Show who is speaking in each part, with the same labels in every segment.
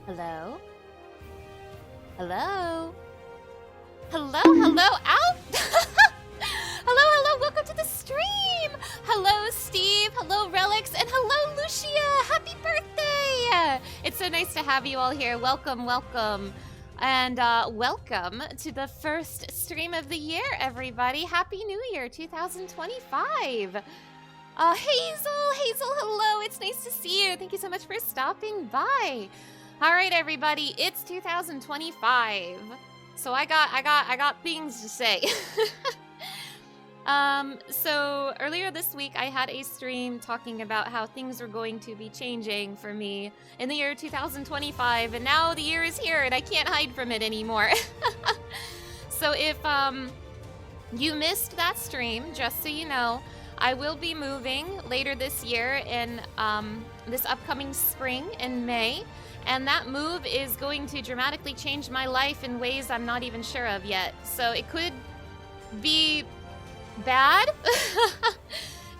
Speaker 1: Hello? Hello? Hello, hello, ow! Hello, welcome to the stream! Hello, Steve, hello, Relics, and hello, Lucia! Happy birthday! It's so nice to have you all here. Welcome. And welcome to the first stream of the year, everybody. Happy New Year, 2025. Hazel, hello. It's nice to see you. Thank you so much for stopping by. All right, everybody, it's 2025. So I got things to say. So earlier this week I had a stream talking about how things were going to be changing for me in the year 2025, and now the year is here and I can't hide from it anymore. So if you missed that stream, just so you know, I will be moving later this year in this upcoming spring in May, and that move is going to dramatically change my life in ways I'm not even sure of yet. So it could be bad.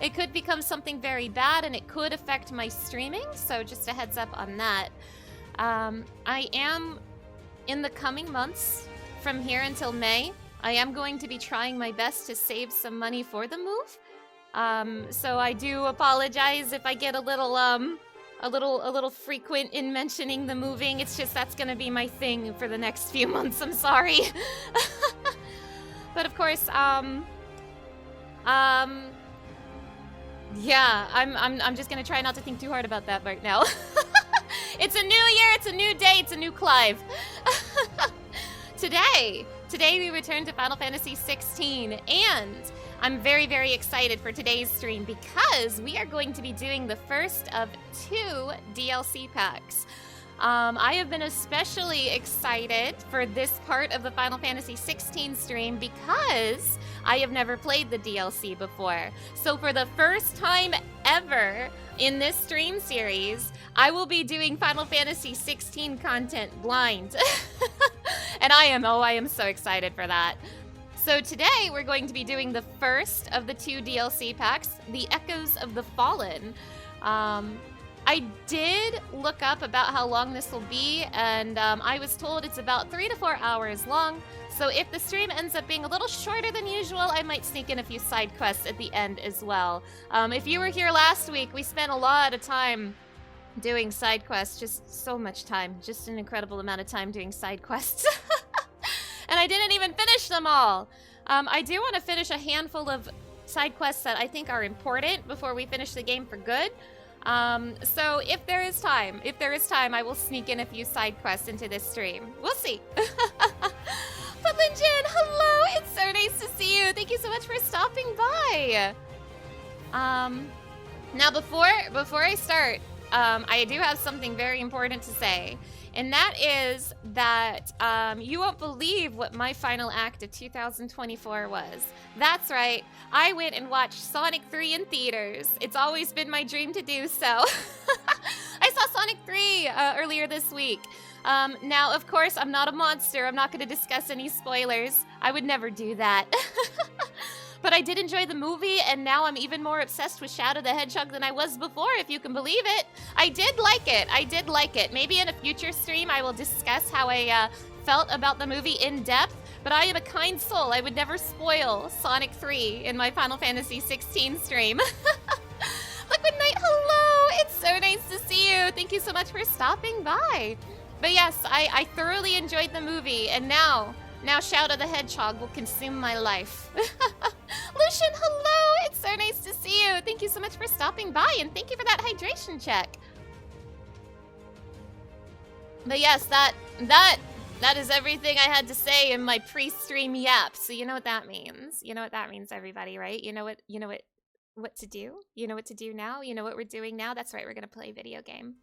Speaker 1: It could become something very bad, and it could affect my streaming, so just a heads up on that. I am, in the coming months from here until May, I am going to be trying my best to save some money for the move. So I do apologize if I get a little frequent in mentioning the moving. It's just that's gonna be my thing for the next few months. I'm sorry. But of course, yeah, I'm just gonna try not to think too hard about that right now. It's a new year, it's a new day, it's a new Clive. Today we return to Final Fantasy XVI, and I'm very, very excited for today's stream because we are going to be doing the first of 2 DLC packs. I have been especially excited for this part of the Final Fantasy XVI stream because I have never played the DLC before. So for the first time ever in this stream series, I will be doing Final Fantasy XVI content blind. And I am so excited for that. So today we're going to be doing the first of the 2 DLC packs, The Echoes of the Fallen. I did look up about how long this will be, and I was told it's about 3 to 4 hours long. So if the stream ends up being a little shorter than usual, I might sneak in a few side quests at the end as well. If you were here last week, we spent a lot of time doing side quests, just so much time, just an incredible amount of time doing side quests. And I didn't even finish them all. I do want to finish a handful of side quests that I think are important before we finish the game for good. So if there is time, I will sneak in a few side quests into this stream. We'll see. But Linjin, hello! It's so nice to see you. Thank you so much for stopping by. Now before I start, I do have something very important to say. And that is that you won't believe what my final act of 2024 was. That's right, I went and watched Sonic 3 in theaters. It's always been my dream to do so. I saw Sonic 3 earlier this week. Now, of course, I'm not a monster. I'm not going to discuss any spoilers. I would never do that. But I did enjoy the movie, and now I'm even more obsessed with Shadow the Hedgehog than I was before, if you can believe it. I did like it. Maybe in a future stream I will discuss how I felt about the movie in depth, but I am a kind soul. I would never spoil Sonic 3 in my Final Fantasy 16 stream. Liquid Knight, hello! It's so nice to see you. Thank you so much for stopping by. But yes, I thoroughly enjoyed the movie, and now Shadow the Hedgehog will consume my life. Lucian, hello! It's so nice to see you. Thank you so much for stopping by, and thank you for that hydration check. But yes, that is everything I had to say in my pre-stream yap. So you know what that means. You know what that means, everybody, right? You know what to do? You know what to do now? You know what we're doing now? That's right, we're gonna play a video game.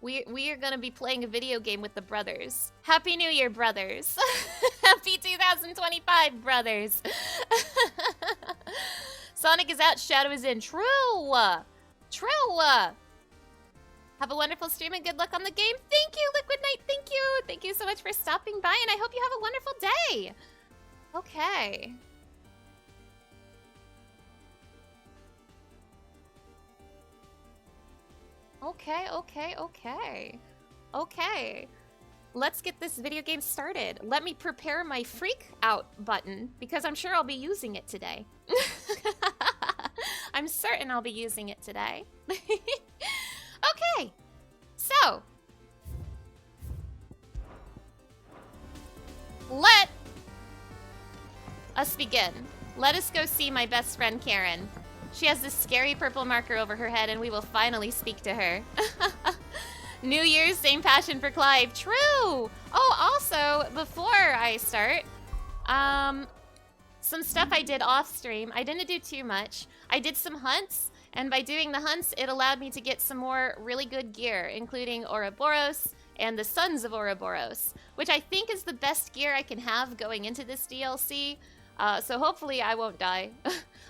Speaker 1: We are gonna be playing a video game with the brothers. Happy New Year, brothers. Happy 2025, brothers. Sonic is out, Shadow is in. True. Have a wonderful stream and good luck on the game. Thank you, Liquid Knight. Thank you. Thank you so much for stopping by, and I hope you have a wonderful day. Okay. Okay. Okay. Let's get this video game started. Let me prepare my freak out button because I'm sure I'll be using it today. I'm certain I'll be using it today. Okay. So, let us begin. Let us go see my best friend Karen. She has this scary purple marker over her head and we will finally speak to her. New Year's, same passion for Clive. True! Oh, also, before I start, some stuff I did off stream. I didn't do too much. I did some hunts, and by doing the hunts, it allowed me to get some more really good gear, including Ouroboros and the Sons of Ouroboros, which I think is the best gear I can have going into this DLC. So hopefully I won't die.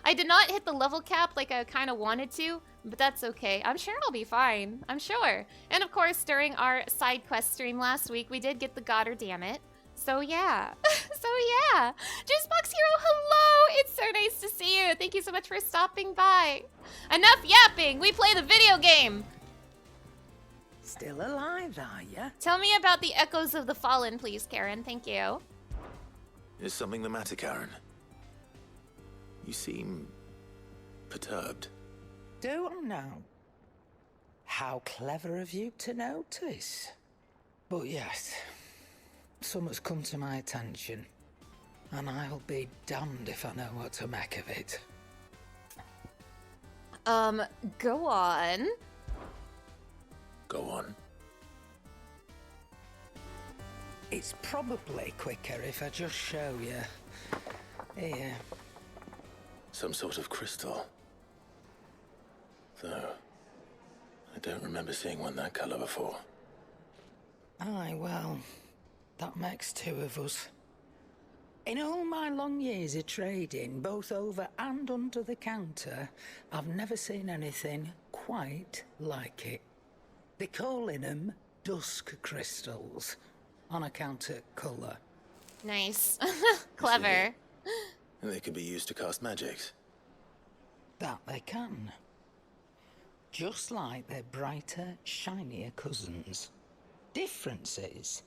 Speaker 1: I did not hit the level cap like I kind of wanted to, but that's okay. I'm sure I'll be fine. I'm sure. And of course, during our side quest stream last week, we did get the Goddardamit. So yeah. Juicebox Hero, hello! It's so nice to see you. Thank you so much for stopping by. Enough yapping. We play the video game.
Speaker 2: Still alive, are ya?
Speaker 1: Tell me about the Echoes of the Fallen, please, Karen. Thank you.
Speaker 3: Is something the matter, Karen? You seem perturbed.
Speaker 2: Don't know. How clever of you to notice. But yes, something's come to my attention, and I'll be damned if I know what to make of it.
Speaker 1: Go on.
Speaker 3: Go on.
Speaker 2: It's probably quicker if I just show you. Here.
Speaker 3: Some sort of crystal. Though, I don't remember seeing one that color before.
Speaker 2: Aye, well, that makes two of us. In all my long years of trading, both over and under the counter, I've never seen anything quite like it. They're calling them dusk crystals, on account of colour.
Speaker 1: Nice. Clever.
Speaker 3: And they could be used to cast magics.
Speaker 2: That they can. Just like their brighter, shinier cousins. Difference is,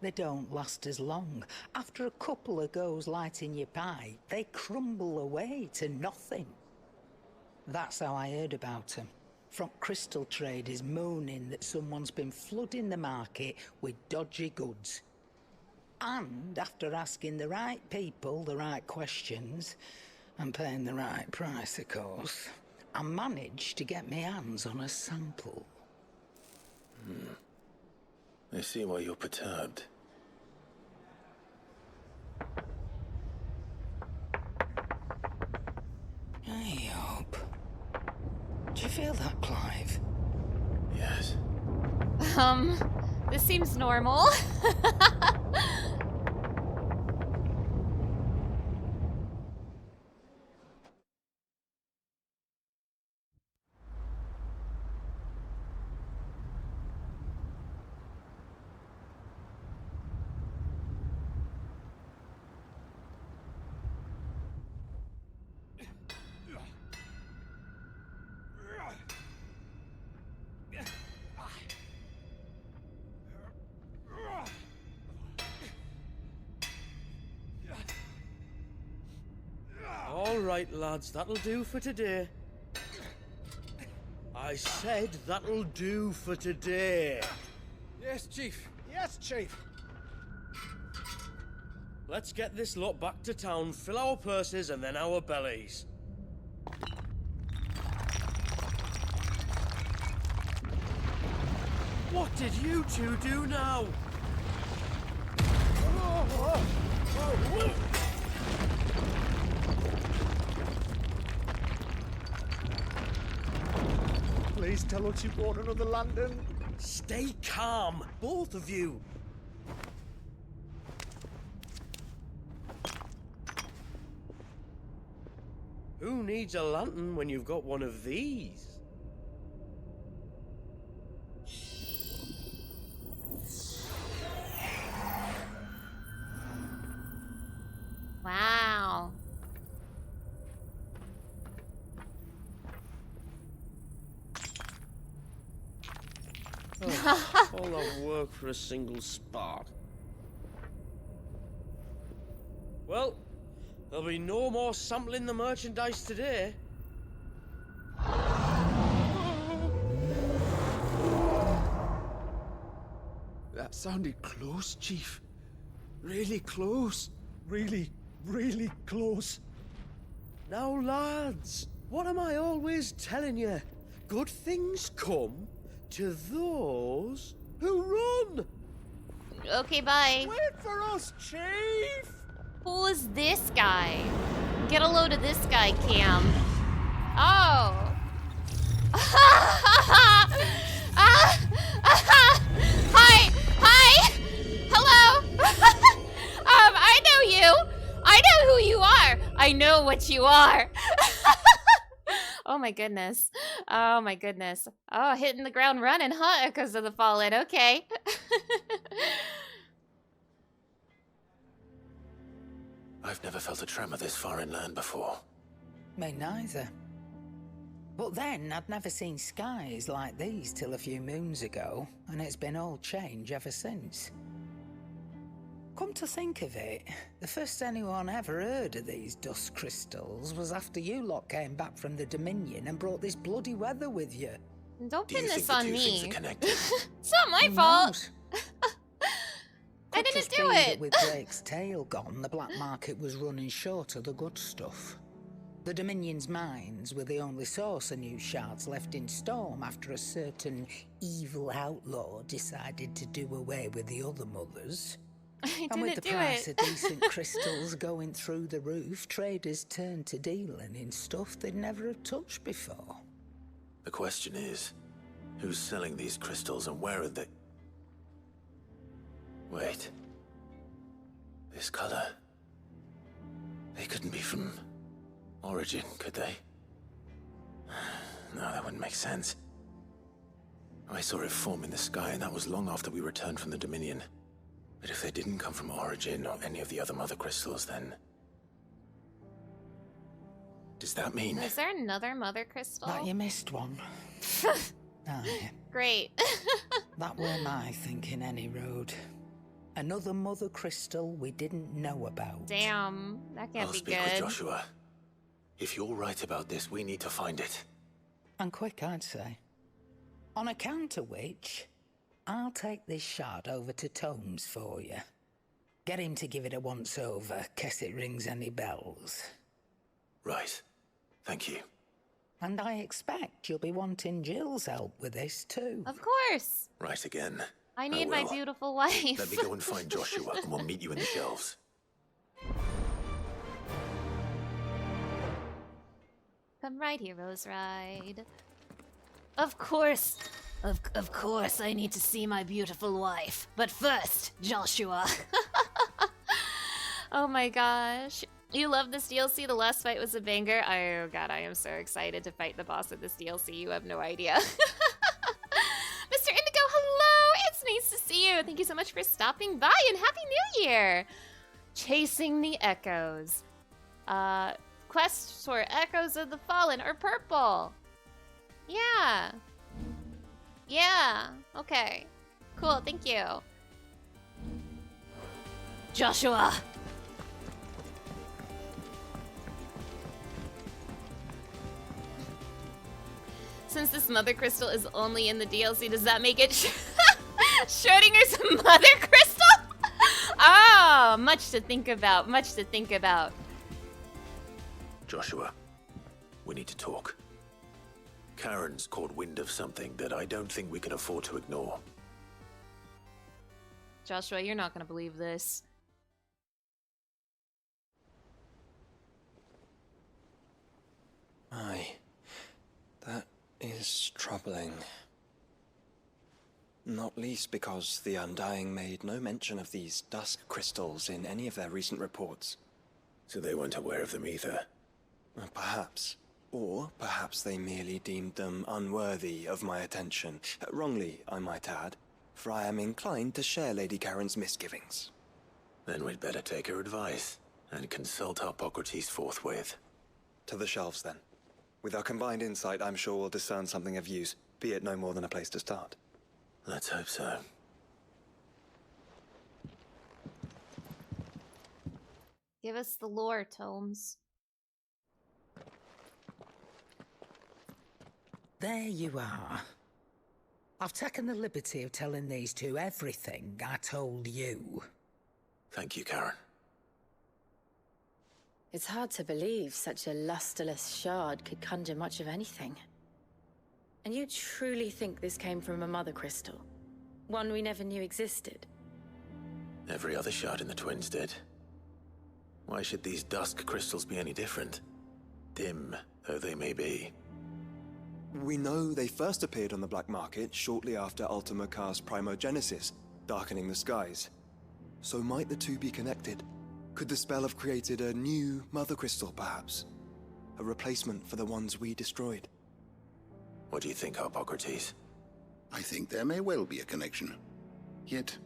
Speaker 2: they don't last as long. After a couple of goes lighting your pie, they crumble away to nothing. That's how I heard about them. From crystal traders moaning that someone's been flooding the market with dodgy goods. And after asking the right people the right questions, and paying the right price, of course, I managed to get my hands on a sample.
Speaker 3: I see why you're perturbed.
Speaker 2: I hope. Do you feel that, Clive?
Speaker 3: Yes.
Speaker 1: This seems normal.
Speaker 4: All right, lads, that'll do for today. I said that'll do for today.
Speaker 5: Yes, Chief. Yes, Chief.
Speaker 4: Let's get this lot back to town, fill our purses and then our bellies. What did you two do now?
Speaker 5: Please tell us you brought another London.
Speaker 4: Stay calm, both of you. Who needs a lantern when you've got one of these?
Speaker 1: Wow.
Speaker 4: All that work for a single spark. Well, there'll be no more sampling the merchandise today.
Speaker 5: That sounded close, Chief. Really close. Really, really close.
Speaker 4: Now, lads, what am I always telling you? Good things come to those who run.
Speaker 1: Okay, bye.
Speaker 5: Wait for us, Chief!
Speaker 1: Who is this guy? Get a load of this guy, Cam. Oh. Hi! Hi! Hello! I know you! I know who you are! I know what you are! Oh my goodness. Oh my goodness. Oh, hitting the ground running, huh? Because of the fallen. Okay.
Speaker 3: I've never felt a tremor this far inland before.
Speaker 2: Me neither. But then, I'd never seen skies like these till a few moons ago, and it's been all change ever since. Come to think of it, the first anyone ever heard of these dust crystals was after you lot came back from the Dominion and brought this bloody weather with you.
Speaker 1: Don't
Speaker 3: Do you
Speaker 1: pin
Speaker 3: think
Speaker 1: this
Speaker 3: the
Speaker 1: on
Speaker 3: two things are
Speaker 1: me.
Speaker 3: connected?
Speaker 1: It's not my
Speaker 2: Who
Speaker 1: fault.
Speaker 2: knows?
Speaker 1: I
Speaker 2: Could
Speaker 1: didn't
Speaker 2: just
Speaker 1: do
Speaker 2: be that
Speaker 1: it.
Speaker 2: with Drake's tail gone, the black market was running short of the good stuff. The Dominion's mines were the only source of new shards left in Storm after a certain evil outlaw decided to do away with the other mothers.
Speaker 1: I
Speaker 2: And with the
Speaker 1: didn't do
Speaker 2: price
Speaker 1: it.
Speaker 2: of decent crystals going through the roof, traders turned to dealing in stuff they'd never have touched before.
Speaker 3: The question is, who's selling these crystals and where are they? Wait. This color. They couldn't be from Origin, could they? No, that wouldn't make sense. I saw it form in the sky, and that was long after we returned from the Dominion. But if they didn't come from Origin or any of the other mother crystals, then... Does that mean...
Speaker 1: Is there another mother crystal?
Speaker 2: That you missed one. Aye,
Speaker 1: Great.
Speaker 2: that were my thinking any road. Another mother crystal we didn't know about.
Speaker 1: Damn, that can't
Speaker 3: I'll
Speaker 1: be
Speaker 3: speak with
Speaker 1: good.
Speaker 3: Joshua. If you're right about this, we need to find it.
Speaker 2: And quick, I'd say. On account of which, I'll take this shard over to Tomes for you. Get him to give it a once-over, case it rings any bells.
Speaker 3: Right. Thank you.
Speaker 2: And I expect you'll be wanting Jill's help with this too.
Speaker 1: Of course.
Speaker 3: Right again.
Speaker 1: I need my
Speaker 3: will.
Speaker 1: beautiful wife.
Speaker 3: Let me go and find Joshua, and we'll meet you in the shelves.
Speaker 1: Come right here, Rose Ride. Of course. Of course, I need to see my beautiful wife. But first, Joshua. Oh my gosh. You love this DLC? The last fight was a banger. Oh god, I am so excited to fight the boss of this DLC. You have no idea. Mr. Indigo, hello! It's nice to see you. Thank you so much for stopping by, and Happy New Year! Chasing the Echoes. Quest for Echoes of the Fallen are purple. Yeah. Yeah. Okay. Cool, thank you. Joshua! Since this mother crystal is only in the DLC, does that make it Schrodinger's mother crystal? Oh, much to think about, much to think about.
Speaker 3: Joshua, we need to talk. Karen's caught wind of something that I don't think we can afford to ignore.
Speaker 1: Joshua, you're not gonna believe this.
Speaker 6: Aye, that is troubling. Not least because the Undying made no mention of these dusk crystals in any of their recent reports.
Speaker 3: So they weren't aware of them either.
Speaker 6: Perhaps. Or perhaps they merely deemed them unworthy of my attention. Wrongly, I might add, for I am inclined to share Lady Karen's misgivings.
Speaker 3: Then we'd better take her advice and consult Hippocrates forthwith.
Speaker 6: To the shelves, then. With our combined insight, I'm sure we'll discern something of use, be it no more than a place to start.
Speaker 3: Let's hope so.
Speaker 1: Give us the lore, Tomes.
Speaker 2: There you are. I've taken the liberty of telling these two everything I told you.
Speaker 3: Thank you, Karen.
Speaker 7: It's hard to believe such a lusterless shard could conjure much of anything. And you truly think this came from a mother crystal? One we never knew existed?
Speaker 3: Every other shard in the Twins did. Why should these dusk crystals be any different? Dim though they may be.
Speaker 6: We know they first appeared on the black market shortly after Ultima Car's primogenesis, darkening the skies. So might the two be connected? Could the spell have created a new mother crystal, perhaps? A replacement for the ones we destroyed?
Speaker 3: What do you think, Harpocrates?
Speaker 8: I think there may well be a connection. Yet,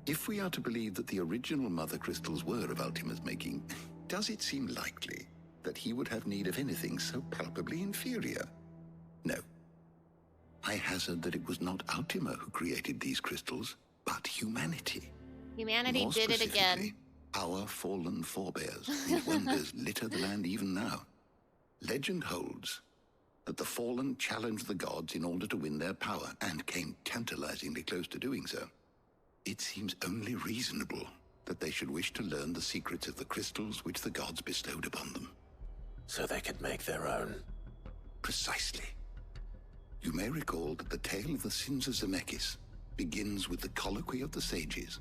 Speaker 8: if we are to believe that the original mother crystals were of Ultima's making, does it seem likely that he would have need of anything so palpably inferior? No. I hazard that it was not Ultima who created these crystals, but humanity.
Speaker 1: Humanity
Speaker 8: More
Speaker 1: did it again.
Speaker 8: specifically, our fallen forebears, whose wonders litter the land even now. Legend holds that the fallen challenged the gods in order to win their power, and came tantalizingly close to doing so. It seems only reasonable that they should wish to learn the secrets of the crystals which the gods bestowed upon them.
Speaker 3: So they could make their own.
Speaker 8: Precisely. You may recall that the tale of the sins of Zemeckis begins with the colloquy of the sages,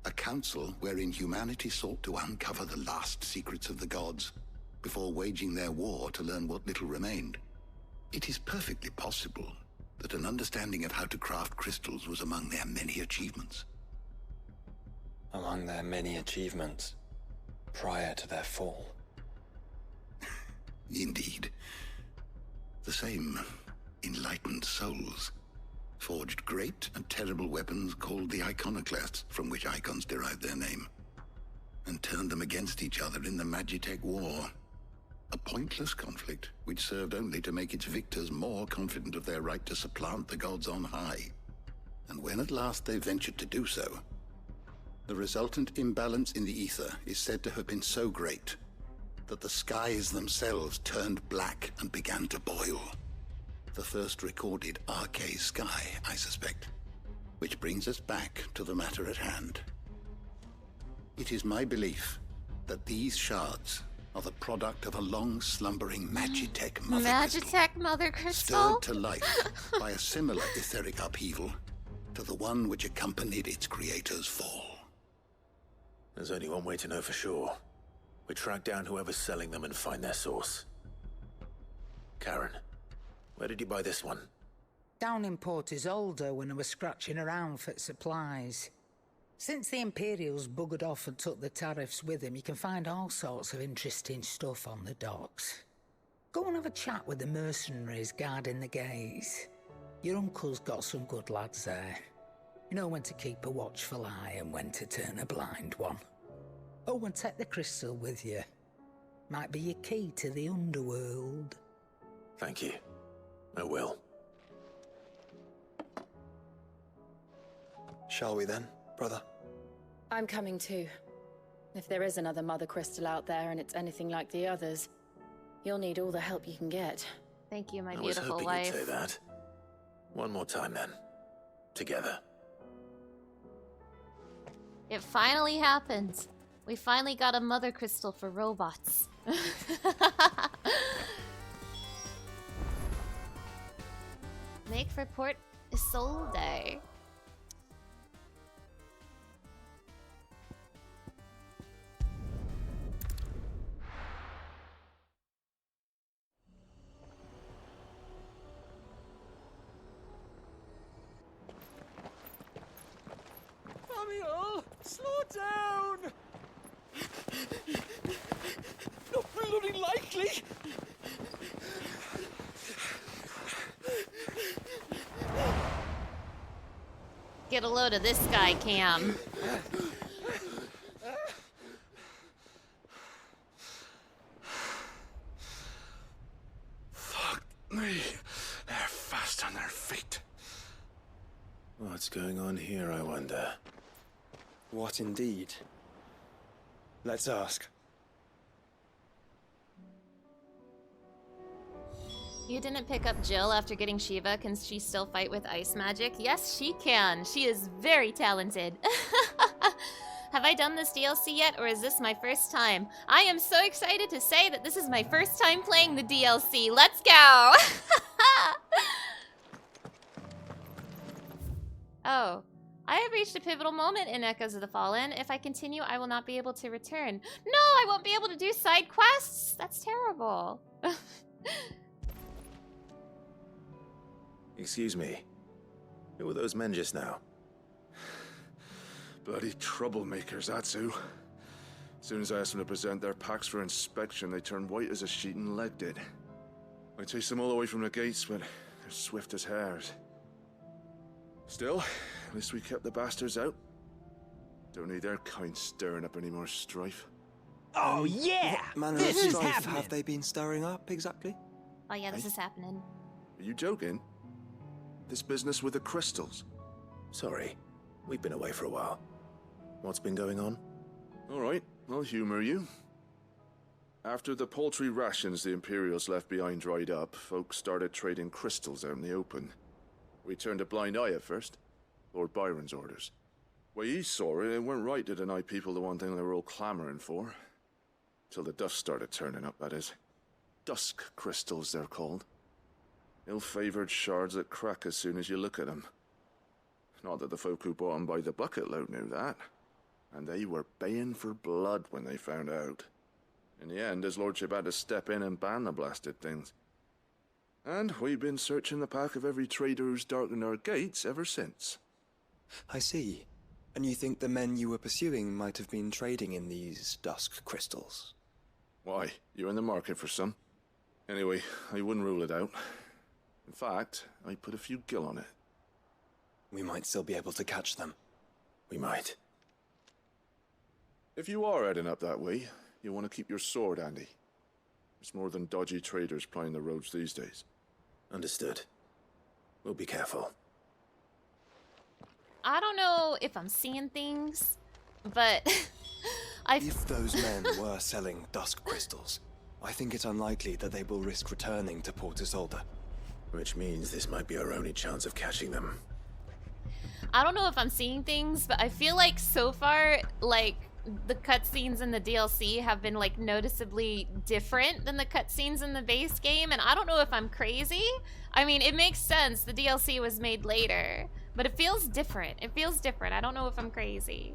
Speaker 8: a council wherein humanity sought to uncover the last secrets of the gods before waging their war to learn what little remained. It is perfectly possible that an understanding of how to craft crystals was among their many achievements.
Speaker 6: Among their many achievements, prior to their fall.
Speaker 8: Indeed. The same enlightened souls forged great and terrible weapons called the iconoclasts, from which icons derived their name, and turned them against each other in the Magitech War. A pointless conflict which served only to make its victors more confident of their right to supplant the gods on high. And when at last they ventured to do so, the resultant imbalance in the ether is said to have been so great that the skies themselves turned black and began to boil. The first recorded Arcade sky, I suspect. Which brings us back to the matter at hand. It is my belief that these shards are the product of a long-slumbering Magitech mother crystal,
Speaker 1: Magitech mother crystal?
Speaker 8: stirred to life by a similar etheric upheaval to the one which accompanied its creator's fall.
Speaker 3: There's only one way to know for sure. We track down whoever's selling them and find their source. Karen, where did you buy this one?
Speaker 2: Down in Port Isolde when I was scratching around for supplies. Since the Imperials buggered off and took the tariffs with them, you can find all sorts of interesting stuff on the docks. Go and have a chat with the mercenaries guarding the gates. Your uncle's got some good lads there. You know when to keep a watchful eye and when to turn a blind one. Oh, and take the crystal with you. Might be your key to the underworld.
Speaker 3: Thank you. I will.
Speaker 6: Shall we then, brother?
Speaker 7: I'm coming too. If there is another mother crystal out there and it's anything like the others, you'll need all the help you can get.
Speaker 1: Thank you, my
Speaker 3: I was
Speaker 1: beautiful
Speaker 3: hoping
Speaker 1: wife.
Speaker 3: you'd say that. One more time then. Together.
Speaker 1: It finally happened. We finally got a mother crystal for robots. Make for Port Isolde.
Speaker 5: Ariel, slow down! Not bloody likely!
Speaker 1: Get a load of this guy, Cam.
Speaker 5: Fuck me. They're fast on their feet.
Speaker 3: What's going on here, I wonder?
Speaker 6: What indeed? Let's ask.
Speaker 1: You didn't pick up Jill after getting Shiva. Can she still fight with ice magic? Yes, she can. She is very talented. Have I done this DLC yet, or is this my first time? I am so excited to say that this is my first time playing the DLC. Let's go! Oh. I have reached a pivotal moment in Echoes of the Fallen. If I continue, I will not be able to return. No, I won't be able to do side quests. That's terrible.
Speaker 3: Excuse me. Who were those men just now?
Speaker 9: Bloody troublemakers, that's who. As soon as I asked them to present their packs for inspection, they turned white as a sheet and legged it. I chased them all away from the gates, but they're swift as hares. Still, at least we kept the bastards out. Don't need their kind stirring up any more strife.
Speaker 2: Oh yeah!
Speaker 6: What manner
Speaker 2: This
Speaker 6: of
Speaker 2: is
Speaker 6: strife
Speaker 2: happening.
Speaker 6: have they been stirring up, exactly?
Speaker 1: Oh yeah, this is happening.
Speaker 9: Are you joking? This business with the crystals?
Speaker 3: Sorry, we've been away for a while. What's been going on?
Speaker 9: All right, I'll humor you. After the paltry rations the Imperials left behind dried up, folks started trading crystals out in the open. We turned a blind eye at first. Lord Byron's orders. Way he saw it, it weren't right to deny people the one thing they were all clamoring for. Till the dust started turning up, that is. Dusk crystals, they're called. Ill-favored shards that crack as soon as you look at them. Not that the folk who bought them by the bucket load knew that. And they were baying for blood when they found out. In the end, his lordship had to step in and ban the blasted things. And we've been searching the pack of every trader who's darkened our gates ever since.
Speaker 6: I see. And you think the men you were pursuing might have been trading in these dusk crystals?
Speaker 9: Why, you're in the market for some. Anyway, I wouldn't rule it out. In fact, I put a few gil on it.
Speaker 6: We might still be able to catch them.
Speaker 3: We might.
Speaker 9: If you are heading up that way, you'll want to keep your sword handy. There's more than dodgy traders plying the roads these days.
Speaker 3: Understood. We'll be careful.
Speaker 1: I don't know if I'm seeing things, but
Speaker 6: If those men were selling dusk crystals, I think it's unlikely that they will risk returning to Port Isolde.
Speaker 3: Which means this might be our only chance of catching them.
Speaker 1: I don't know if I'm seeing things, but I feel like so far, like, the cutscenes in the DLC have been, like, noticeably different than the cutscenes in the base game, and I don't know if I'm crazy. I mean, it makes sense. The DLC was made later, but it feels different. It feels different. I don't know if I'm crazy.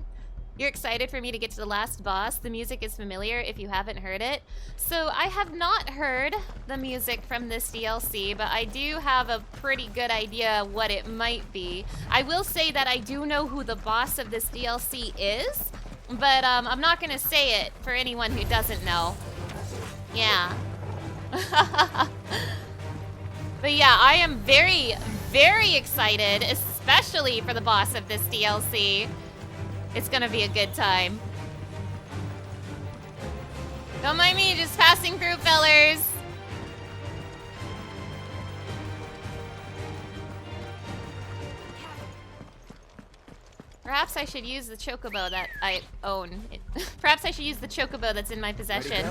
Speaker 1: You're excited for me to get to the last boss. The music is familiar if you haven't heard it. So I have not heard the music from this DLC, but I do have a pretty good idea what it might be. I will say that I do know who the boss of this DLC is, but I'm not gonna say it for anyone who doesn't know. Yeah. But yeah, I am very, very excited, especially for the boss of this DLC. It's gonna be a good time. Don't mind me, just passing through, fellers. Perhaps I should use the chocobo that I own. Perhaps I should use the chocobo that's in my possession.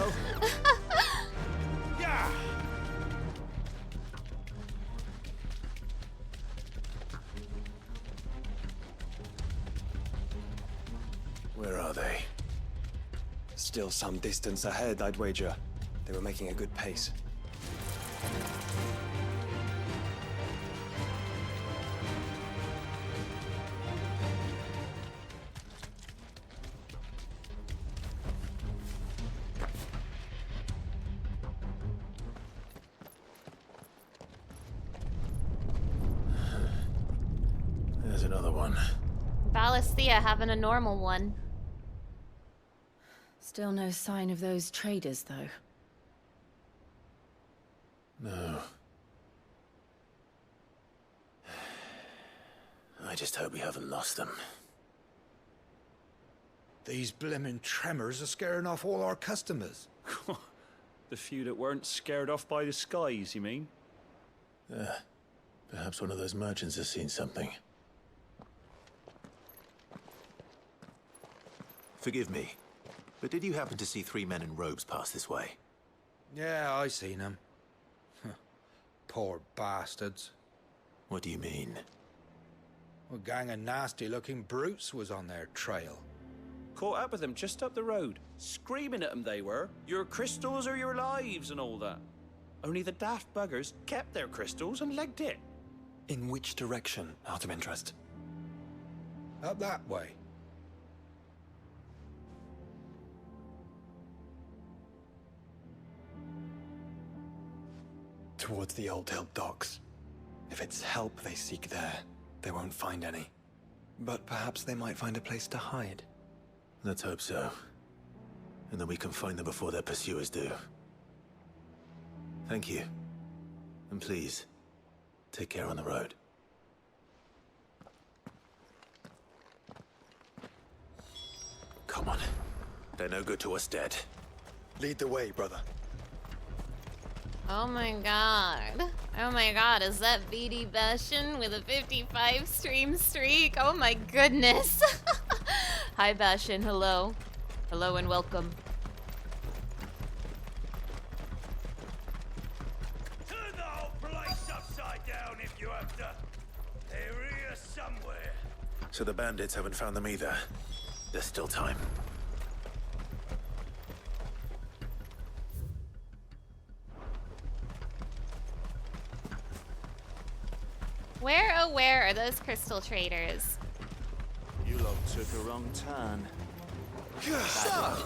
Speaker 5: Yeah.
Speaker 3: Where are they?
Speaker 6: Still some distance ahead, I'd wager. They were making a good pace.
Speaker 3: There's another one.
Speaker 1: Balestia having a normal one.
Speaker 7: Still no sign of those traders, though.
Speaker 3: No. I just hope we haven't lost them.
Speaker 10: These blimmin' tremors are scaring off all our customers.
Speaker 5: The few that weren't scared off by the skies, you mean?
Speaker 3: Perhaps one of those merchants has seen something. Forgive me, but did you happen to see 3 men in robes pass this way?
Speaker 10: Yeah, I seen them. Poor bastards.
Speaker 3: What do you mean?
Speaker 10: A gang of nasty-looking brutes was on their trail.
Speaker 5: Caught up with them just up the road. Screaming at them they were. Your crystals are your lives and all that. Only the daft buggers kept their crystals and legged it.
Speaker 6: In which direction, out of interest?
Speaker 10: Up that way.
Speaker 6: Towards the Old Hill docks. If it's help they seek there, they won't find any. But perhaps they might find a place to hide.
Speaker 3: Let's hope so. And then we can find them before their pursuers do. Thank you. And please, take care on the road. Come on. They're no good to us dead.
Speaker 6: Lead the way, brother.
Speaker 1: Oh my god. Oh my god, is that VD Bastion with a 55 stream streak? Oh my goodness. Hi Bastion, hello. Hello and welcome.
Speaker 11: Turn the whole place upside down if you have to. They're here somewhere.
Speaker 3: So the bandits haven't found them either. There's still time.
Speaker 1: Where are those crystal traders?
Speaker 5: You lot took a wrong turn.
Speaker 4: So,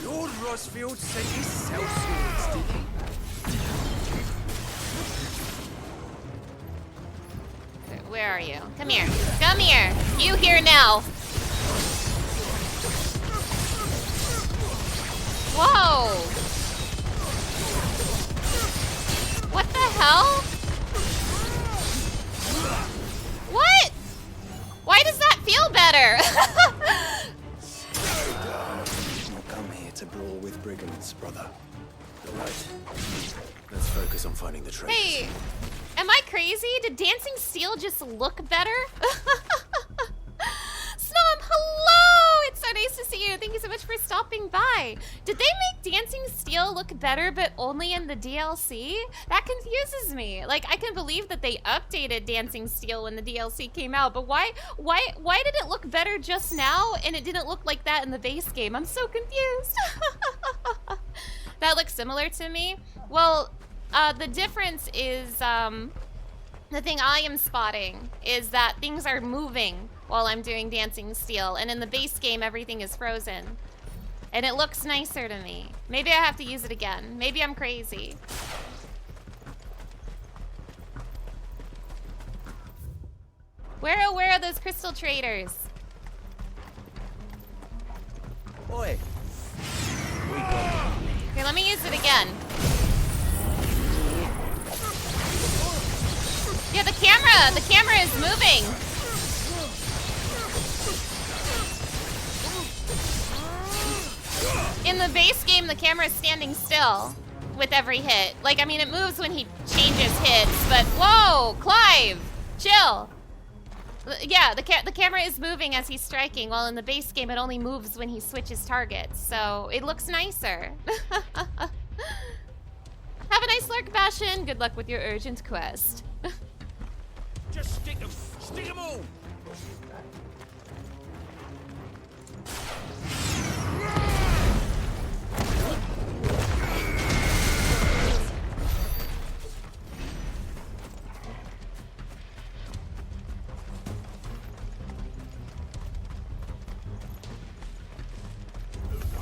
Speaker 4: Lord Rosfield said he sells swords, did he?
Speaker 1: Where are you? Come here. Come here. You here now. Whoa. What the hell? What? Why does that feel better?
Speaker 6: Not come here to brawl with brigands, brother.
Speaker 3: All right. Let's focus on finding the traitors.
Speaker 1: Hey, am I crazy? Did Dancing Steel just look better? Snom, hello! It's so nice to see you. Thank you so much for stopping by. Did they make Dancing Steel look better, but only in the DLC? That confuses me. Like, I can believe that they updated Dancing Steel when the DLC came out, but why did it look better just now and it didn't look like that in the base game? I'm so confused. That looks similar to me. Well, the difference is, the thing I am spotting is that things are moving while I'm doing Dancing Steel, and in the base game, everything is frozen. And it looks nicer to me. Maybe I have to use it again. Maybe I'm crazy. Where are those crystal traders?
Speaker 4: Oi.
Speaker 1: Okay, let me use it again. Yeah, the camera is moving. In the base game, the camera is standing still with every hit. Like, I mean, it moves when he changes hits, but whoa, Clive, chill. Yeah, the camera is moving as he's striking, while in the base game, it only moves when he switches targets. So it looks nicer. Have a nice lurk, Bastion. Good luck with your urgent quest.
Speaker 11: Just stick them all.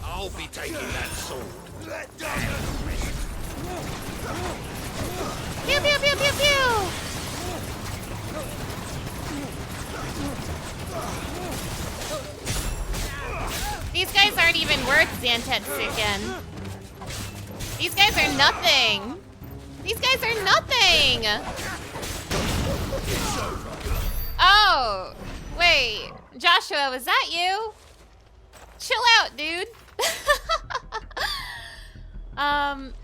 Speaker 11: I'll be taking that sword. Let down the wrist.
Speaker 1: Pew, pew, pew, pew, pew. These guys aren't even worth Xantet's again. These guys are nothing. These guys are nothing. Oh, wait. Joshua, was that you? Chill out, dude.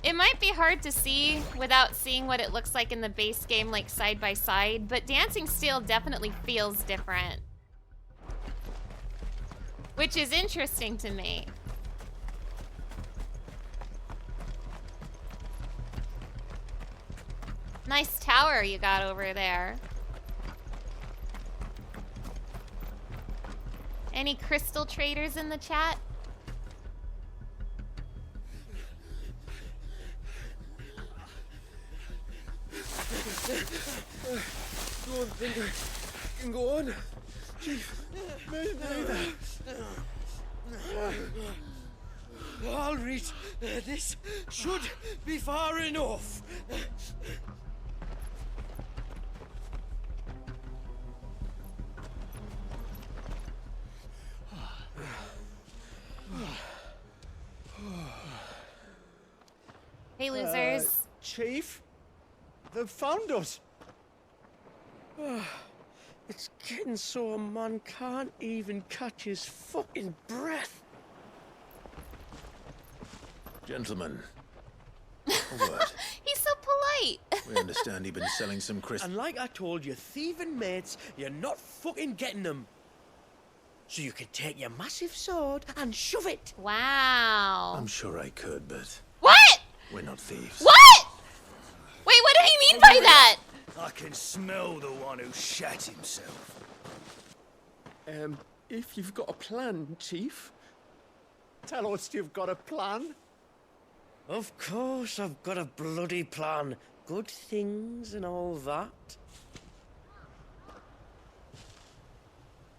Speaker 1: It might be hard to see without seeing what it looks like in the base game, like side by side, but Dancing Steel definitely feels different. which is interesting to me. Nice tower you got over there. Any crystal traders in the chat?
Speaker 4: Go on, Finger. You can go on. Chief, me neither. I'll read. This should be far enough.
Speaker 1: Hey, losers.
Speaker 4: Chief, they've found us. It's getting so a man can't even catch his fucking breath.
Speaker 3: Gentlemen, a word.
Speaker 1: He's so polite.
Speaker 3: We understand you've been selling some crystals.
Speaker 4: And like I told your thieving mates, you're not fucking getting them. So you can take your massive sword and shove it.
Speaker 1: Wow.
Speaker 3: I'm sure I could, but
Speaker 1: What?
Speaker 3: we're not thieves.
Speaker 1: What? Wait, what did he mean by that?
Speaker 11: I can smell the one who shat himself.
Speaker 4: If you've got a plan, Chief, tell us you've got a plan. Of course I've got a bloody plan. Good things and all that.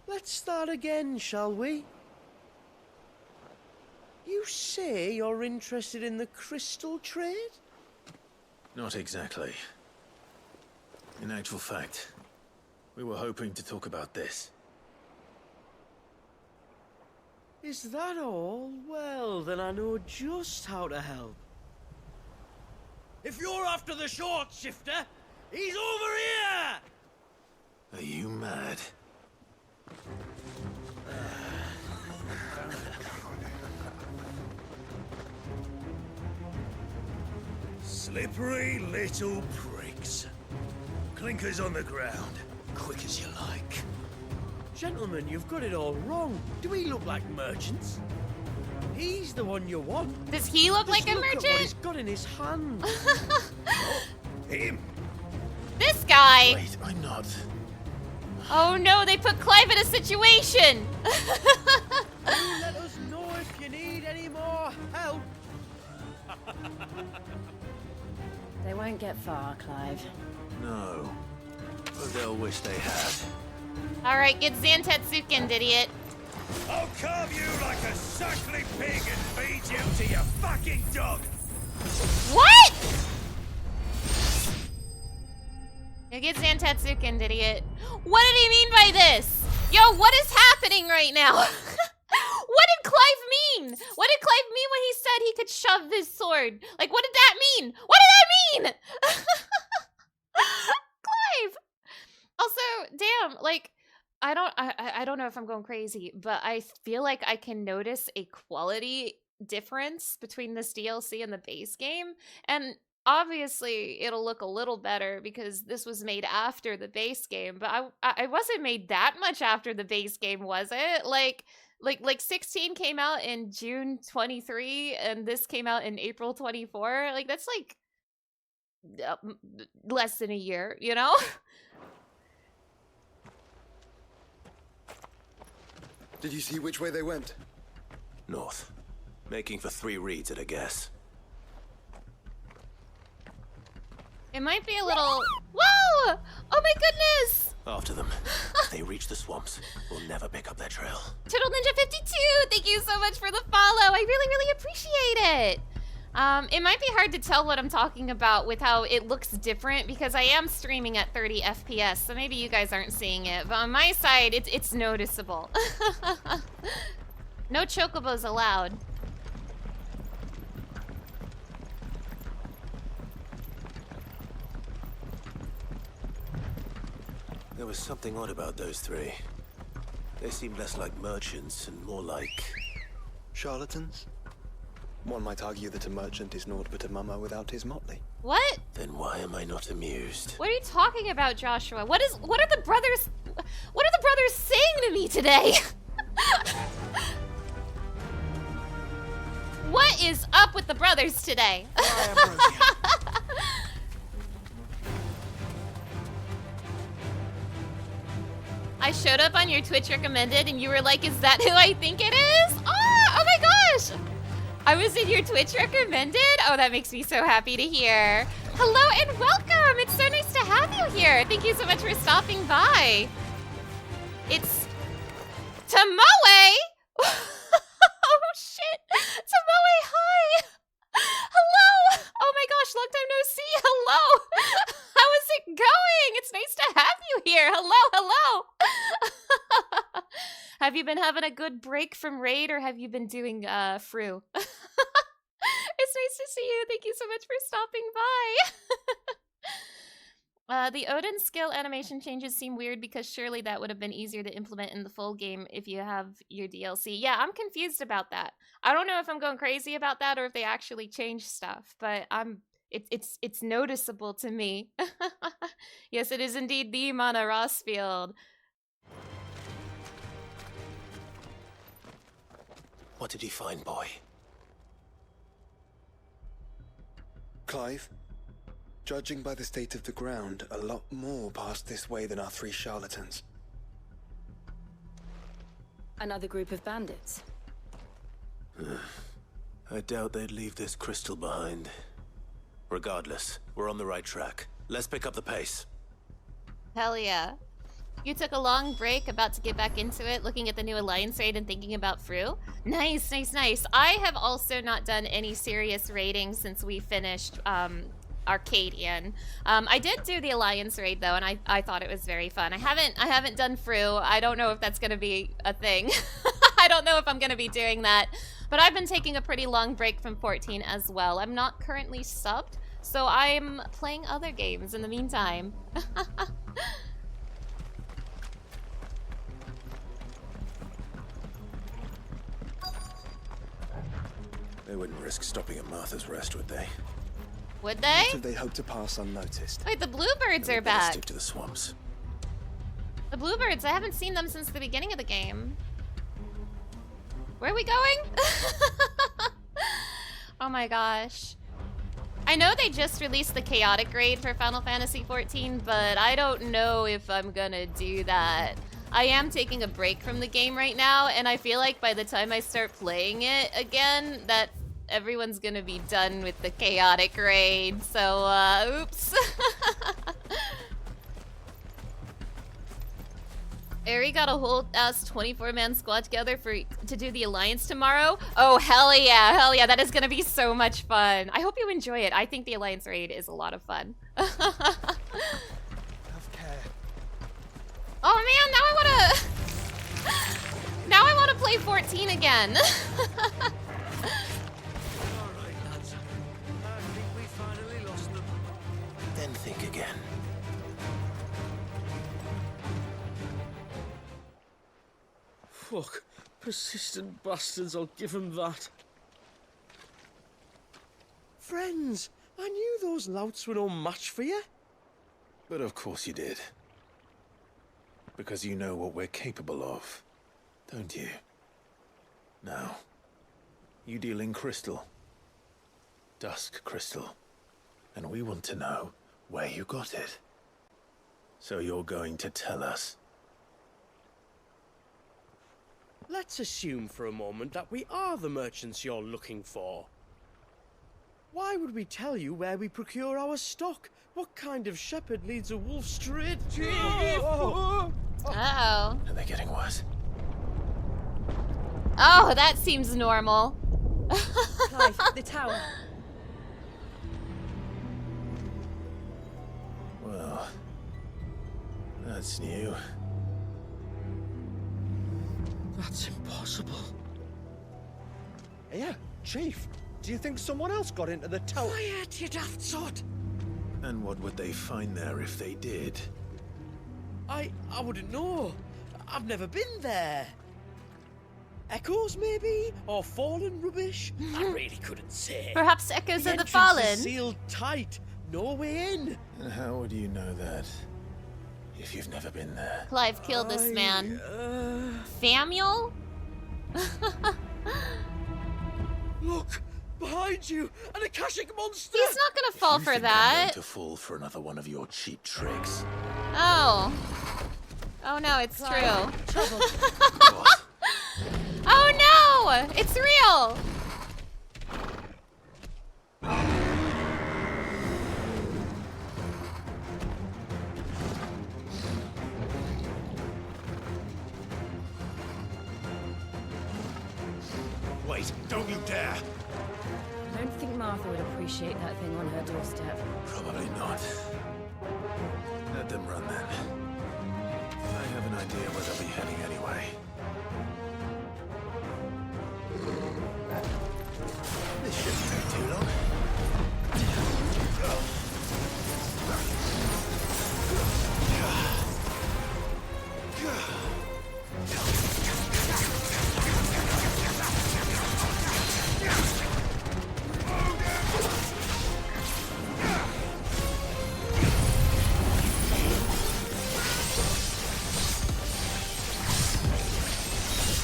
Speaker 4: Let's start again, shall we? You say you're interested in the crystal trade?
Speaker 3: Not exactly. In actual fact, we were hoping to talk about this.
Speaker 4: Is that all? Well, then I know just how to help. If you're after the short shifter, he's over here!
Speaker 3: Are you mad?
Speaker 11: Slippery little pricks. Clinkers on the ground, quick as you like.
Speaker 4: Gentlemen, you've got it all wrong. Do we look like merchants? He's the one you want.
Speaker 1: Does he look like a
Speaker 4: Look at what he's
Speaker 1: merchant?
Speaker 4: got in his hand.
Speaker 11: Him.
Speaker 1: This guy.
Speaker 3: Wait, I'm not.
Speaker 1: Oh no, they put Clive in a situation.
Speaker 4: You let us know if you need any more help.
Speaker 7: They won't get far, Clive.
Speaker 3: No. But they'll wish they had.
Speaker 1: All right, get Zantetsuken, idiot.
Speaker 11: I'll carve you like a suckling pig and feed you to your fucking dog.
Speaker 1: What? Yeah, get Zantetsuken, idiot. What did he mean by this? Yo, what is happening right now? What did Clive mean? What did Clive mean when he said he could shove this sword? Like, what did that mean? What did that mean? Clive. Also, damn, like, I don't know if I'm going crazy, but I feel like I can notice a quality difference between this DLC and the base game. And obviously, it'll look a little better because this was made after the base game, but I wasn't made that much after the base game, was it? Like 16 came out in June 23 and this came out in April 24. Like, that's like less than a year, you know?
Speaker 6: Did you see which way they went?
Speaker 3: North. Making for 3 reads at a guess.
Speaker 1: It might be a little... Whoa! Oh my goodness!
Speaker 3: After them. If they reach the swamps, we'll never pick up their trail.
Speaker 1: Turtle Ninja 52, thank you so much for the follow. I really, really appreciate it. It might be hard to tell what I'm talking about with how it looks different because I am streaming at 30 FPS, so maybe you guys aren't seeing it. But on my side, it's noticeable. No chocobos allowed.
Speaker 3: There was something odd about those 3. They seemed less like merchants and more like...
Speaker 6: Charlatans? One might argue that a merchant is naught but a mummer without his motley.
Speaker 1: What?
Speaker 3: Then why am I not amused?
Speaker 1: What are you talking about, Joshua? What are the brothers saying to me today? up with the brothers today. I showed up on your Twitch recommended and you were like, is that who I think it is? Oh my gosh! I was in your Twitch recommended? Oh, that makes me so happy to hear. Hello and welcome! It's so nice to have you here. Thank you so much for stopping by. It's Tomoe! Oh shit! Tomoe, hi! Hello! Oh my gosh, long time no see. Hello! How is it going? It's nice to have you here. Hello, hello! Have you been having a good break from Raid or have you been doing Fru? It's nice to see you. Thank you so much for stopping by. The Odin skill animation changes seem weird because surely that would have been easier to implement in the full game if you have your DLC. Yeah, I'm confused about that. I don't know if I'm going crazy about that or if they actually changed stuff, but it's noticeable to me. Yes, it is indeed the Mana Rossfield.
Speaker 3: What did you find, boy?
Speaker 6: Clive, judging by the state of the ground, a lot more passed this way than our 3 charlatans.
Speaker 7: Another group of bandits.
Speaker 3: I doubt they'd leave this crystal behind. Regardless, we're on the right track. Let's pick up the pace.
Speaker 1: Hell yeah. You took a long break, about to get back into it, looking at the new Alliance raid and thinking about Fru. Nice, nice, nice. I have also not done any serious raiding since we finished Arcadian. I did do the Alliance raid though, and I thought it was very fun. I haven't done Fru. I don't know if that's gonna be a thing. I don't know if I'm gonna be doing that. But I've been taking a pretty long break from 14 as well. I'm not currently subbed, so I'm playing other games in the meantime.
Speaker 3: They wouldn't risk stopping at Martha's Rest, would they?
Speaker 1: Would they?
Speaker 6: What if they hope to pass unnoticed?
Speaker 1: Wait, the bluebirds are
Speaker 3: Better
Speaker 1: back.
Speaker 3: stick to the swamps.
Speaker 1: The bluebirds, I haven't seen them since the beginning of the game. Where are we going? Oh my gosh. I know they just released the chaotic raid for Final Fantasy XIV, but I don't know if I'm gonna do that. I am taking a break from the game right now, and I feel like by the time I start playing it again, that everyone's gonna be done with the chaotic raid, so, oops. Eri got a whole ass 24-man squad together to do the Alliance tomorrow. Oh, hell yeah, that is gonna be so much fun. I hope you enjoy it. I think the Alliance raid is a lot of fun. Oh man, now I wanna play 14 again.
Speaker 3: Then think again.
Speaker 4: Fuck. Persistent bastards, I'll give them that. Friends, I knew those louts were no match for you.
Speaker 3: But of course you did. Because you know what we're capable of, don't you? Now, you deal in crystal. Dusk crystal. And we want to know where you got it. So you're going to tell us.
Speaker 4: Let's assume for a moment that we are the merchants you're looking for. Why would we tell you where we procure our stock? What kind of shepherd leads a wolf straight?
Speaker 1: Uh-oh.
Speaker 3: Are they getting worse?
Speaker 1: Oh, that seems normal.
Speaker 7: Clive, the tower.
Speaker 3: Well, that's new.
Speaker 4: That's impossible. Yeah, Chief. Do you think someone else got into the tower? Quiet, you daft sot!
Speaker 3: And what would they find there if they did?
Speaker 4: I wouldn't know. I've never been there. Echoes, maybe? Or fallen rubbish? I really couldn't say.
Speaker 1: Perhaps echoes of the
Speaker 4: entrance
Speaker 1: fallen.
Speaker 4: is sealed tight. No way in.
Speaker 3: And how would you know that if you've never been there?
Speaker 1: Clive killed this man. Samuel?
Speaker 4: Look, Behind you! An Akashic monster!
Speaker 1: He's not gonna fall
Speaker 3: You
Speaker 1: for
Speaker 3: think I'm
Speaker 1: that.
Speaker 3: going to fall for another one of your cheap tricks?
Speaker 1: Oh. Oh no, it's true.
Speaker 3: What?
Speaker 1: Oh no! It's real!
Speaker 11: Wait, don't you dare!
Speaker 12: I don't think Martha would appreciate that thing on her doorstep.
Speaker 3: Probably not. Let them run then. I have an idea where they'll be heading anyway. This shouldn't take too long.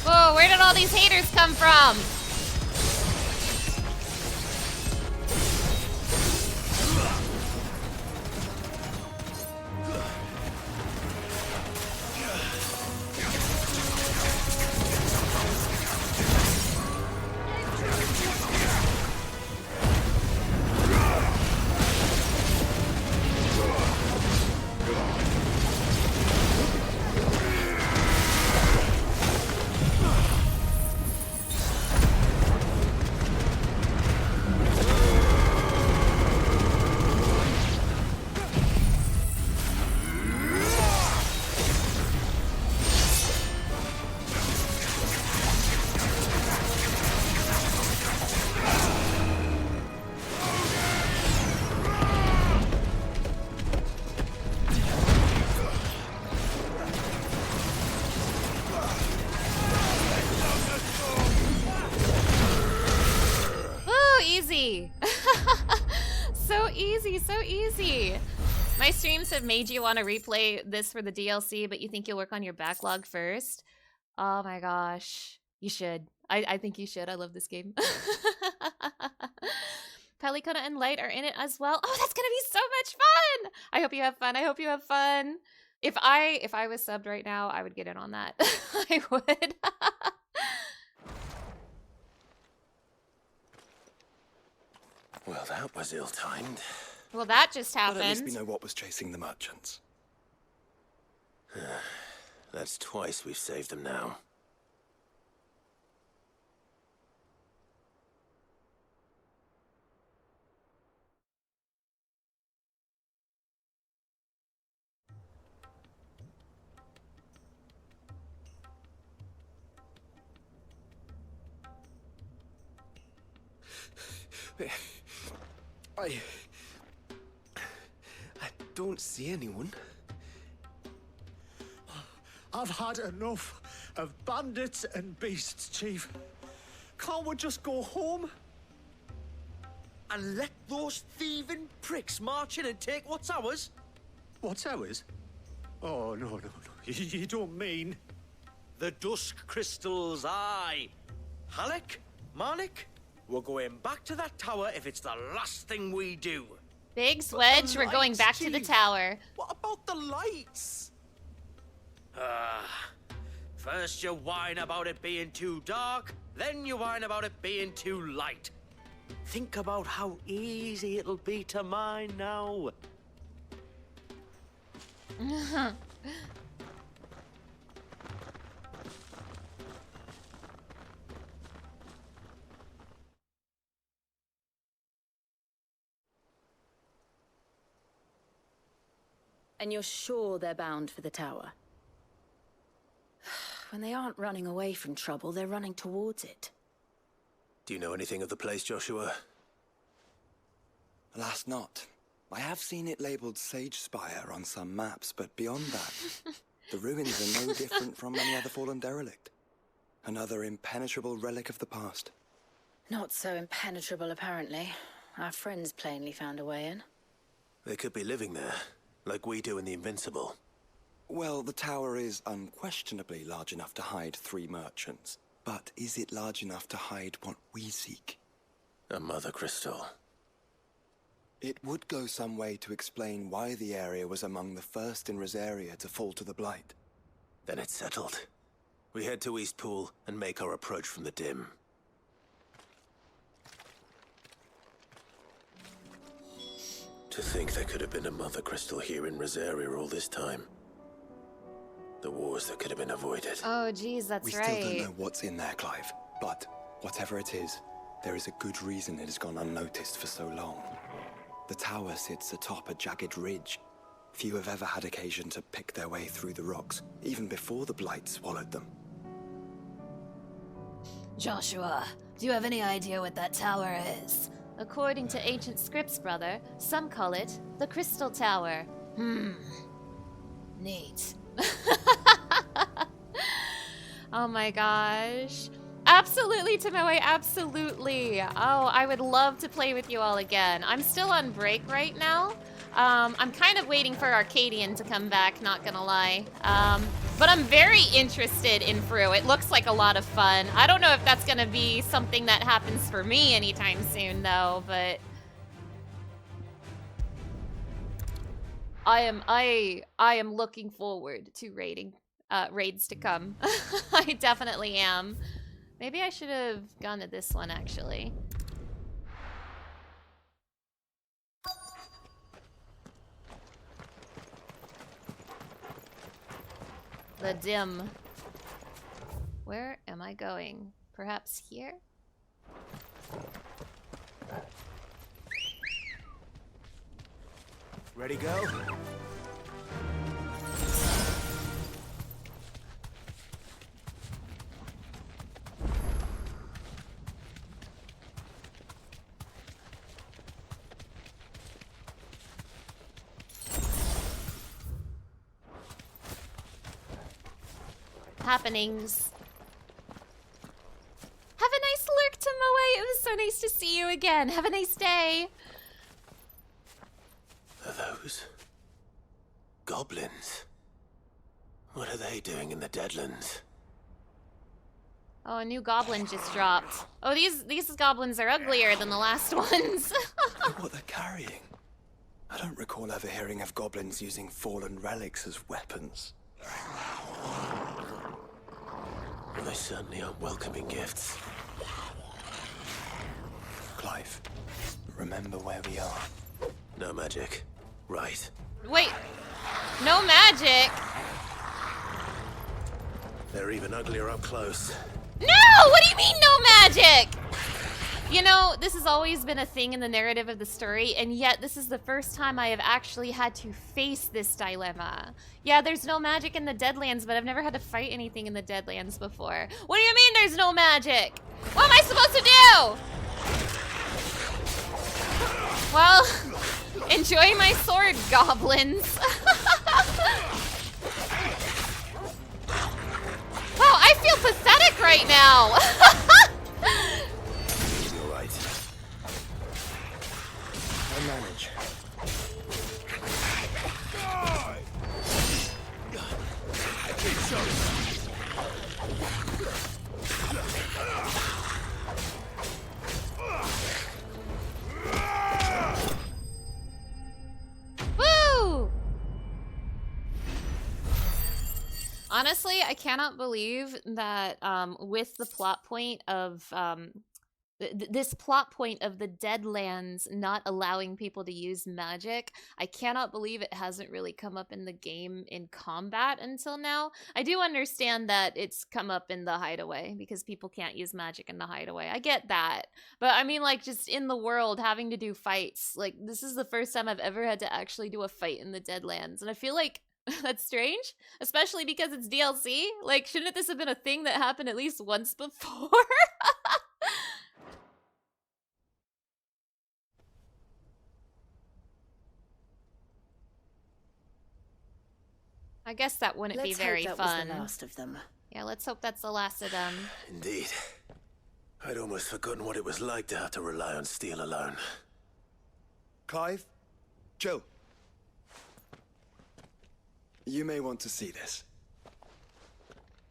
Speaker 1: Whoa, where did all these haters come from? Easy. So easy, so easy. My streams have made you want to replay this for the DLC, but you think you'll work on your backlog first? Oh my gosh. You should. I think you should. I love this game. Pelicana and Light are in it as well. Oh, that's gonna be so much fun! I hope you have fun. I hope you have fun. If I was subbed right now, I would get in on that. I would.
Speaker 3: Well, that was ill-timed.
Speaker 1: Well, that just
Speaker 6: But
Speaker 1: happened.
Speaker 6: at least we know what was chasing the merchants.
Speaker 3: That's twice we've saved them now.
Speaker 6: I don't see anyone.
Speaker 11: I've had enough of bandits and beasts, Chief. Can't we just go home?
Speaker 4: And let those thieving pricks march in and take what's ours?
Speaker 11: What's ours? Oh, no. You don't mean...
Speaker 4: The dusk crystals, aye. Halleck? Marnik? We're going back to that tower if it's the last thing we do.
Speaker 1: Big Swedge, we're going
Speaker 4: lights,
Speaker 1: back to the
Speaker 4: Chief.
Speaker 1: tower.
Speaker 4: What about the lights? First you whine about it being too dark, then you whine about it being too light. Think about how easy it'll be to mine now.
Speaker 12: And you're sure they're bound for the tower? When they aren't running away from trouble, they're running towards it.
Speaker 3: Do you know anything of the place, Joshua?
Speaker 6: Alas, not. I have seen it labelled Sage Spire on some maps, but beyond that, the ruins are no different from any other fallen derelict. Another impenetrable relic of the past.
Speaker 7: Not so impenetrable, apparently. Our friends plainly found a way in.
Speaker 3: They could be living there, like we do in the Invincible.
Speaker 6: Well, the tower is unquestionably large enough to hide 3 merchants. But is it large enough to hide what we seek?
Speaker 11: A mother crystal.
Speaker 6: It would go some way to explain why the area was among the first in Rosaria to fall to the Blight.
Speaker 11: Then it's settled. We head to Eastpool and make our approach from the dim. To think there could have been a mother crystal here in Rosaria all this time. The wars that could have been avoided.
Speaker 1: Oh, geez, that's
Speaker 6: We
Speaker 1: right.
Speaker 6: still don't know what's in there, Clive. But whatever it is, there is a good reason it has gone unnoticed for so long. The tower sits atop a jagged ridge. Few have ever had occasion to pick their way through the rocks, even before the Blight swallowed them.
Speaker 12: Joshua, do you have any idea what that tower is?
Speaker 1: According to ancient scripts, brother, some call it the Crystal Tower.
Speaker 12: Neat.
Speaker 1: Oh my gosh. Absolutely, Tomoe, absolutely. Oh, I would love to play with you all again. I'm still on break right now. I'm kind of waiting for Arcadian to come back, not gonna lie. But I'm very interested in Fru. It looks like a lot of fun. I don't know if that's gonna be something that happens for me anytime soon, though, but... I am looking forward to raids to come. I definitely am. Maybe I should have gone to this one, actually. The dim. Where am I going? Perhaps here?
Speaker 11: Ready, go?
Speaker 1: Happenings. Have a nice lurk, Tomoe. It was so nice to see you again. Have a nice day.
Speaker 11: Are those goblins? What are they doing in the Deadlands?
Speaker 1: Oh, a new goblin just dropped. Oh, these goblins are uglier than the last ones.
Speaker 6: Look what they're carrying. I don't recall ever hearing of goblins using fallen relics as weapons.
Speaker 11: Well, they certainly aren't welcoming gifts.
Speaker 6: Clive, remember where we are.
Speaker 11: No magic. Right.
Speaker 1: Wait, no magic?
Speaker 11: They're even uglier up close.
Speaker 1: No! What do you mean no magic? You know, this has always been a thing in the narrative of the story, and yet this is the first time I have actually had to face this dilemma. Yeah, there's no magic in the Deadlands, but I've never had to fight anything in the Deadlands before. What do you mean there's no magic? What am I supposed to do? Well, enjoy my sword, goblins. Wow, I feel pathetic right now.
Speaker 11: You're right.
Speaker 6: I manage.
Speaker 1: Woo! Honestly, I cannot believe that with the plot point of this plot point of the Deadlands not allowing people to use magic, I cannot believe it hasn't really come up in the game in combat until now. I do understand that it's come up in the Hideaway because people can't use magic in the Hideaway. I get that. But I mean, like, just in the world, having to do fights, like, this is the first time I've ever had to actually do a fight in the Deadlands. And I feel like that's strange, especially because it's DLC. Like, shouldn't this have been a thing that happened at least once before? I guess that wouldn't be very
Speaker 7: hope that
Speaker 1: fun.
Speaker 7: was the last of them.
Speaker 1: Yeah, let's hope that's the last of them.
Speaker 11: Indeed. I'd almost forgotten what it was like to have to rely on steel alone.
Speaker 6: Clive? Joe? You may want to see this.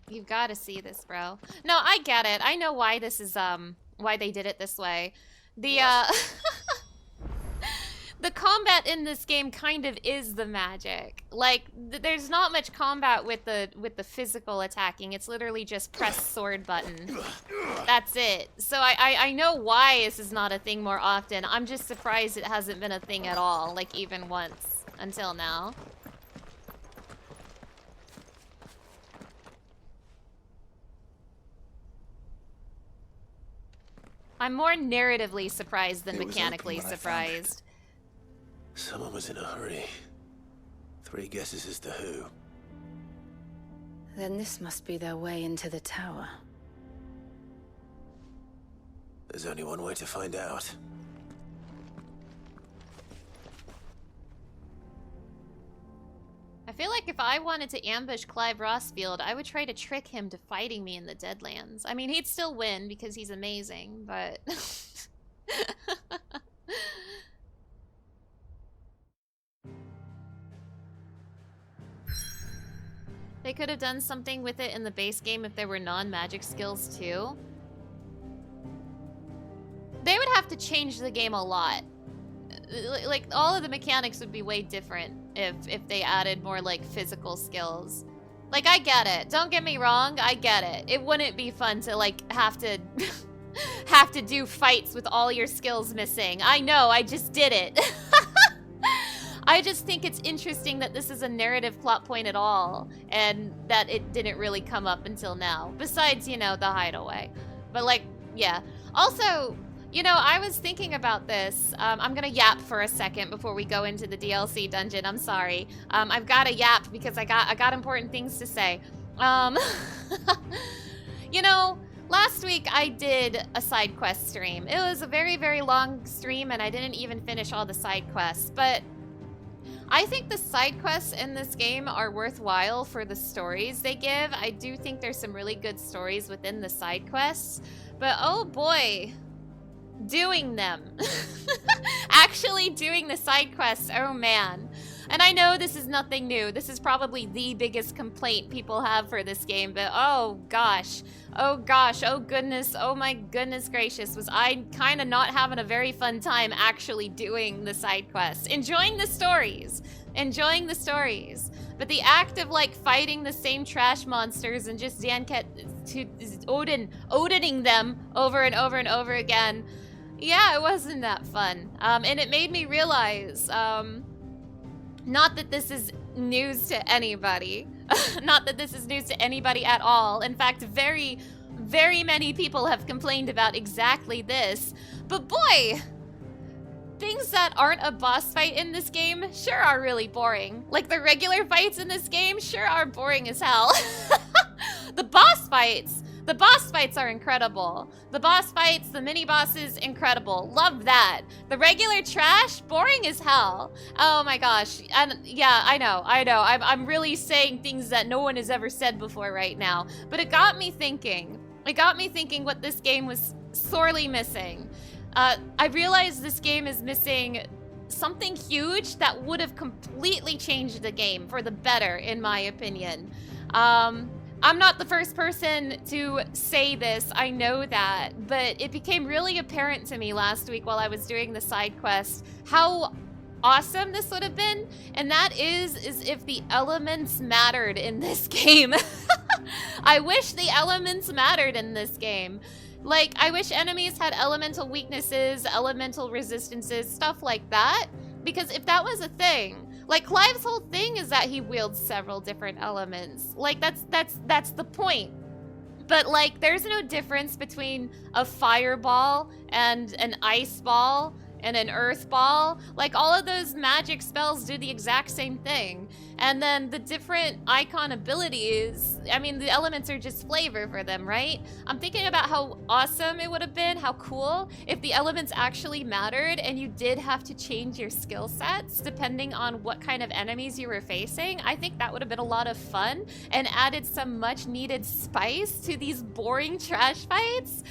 Speaker 1: You've got to see this, bro. No, I get it. I know why this is, why they did it this way. The the combat in this game kind of is the magic. Like, there's not much combat with the physical attacking. It's literally just press sword button. That's it. So I know why this is not a thing more often. I'm just surprised it hasn't been a thing at all, like even once until now. I'm more narratively surprised than mechanically surprised.
Speaker 11: Someone was in a hurry. 3 guesses as to who.
Speaker 7: Then this must be their way into the tower.
Speaker 11: There's only one way to find out.
Speaker 1: I feel like if I wanted to ambush Clive Rossfield, I would try to trick him to fighting me in the Deadlands. I mean, he'd still win because he's amazing, but... They could have done something with it in the base game if there were non-magic skills too. They would have to change the game a lot. Like, all of the mechanics would be way different if they added more, like, physical skills. Like, I get it. Don't get me wrong, I get it. It wouldn't be fun to, like, have to have to do fights with all your skills missing. I know, I just did it. I just think it's interesting that this is a narrative plot point at all, and that it didn't really come up until now. Besides, you know, the hideaway. But, like, yeah. Also, you know, I was thinking about this. I'm gonna yap for a second before we go into the DLC dungeon. I'm sorry. I've got to yap because I got important things to say. You know, last week I did a side quest stream. It was a very, very long stream, and I didn't even finish all the side quests. But I think the side quests in this game are worthwhile for the stories they give. I do think there's some really good stories within the side quests. But oh boy, doing them. Actually doing the side quests, oh man. And I know this is nothing new. This is probably the biggest complaint people have for this game, but oh gosh, oh goodness, oh my goodness gracious, was I kind of not having a very fun time actually doing the side quests. Enjoying the stories, but the act of like fighting the same trash monsters and just Odining them over and over and over again, yeah, it wasn't that fun. And it made me realize, not that this is news to anybody. Not that this is news to anybody at all. In fact, very, very many people have complained about exactly this. But boy, things that aren't a boss fight in this game sure are really boring. Like the regular fights in this game sure are boring as hell. The boss fights are incredible. The boss fights, the mini-bosses, incredible. Love that. The regular trash, boring as hell. Oh my gosh. And yeah, I know. I'm really saying things that no one has ever said before right now. But it got me thinking. What this game was sorely missing. I realized this game is missing something huge that would have completely changed the game for the better, in my opinion. I'm not the first person to say this, I know that, but it became really apparent to me last week while I was doing the side quest how awesome this would have been, and that is if the elements mattered in this game. I wish the elements mattered in this game. Like, I wish enemies had elemental weaknesses, elemental resistances, stuff like that, because if that was a thing, like, Clive's whole thing is that he wields several different elements. Like, that's the point. But, like, there's no difference between a fireball and an ice ball and an earth ball. Like, all of those magic spells do the exact same thing. And then the different icon abilities, I mean, the elements are just flavor for them, right? I'm thinking about how awesome it would have been, how cool, if the elements actually mattered and you did have to change your skill sets depending on what kind of enemies you were facing. I think that would have been a lot of fun and added some much needed spice to these boring trash fights.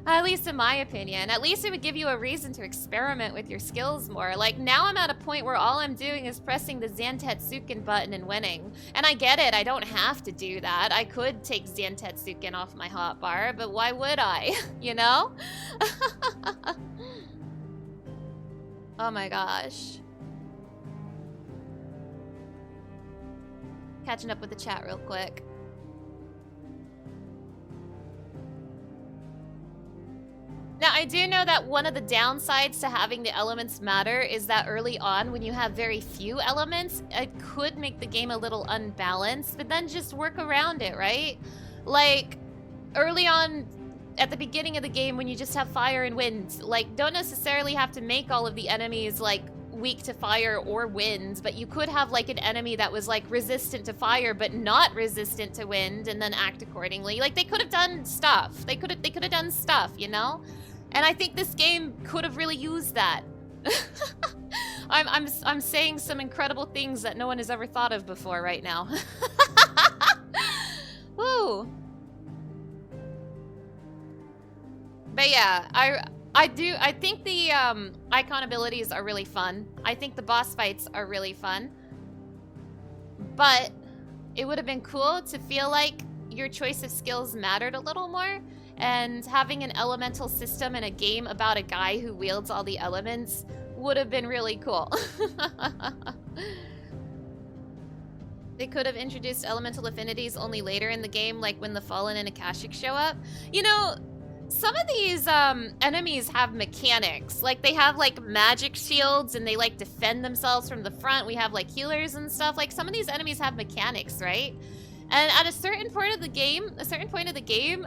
Speaker 1: At least in my opinion. At least it would give you a reason to experiment with your skills more. Like, now I'm at a point where all I'm doing is pressing the Zantetsuken button and winning. And I get it, I don't have to do that. I could take Zantetsuken off my hotbar, but why would I? You know? Oh my gosh. Catching up with the chat real quick. Now, I do know that one of the downsides to having the elements matter is that early on, when you have very few elements, it could make the game a little unbalanced, but then just work around it, right? Like, early on, at the beginning of the game, when you just have fire and wind, like, don't necessarily have to make all of the enemies, like, weak to fire or wind, but you could have, like, an enemy that was, like, resistant to fire, but not resistant to wind, and then act accordingly. Like, they could have done stuff. They could have done stuff, you know? And I think this game could have really used that. I'm saying some incredible things that no one has ever thought of before right now. Woo. But yeah, I think the icon abilities are really fun. I think the boss fights are really fun. But it would have been cool to feel like your choice of skills mattered a little more. And having an elemental system in a game about a guy who wields all the elements would have been really cool. They could have introduced elemental affinities only later in the game, like when the Fallen and Akashic show up. You know, some of these enemies have mechanics. Like, they have, like, magic shields, and they, like, defend themselves from the front. We have, like, healers and stuff. Like, some of these enemies have mechanics, right? And at a certain point of the game,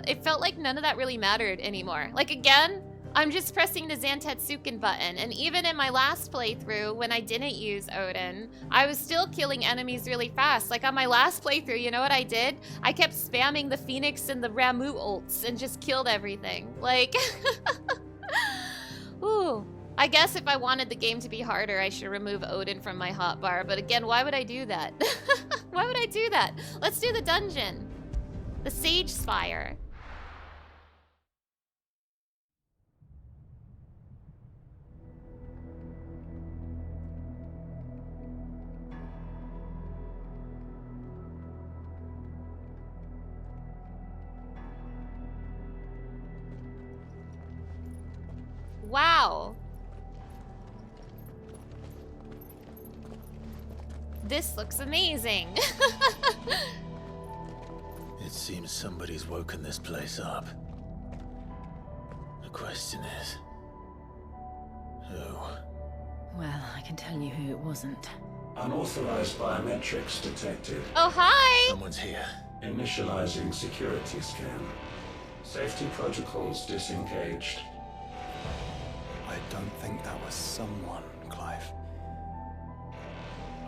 Speaker 1: it felt like none of that really mattered anymore. Like, again, I'm just pressing the Zantetsuken button. And even in my last playthrough, when I didn't use Odin, I was still killing enemies really fast. Like, on my last playthrough, you know what I did? I kept spamming the Phoenix and the Ramu ults and just killed everything. Like, ooh. I guess if I wanted the game to be harder, I should remove Odin from my hotbar. But again, why would I do that? Why would I do that? Let's do the dungeon. The Sage Spire. Wow. This looks amazing.
Speaker 3: It seems somebody's woken this place up. The question is, who?
Speaker 12: Well, I can tell you who it wasn't.
Speaker 13: Unauthorized biometrics detected.
Speaker 1: Oh, hi!
Speaker 3: Someone's here.
Speaker 13: Initializing security scan. Safety protocols disengaged.
Speaker 6: I don't think that was someone, Clive.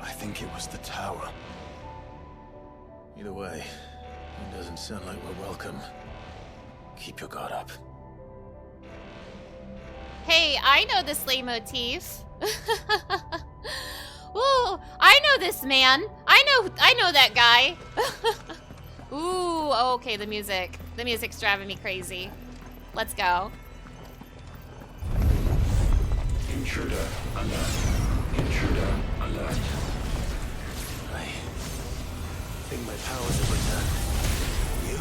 Speaker 6: I think it was the tower.
Speaker 3: Either way, it doesn't sound like we're welcome. Keep your guard up.
Speaker 1: Hey, I know this leitmotif. Ooh, I know this man. I know that guy. Ooh, okay, the music. The music's driving me crazy. Let's go.
Speaker 13: Intruder alert. Intruder alert.
Speaker 3: I think my powers have returned. You?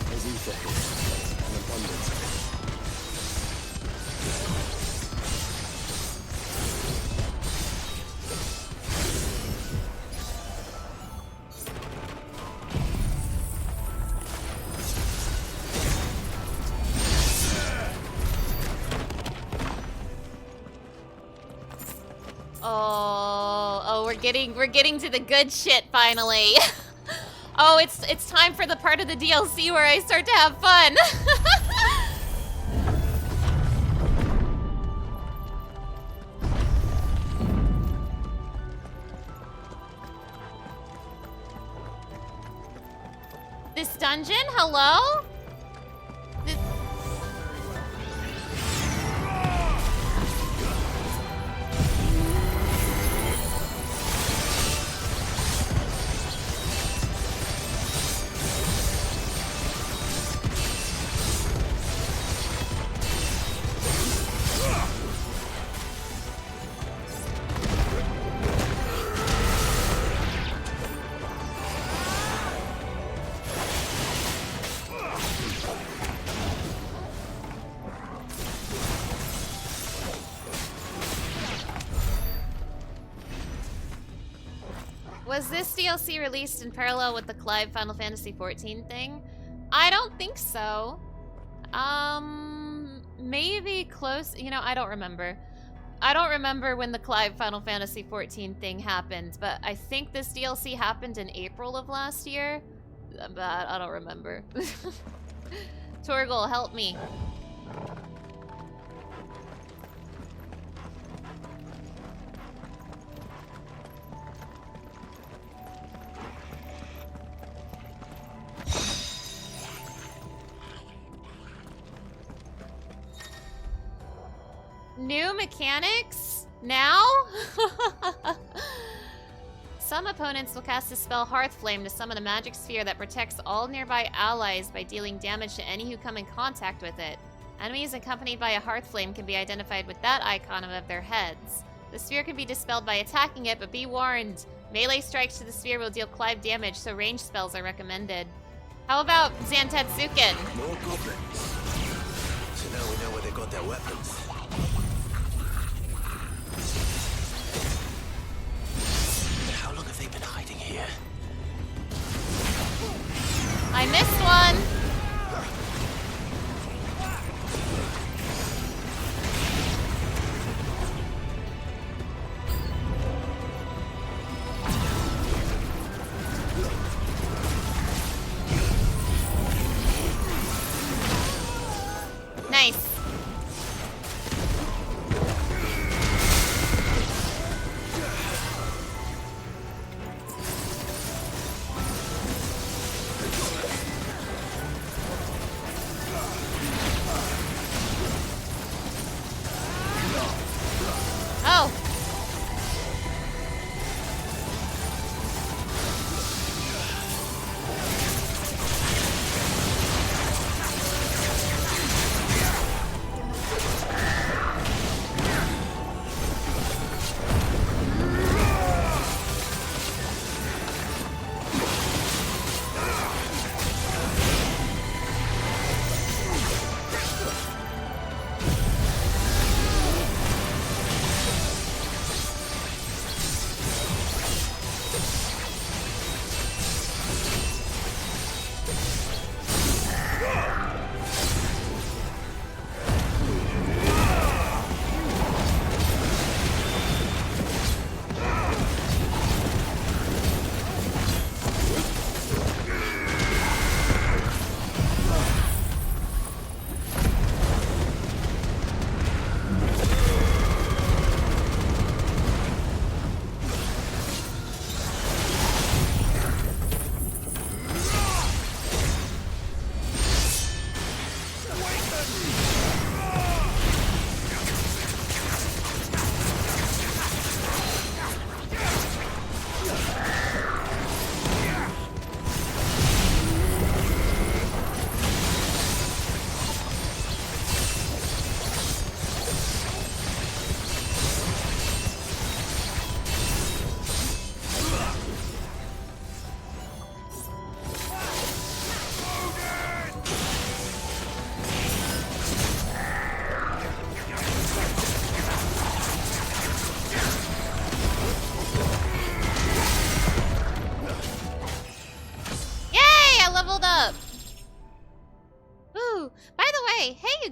Speaker 6: There's ether here, an abundance of it.
Speaker 1: Oh, we're getting to the good shit finally. Oh, it's time for the part of the DLC where I start to have fun. This dungeon? Hello? Was this DLC released in parallel with the Clive Final Fantasy XIV thing? I don't think so. Maybe close. You know, I don't remember. I don't remember when the Clive Final Fantasy XIV thing happened, but I think this DLC happened in April of last year. But I don't remember. Torgal, help me. New mechanics? Now? Some opponents will cast a spell Hearthflame to summon a magic sphere that protects all nearby allies by dealing damage to any who come in contact with it. Enemies accompanied by a Hearthflame can be identified with that icon above their heads. The sphere can be dispelled by attacking it, but be warned, melee strikes to the sphere will deal Clive damage, so ranged spells are recommended. How about Zantetsuken?
Speaker 11: More goblins. So now we know where they got their weapons. How long have they been hiding here?
Speaker 1: I missed one! Nice. Oh.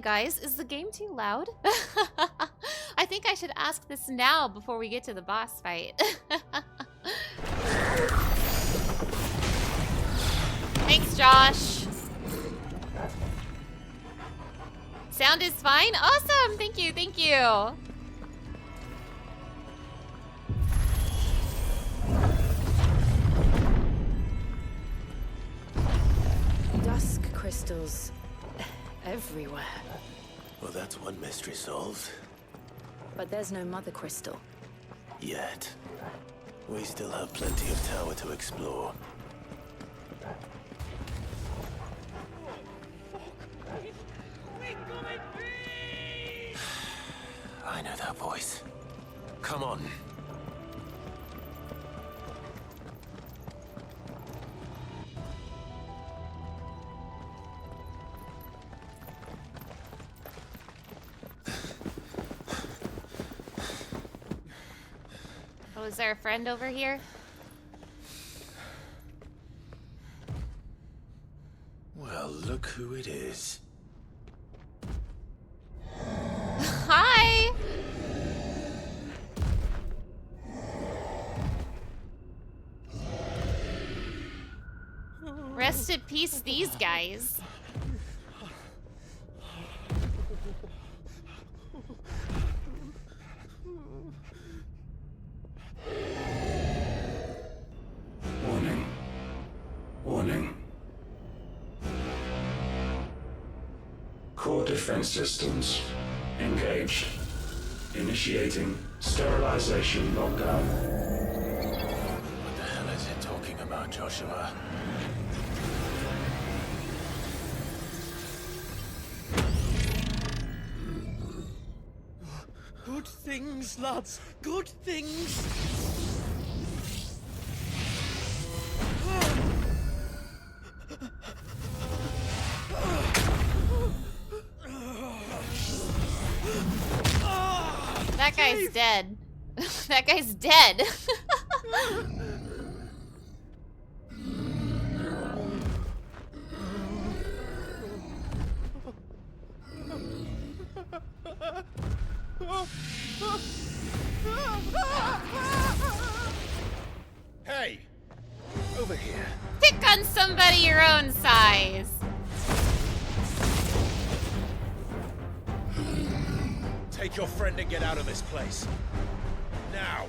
Speaker 1: Guys, is the game too loud? I think I should ask this now before we get to the boss fight. Thanks, Josh. Sound is fine? Awesome! Thank you, thank you.
Speaker 7: Dusk crystals everywhere.
Speaker 11: Well, that's one mystery solved.
Speaker 7: But there's no mother crystal.
Speaker 11: Yet. We still have plenty of tower to explore. I know that voice. Come on.
Speaker 1: Oh, is there a friend over here?
Speaker 3: look who it is.
Speaker 1: Hi! Rest in peace, these guys.
Speaker 13: Warning. Warning. Core defense systems engaged. Initiating sterilization lockdown.
Speaker 3: What the hell is it talking about, Joshua?
Speaker 4: Good things, lads. Good things.
Speaker 1: That guy's dead. That guy's dead.
Speaker 3: Hey! Over here.
Speaker 1: Pick on somebody your own size.
Speaker 11: Take your friend and get out of this place. Now!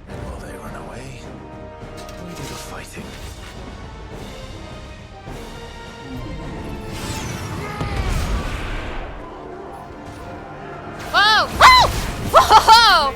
Speaker 3: And while they run away, we do the fighting.
Speaker 1: Whoa! Whoa! Whoa!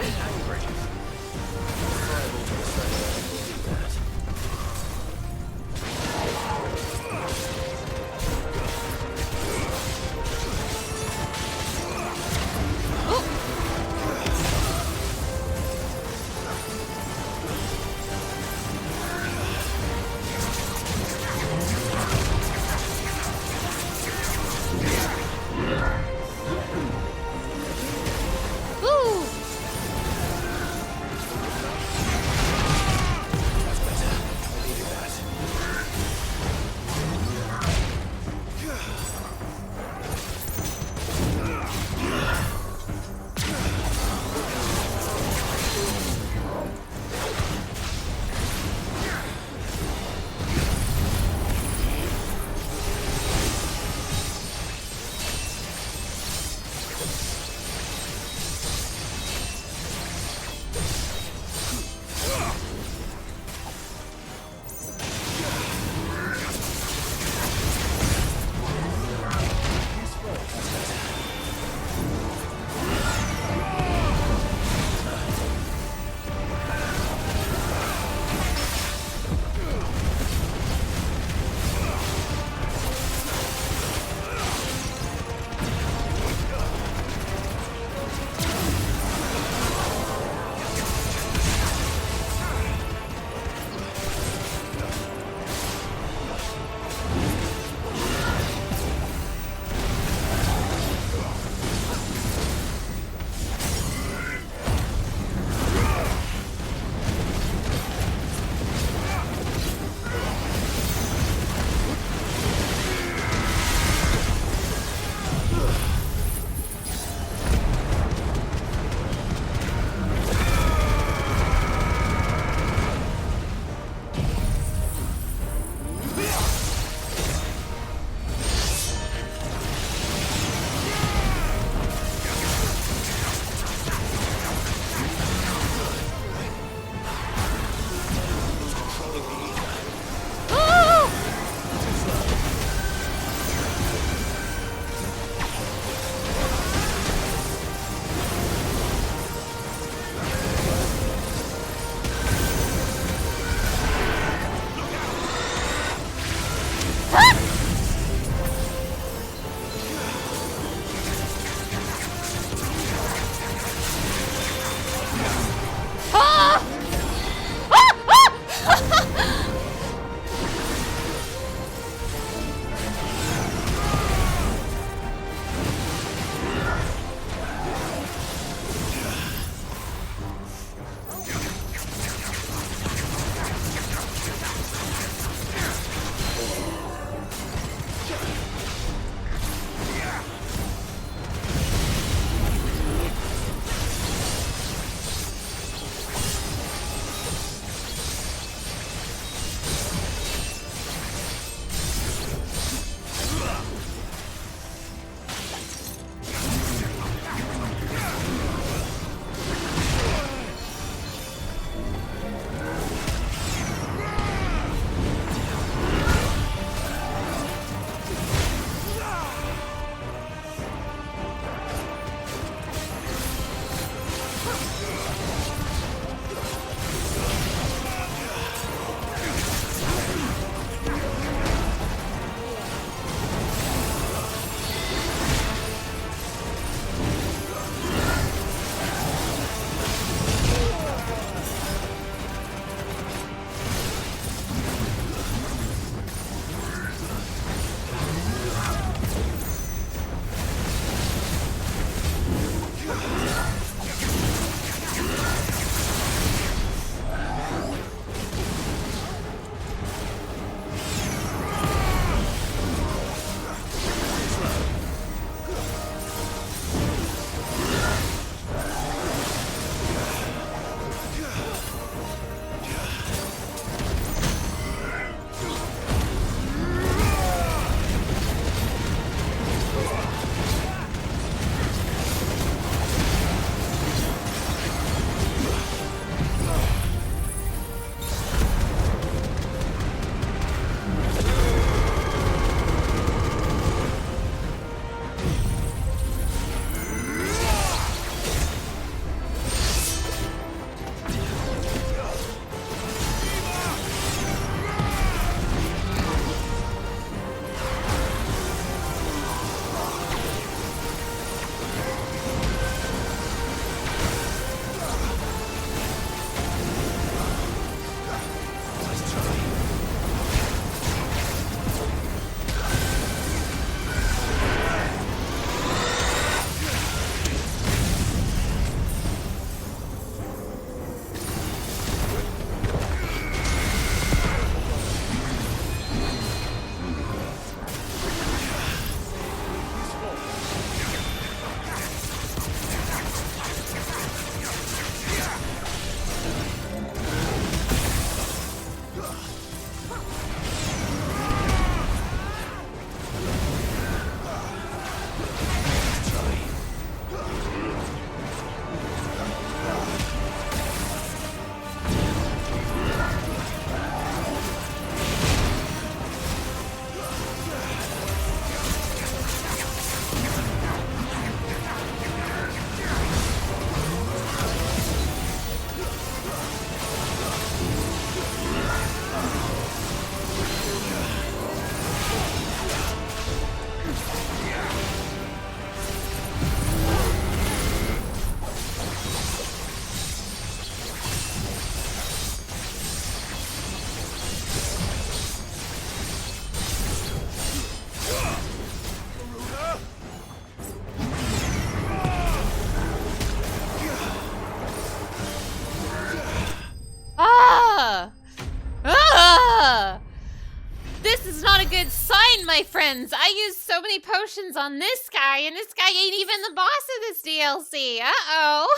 Speaker 1: good sign, my friends. I used so many potions on this guy, and this guy ain't even the boss of this DLC. Uh-oh.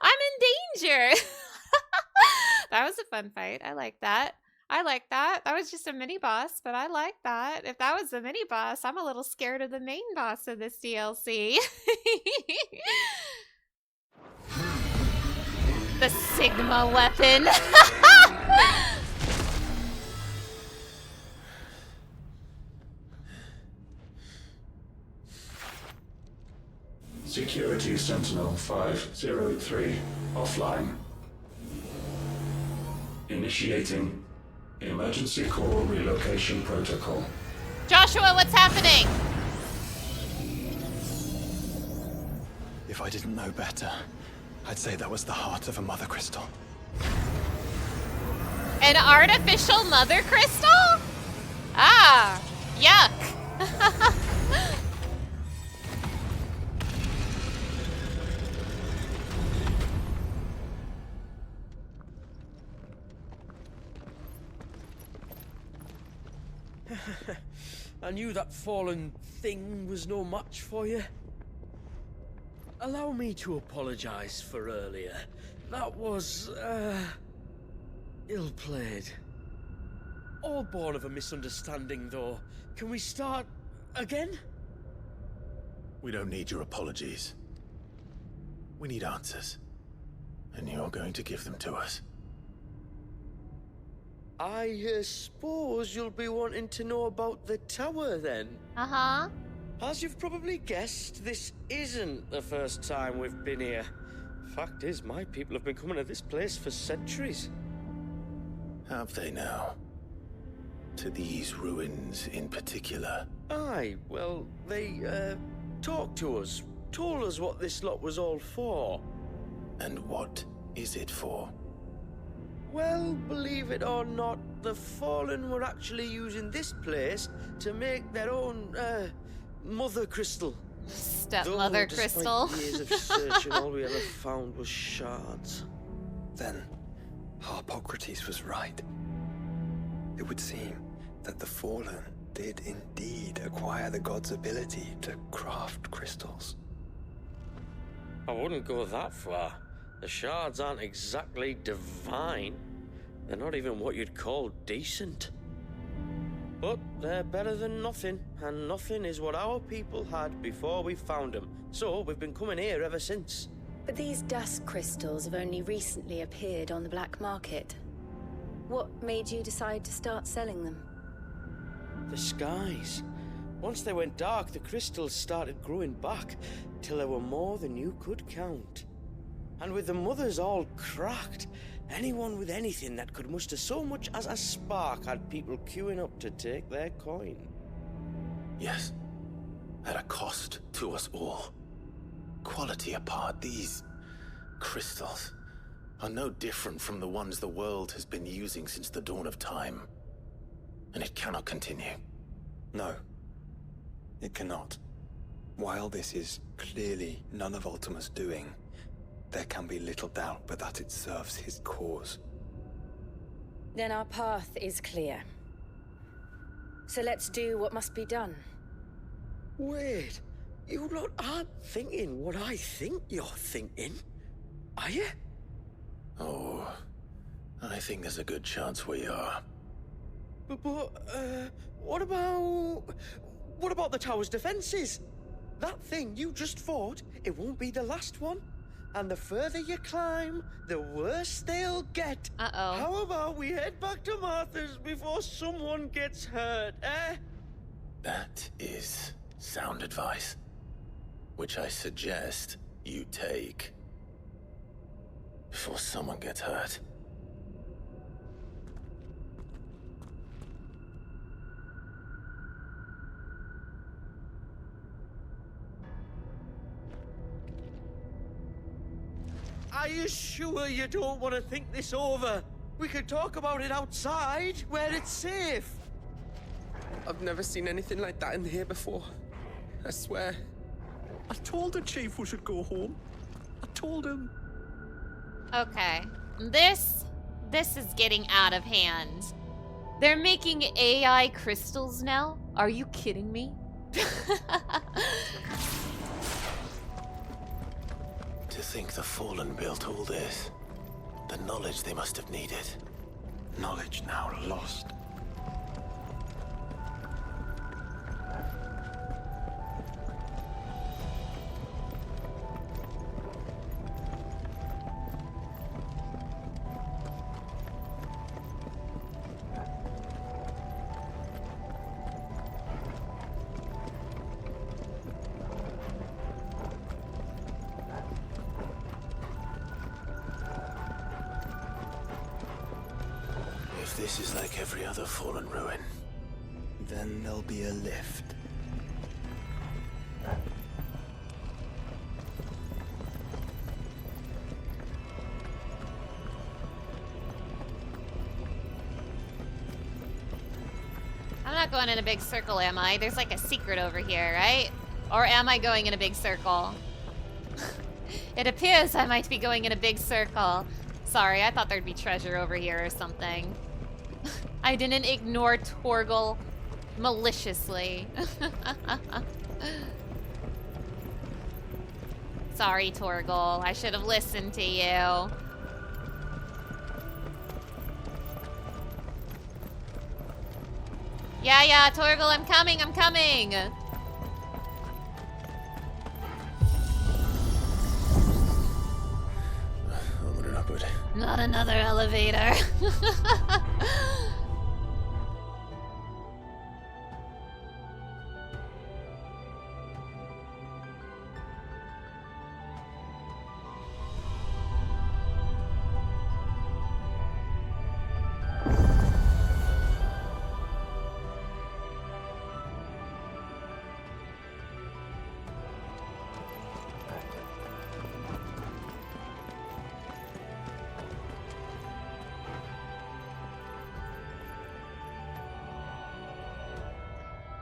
Speaker 1: I'm in danger. That was a fun fight. I like that. I like that. That was just a mini boss, but I like that. If that was a mini boss, I'm a little scared of the main boss of this DLC. The Sigma weapon.
Speaker 13: Security Sentinel 503 offline. Initiating emergency core relocation protocol.
Speaker 1: Joshua, what's happening?
Speaker 6: If I didn't know better, I'd say that was the heart of a mother crystal.
Speaker 1: An artificial mother crystal? Ah, yuck.
Speaker 4: I knew that fallen thing was no match for you. Allow me to apologize for earlier. That was, ill-played. All born of a misunderstanding, though. Can we start again?
Speaker 3: We don't need your apologies. We need answers. And you're going to give them to us.
Speaker 4: I suppose you'll be wanting to know about the tower, then?
Speaker 1: Uh-huh.
Speaker 4: As you've probably guessed, this isn't the first time we've been here. Fact is, my people have been coming to this place for centuries.
Speaker 3: Have they now? To these ruins in particular?
Speaker 4: Aye, well, they, talked to us, told us what this lot was all for.
Speaker 3: And what is it for?
Speaker 4: Well, believe it or not, the Fallen were actually using this place to make their own, mother crystal.
Speaker 1: Stepmother crystal.
Speaker 4: Despite years of searching, all we ever found was shards.
Speaker 6: Then, Harpocrates was right. It would seem that the Fallen did indeed acquire the god's ability to craft crystals.
Speaker 4: I wouldn't go that far. The shards aren't exactly divine. They're not even what you'd call decent. But they're better than nothing, and nothing is what our people had before we found them. So we've been coming here ever since.
Speaker 7: But these dust crystals have only recently appeared on the black market. What made you decide to start selling them?
Speaker 4: The skies. Once they went dark, the crystals started growing back, till there were more than you could count. And with the mothers all cracked, anyone with anything that could muster so much as a spark had people queuing up to take their coin.
Speaker 3: Yes, at a cost to us all. Quality apart, these crystals are no different from the ones the world has been using since the dawn of time. And it cannot continue.
Speaker 6: No, it cannot. While this is clearly none of Ultima's doing, there can be little doubt but that it serves his cause.
Speaker 7: Then our path is clear. So let's do what must be done.
Speaker 4: Wait, you lot aren't thinking what I think you're thinking, are you?
Speaker 3: Oh, I think there's a good chance we are.
Speaker 4: But what about the tower's defenses? That thing you just fought, it won't be the last one. And the further you climb, the worse they'll get.
Speaker 1: Uh-oh.
Speaker 4: How about we head back to Martha's before someone gets hurt, eh?
Speaker 3: That is sound advice, which I suggest you take before someone gets hurt.
Speaker 4: Are you sure you don't want to think this over? We could talk about it outside, where it's safe.
Speaker 14: I've never seen anything like that in here before. I swear.
Speaker 5: I told the chief we should go home. I told him.
Speaker 1: Okay. This is getting out of hand. They're making AI crystals now? Are you kidding me?
Speaker 11: To think the Fallen built all this. The knowledge they must have needed. Knowledge now lost. If this is like every other Fallen ruin, then there'll be a lift.
Speaker 1: I'm not going in a big circle, am I? There's like a secret over here, right? Or am I going in a big circle? It appears I might be going in a big circle. Sorry, I thought there'd be treasure over here or something. I didn't ignore Torgal maliciously. Sorry, Torgal. I should have listened to you. Yeah, Torgal, I'm coming, I'm coming! Not another elevator.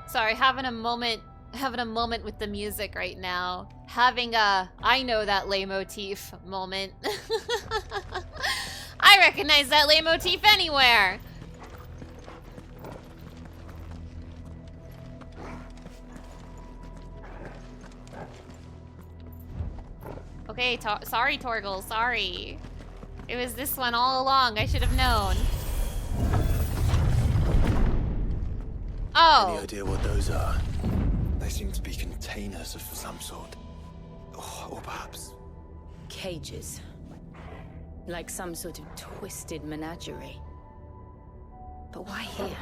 Speaker 1: Sorry, having a moment with the music right now. Having a I know that leitmotif moment. I recognize that leitmotif anywhere. Okay, sorry, Torgal, sorry. It was this one all along. I should have known. Oh.
Speaker 11: Any idea what those are?
Speaker 6: They seem to be containers of some sort. Or perhaps...
Speaker 7: cages. Like some sort of twisted menagerie. But why here?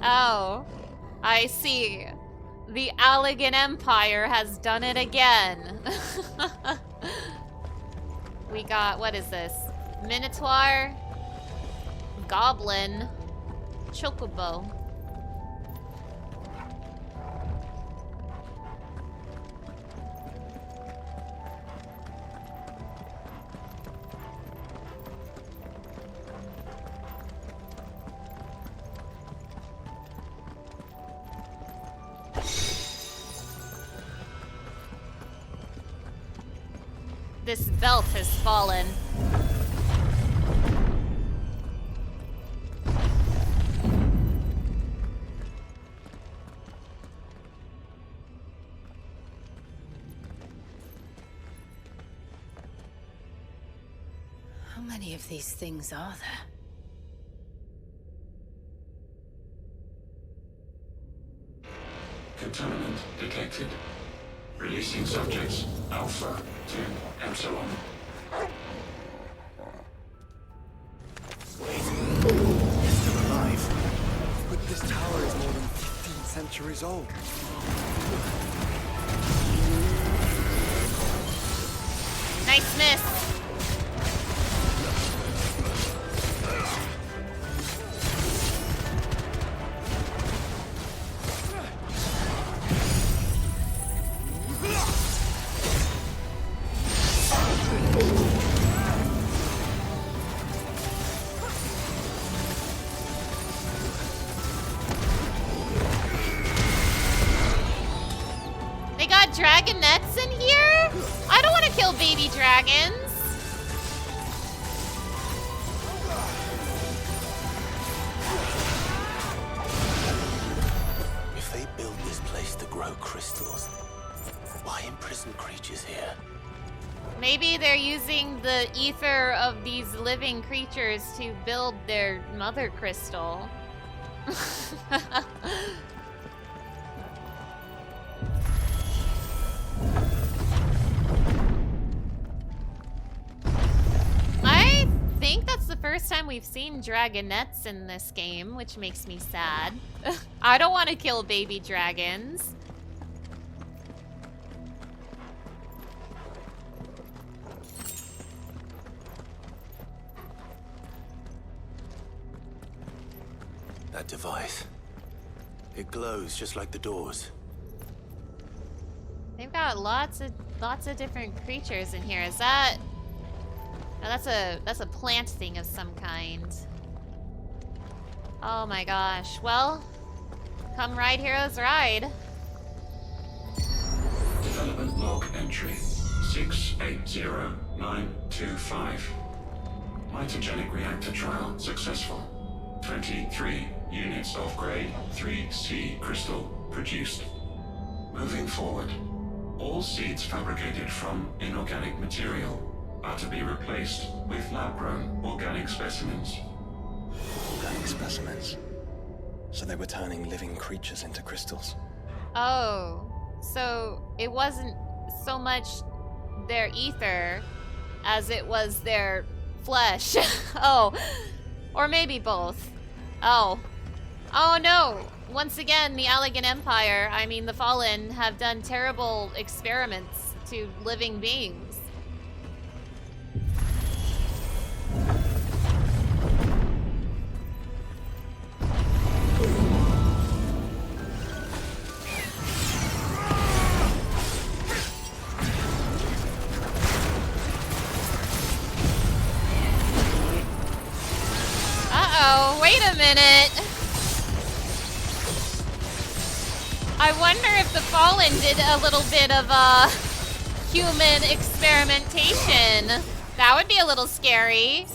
Speaker 1: Oh. I see. The Allegan Empire has done it again. We got, what is this? Minotaur, Goblin, Chocobo. This belt has fallen.
Speaker 7: How many of these things are there?
Speaker 13: Contaminant detected. Releasing subjects Alpha to Epsilon.
Speaker 6: Wait. It's still alive. But this tower is more than 15 centuries old.
Speaker 1: Nice miss. They got dragonets in here? I don't want to kill baby dragons.
Speaker 3: creatures here.
Speaker 1: Maybe they're using the ether of these living creatures to build their mother crystal. I think that's the first time we've seen dragonettes in this game, which makes me sad. I don't want to kill baby dragons.
Speaker 3: That device. It glows just like the doors.
Speaker 1: They've got lots of different creatures in here. Is that? Oh, that's a plant thing of some kind. Oh my gosh. Well, come ride heroes ride.
Speaker 13: Development log entry 680925. Mitogenic reactor trial successful. 23 units of grade 3C crystal produced. Moving forward, all seeds fabricated from inorganic material are to be replaced with lab-grown organic specimens.
Speaker 6: Organic specimens? So they were turning living creatures into crystals?
Speaker 1: Oh, so it wasn't so much their ether as it was their flesh. Oh, or maybe both. Oh. Oh no! Once again, the Allegan Empire, I mean the Fallen, have done terrible experiments to living beings. Uh-oh, wait a minute. I wonder if the Fallen did a little bit of human experimentation. That would be a little scary.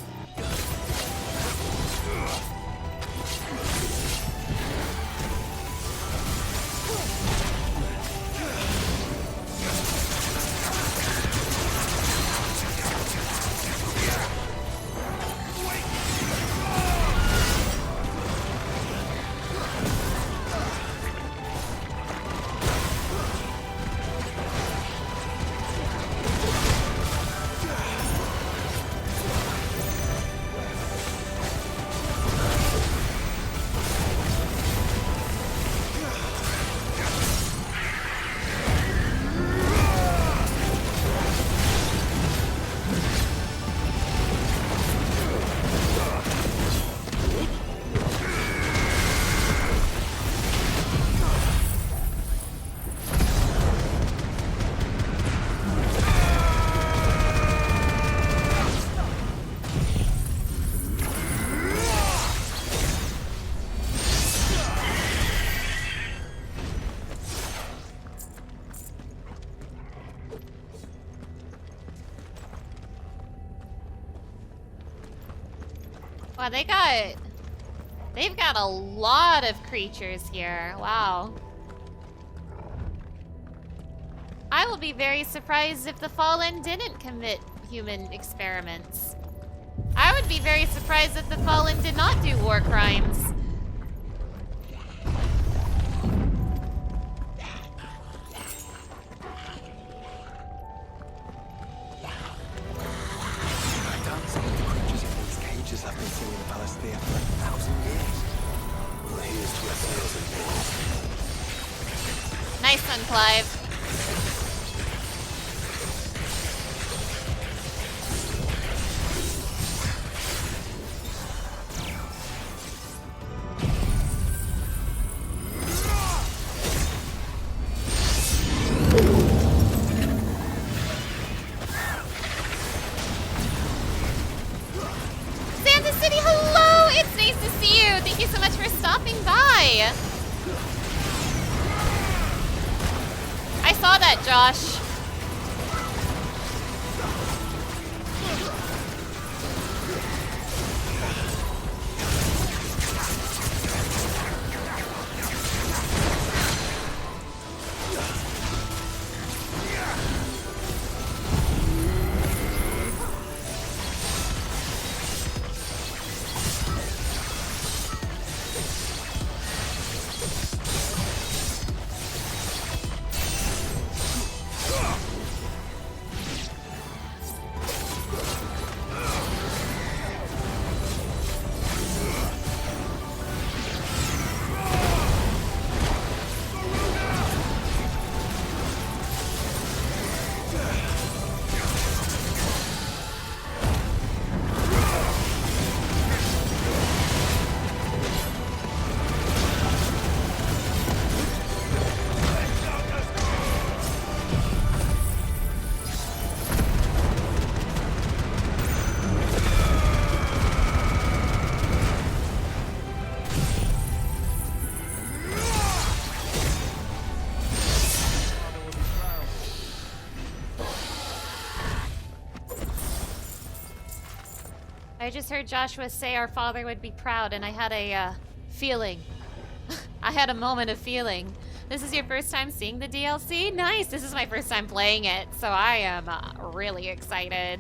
Speaker 1: Wow, they've got a lot of creatures here. Wow. I will be very surprised if the Fallen didn't commit human experiments. I would be very surprised if the Fallen did not do war crimes.
Speaker 6: I've been seeing in Palestina for 1,000 years.
Speaker 3: Well, here's to 1,000 more.
Speaker 1: Nice one, Clive. Josh. I just heard Joshua say our father would be proud, and I had a feeling. I had a moment of feeling. This is your first time seeing the DLC? Nice! This is my first time playing it, so I am really excited.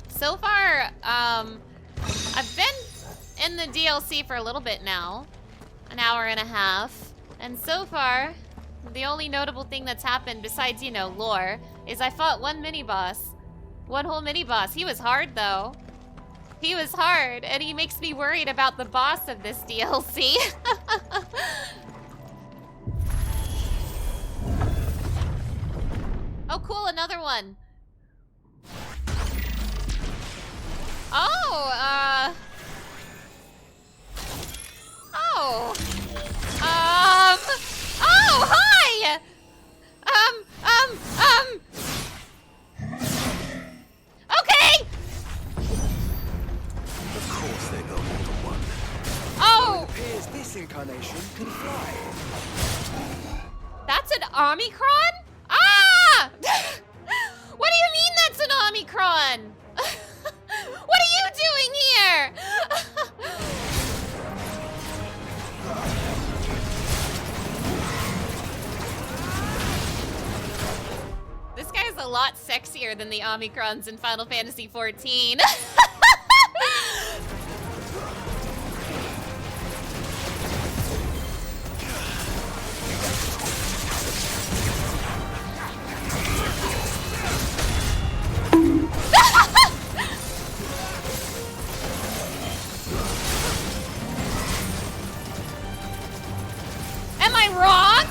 Speaker 1: So far, I've been in the DLC for a little bit now. An hour and a half. And so far, the only notable thing that's happened besides, you know, lore, is I fought one mini-boss. One whole mini-boss. He was hard, though. He was hard, and he makes me worried about the boss of this DLC. Oh, cool, another one. Oh, oh. Oh, hi! Okay!
Speaker 11: Of course they know more than one.
Speaker 1: Oh!
Speaker 11: It appears this incarnation can fly.
Speaker 1: That's an Omicron? Ah! What do you mean that's an Omicron? What are you doing here? This guy's a lot sexier than the Omicrons in Final Fantasy XIV. Am I wrong?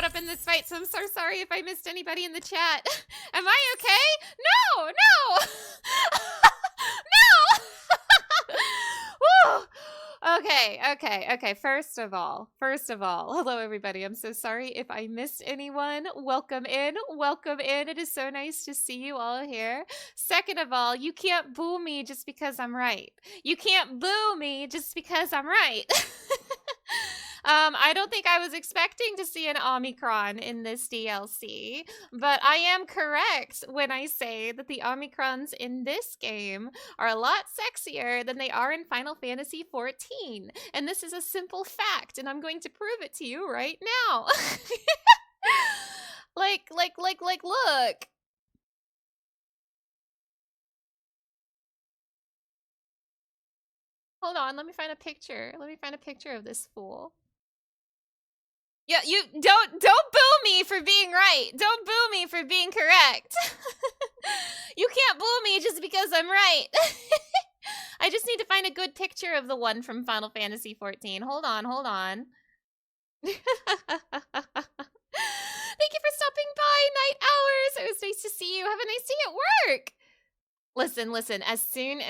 Speaker 1: up in this fight, so I'm so sorry if I missed anybody in the chat. Am I okay? No, no! No! Woo! Okay. First of all, hello everybody. I'm so sorry if I missed anyone. Welcome in. It is so nice to see you all here. Second of all, you can't boo me just because I'm right. You can't boo me just because I'm right. I don't think I was expecting to see an Omicron in this DLC, but I am correct when I say that the Omicrons in this game are a lot sexier than they are in Final Fantasy XIV. And this is a simple fact, and I'm going to prove it to you right now. Look. Hold on, let me find a picture. Let me find a picture of this fool. Yeah, you don't boo me for being right. Don't boo me for being correct. You can't boo me just because I'm right. I just need to find a good picture of the one from Final Fantasy XIV. Hold on. Thank you for stopping by, Night Hours. It was nice to see you. Have a nice day at work. Listen. As soon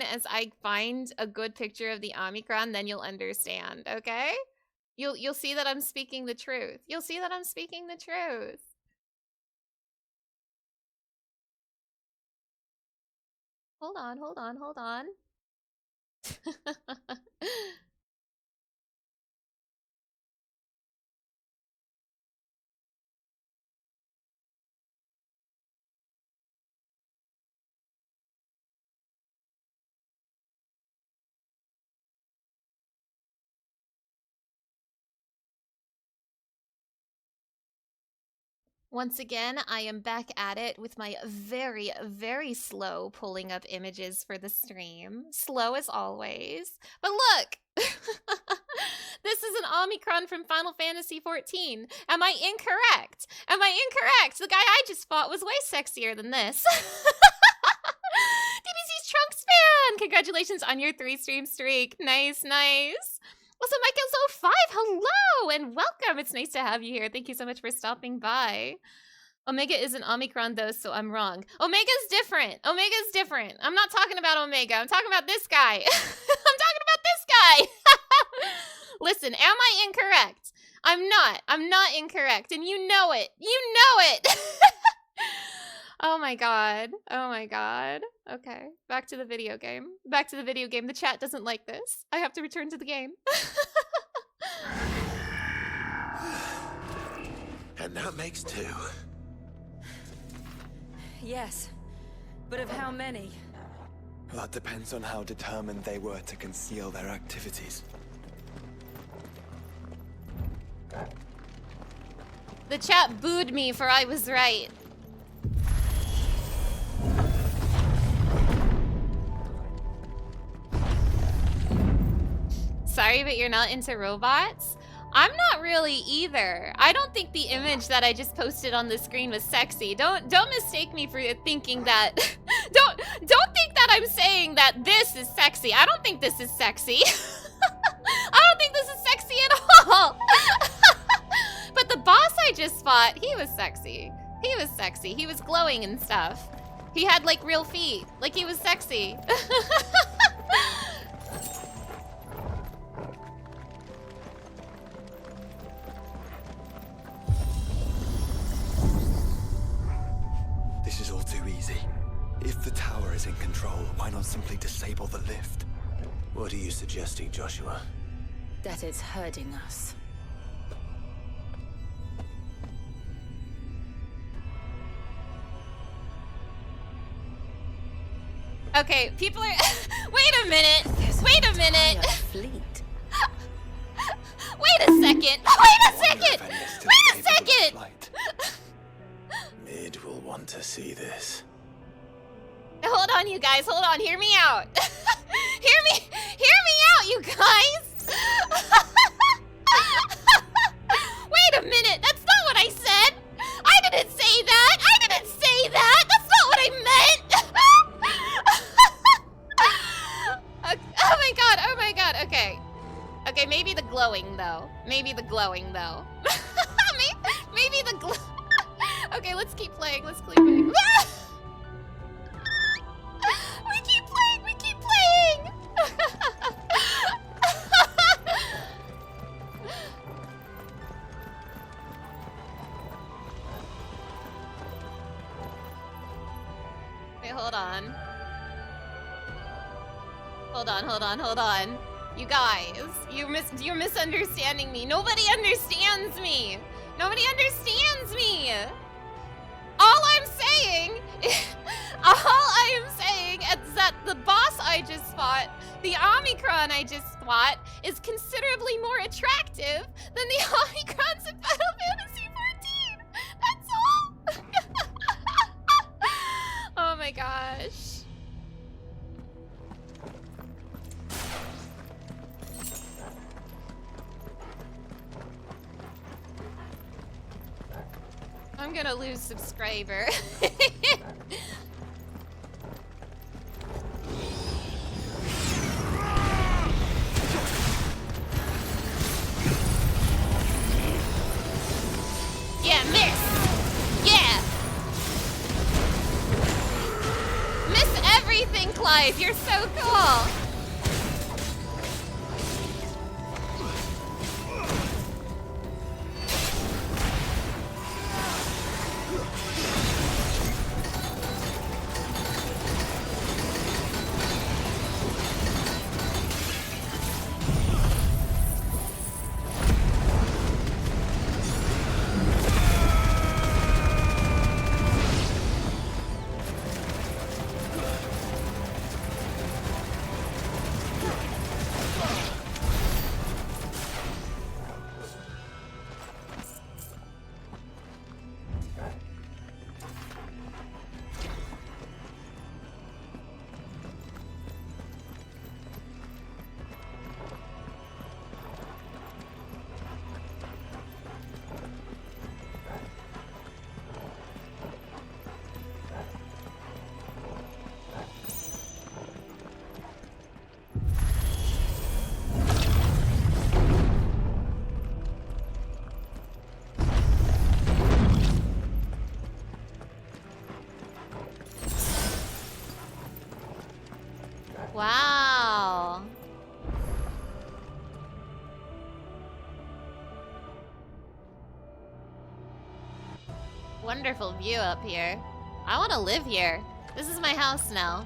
Speaker 1: as I find a good picture of the Omicron, then you'll understand, okay? You'll see that I'm speaking the truth. You'll see that I'm speaking the truth. Hold on. Once again, I am back at it with my very, very slow pulling up images for the stream. Slow as always. But look! This is an Omicron from Final Fantasy XIV. Am I incorrect? The guy I just fought was way sexier than this. DBC's Trunks fan! Congratulations on your 3-stream streak. Nice. Also, Michael05, hello and welcome. It's nice to have you here. Thank you so much for stopping by. Omega is an Omicron though, so I'm wrong. Omega's different. I'm not talking about Omega. I'm talking about this guy. Listen, am I incorrect? I'm not incorrect, and you know it. Oh my god. Okay, back to the video game. The chat doesn't like this. I have to return to the game.
Speaker 11: And that makes 2.
Speaker 12: Yes, but of how many?
Speaker 6: That depends on how determined they were to conceal their activities.
Speaker 1: The chat booed me for I was right. Sorry, but you're not into robots? I'm not really either. I don't think the image that I just posted on the screen was sexy. Don't mistake me for thinking that. Don't think that I'm saying that this is sexy. I don't think this is sexy. I don't think this is sexy at all. But the boss I just fought, he was sexy. He was glowing and stuff. He had like real feet. Like he was sexy.
Speaker 6: This is all too easy. If the tower is in control, why not simply disable the lift?
Speaker 11: What are you suggesting, Joshua?
Speaker 7: That it's hurting us.
Speaker 1: Okay, people are... Wait a minute! Wait a second!
Speaker 3: Mid will want to see this.
Speaker 1: Hold on, you guys. Hold on. Hear me out. Hear me out, you guys. Wait a minute. That's not what I said. I didn't say that. That's not what I meant. Oh my god. Okay, maybe the glowing though. Maybe Okay, hold on. Hold on. You guys, you're misunderstanding me. Nobody understands me. Nobody understands me. All I'm saying is that the boss I just fought, the Omicron I just fought, is considerably more attractive than the Omicrons in Final Fantasy XIV. That's all. Oh my gosh. I'm gonna lose subscriber. Yeah, miss! Yeah! Miss everything, Clive! You're so cool! Wow. Wonderful view up here. I want to live here. This is my house now.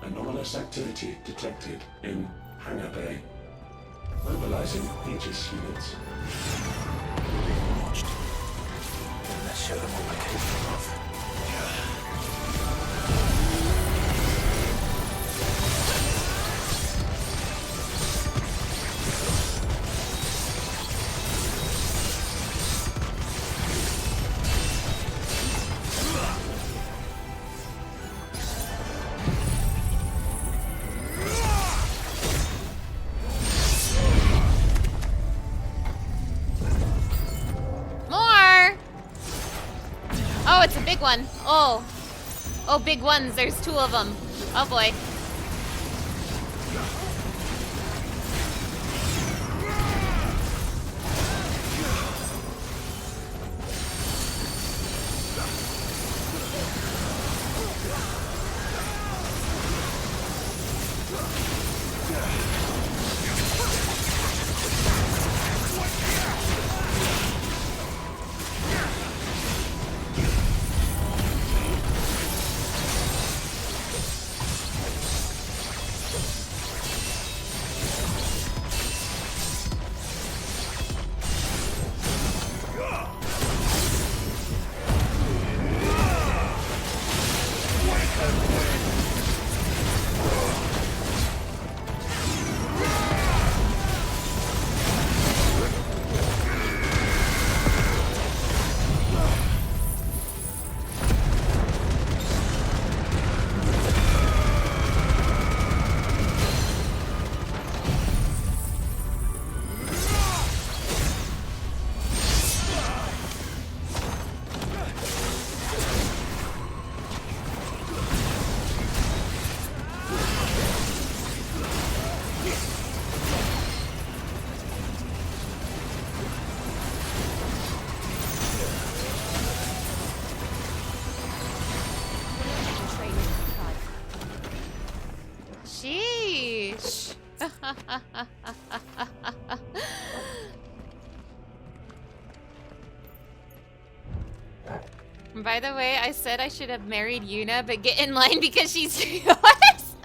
Speaker 13: Anomalous activity detected in Hangar Bay. Mobilizing Aegis units.
Speaker 11: Watched. Let's show them what we're capable of.
Speaker 1: Oh, it's a big one. Oh. Oh, big ones. There's two of them. Oh, boy. Sheesh. by the way, I said I should have married Yuna, but get in line because she's yours.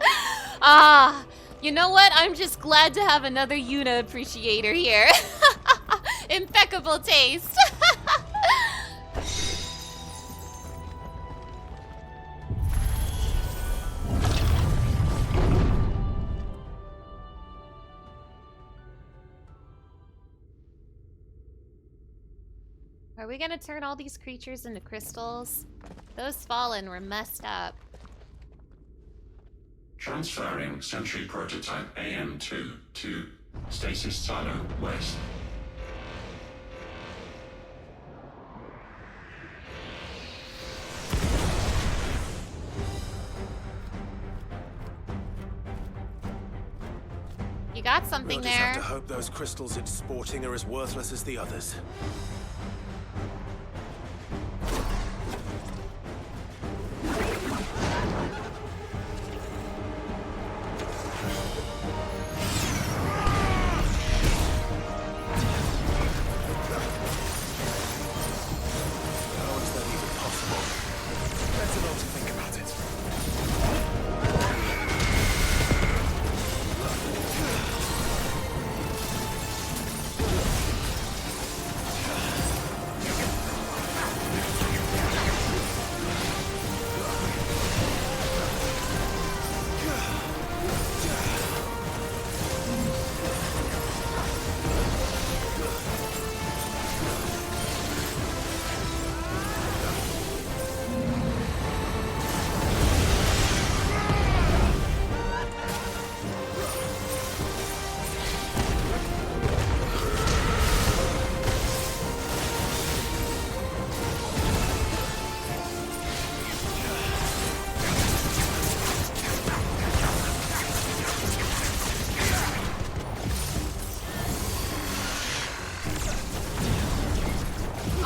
Speaker 1: Ah, you know what? I'm just glad to have another Yuna appreciator here. Impeccable taste. Are we gonna turn all these creatures into crystals? Those fallen were messed up.
Speaker 13: Transferring Sentry Prototype AM2 to Stasis Silo West.
Speaker 1: You got something
Speaker 11: We'll just
Speaker 1: there.
Speaker 11: have to hope those crystals it's sporting are as worthless as the others. How is that even possible? Better not to think about it.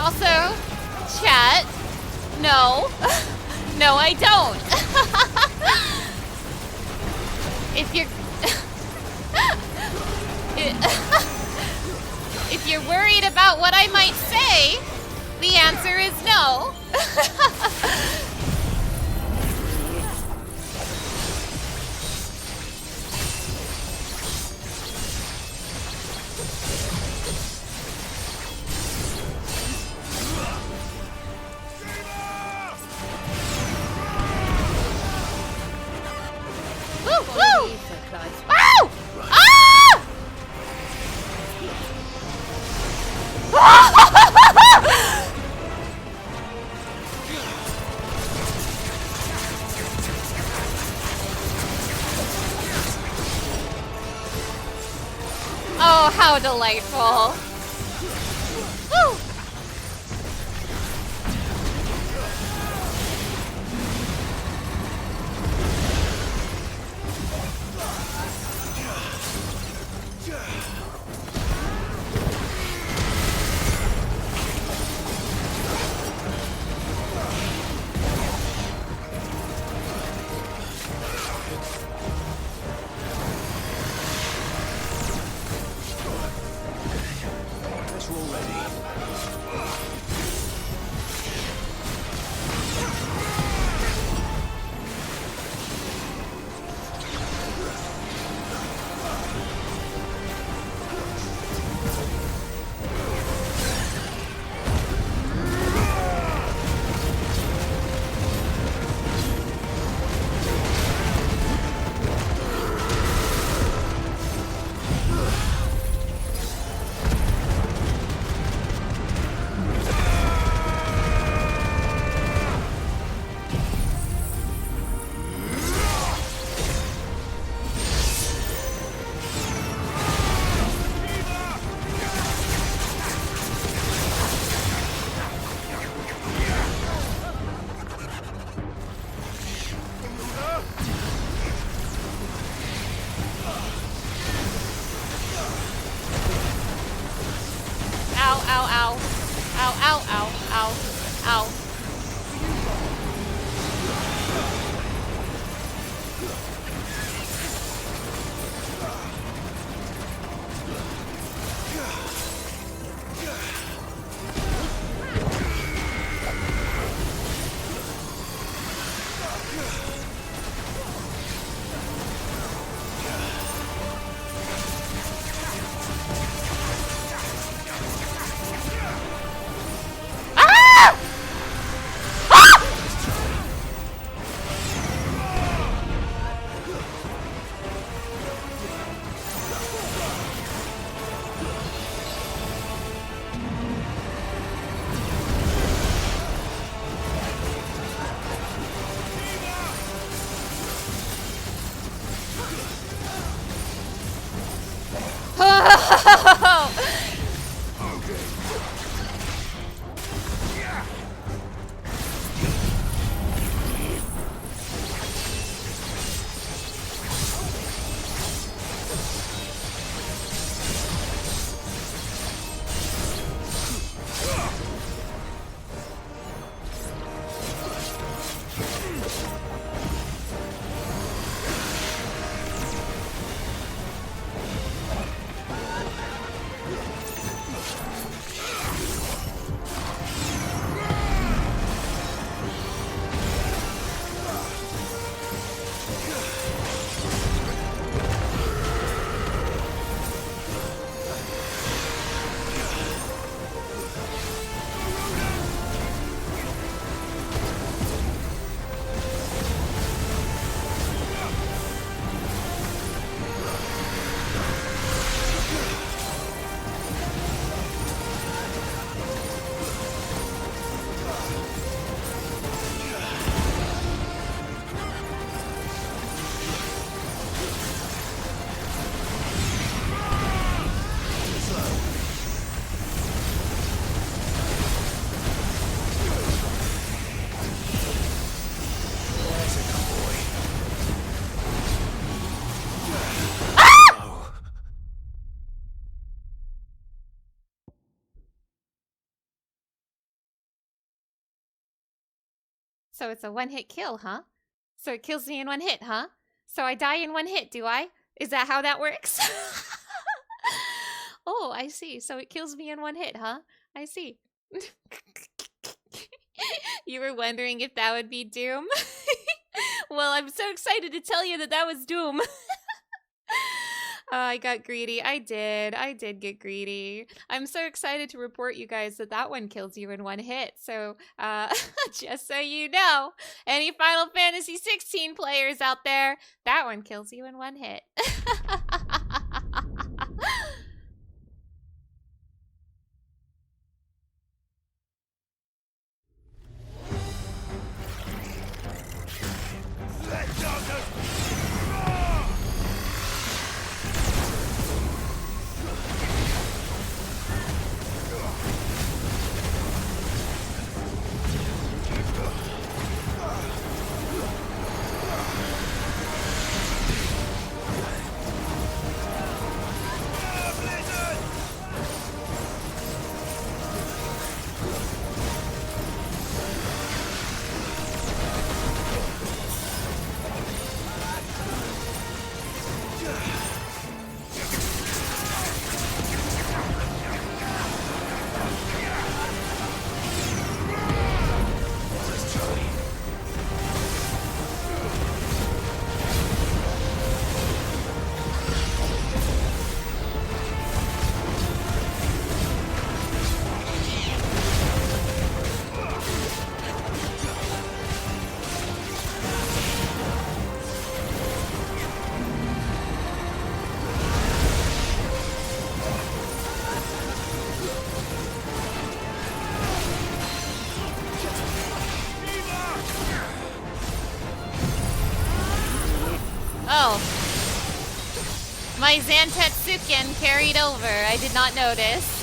Speaker 1: Also, chat, no. No, I don't. If you're... If you're worried about what I might say, the answer is no. Woo! Woo! Ow! Ah! Oh, how delightful. Woo! So it's a one-hit kill, huh? So it kills me in one hit, huh? So I die in one hit, do I? Is that how that works? Oh, I see. So it kills me in one hit, huh? I see. You were wondering if that would be Doom? Well, I'm so excited to tell you that that was Doom. I got greedy. I did get greedy. I'm so excited to report you guys that that one kills you in one hit. So, just so you know, any Final Fantasy 16 players out there, that one kills you in one hit. Oh. My Zantetsuken carried over. I did not notice.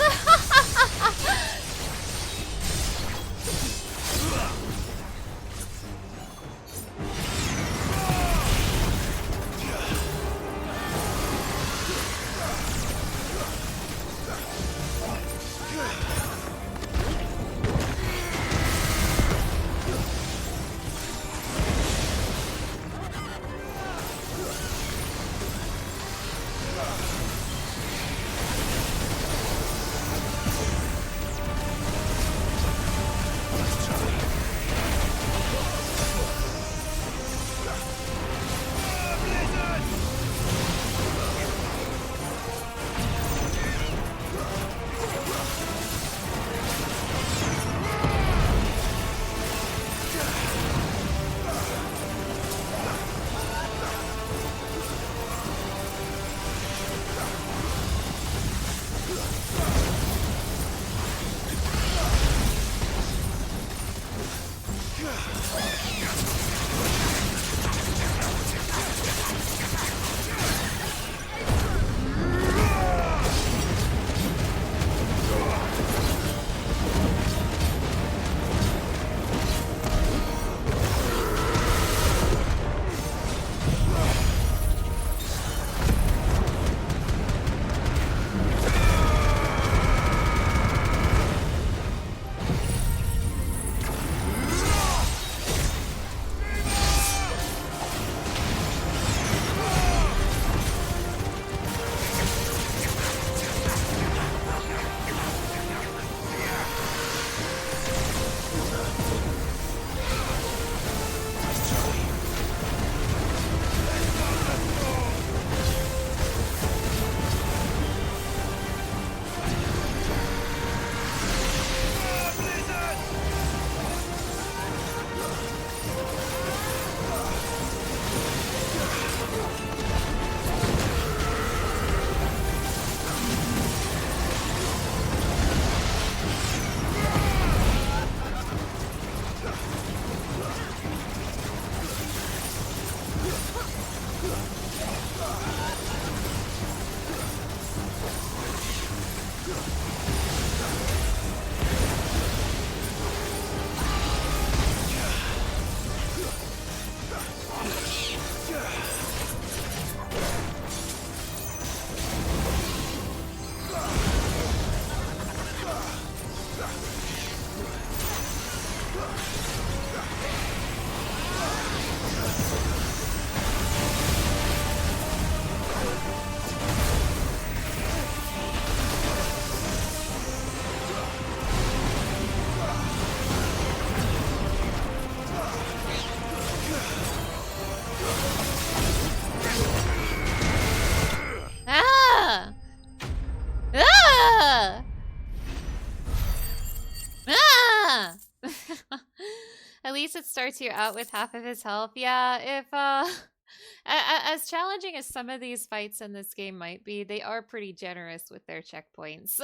Speaker 1: least it starts you out with half of his health. Yeah, if as challenging as some of these fights in this game might be, they are pretty generous with their checkpoints.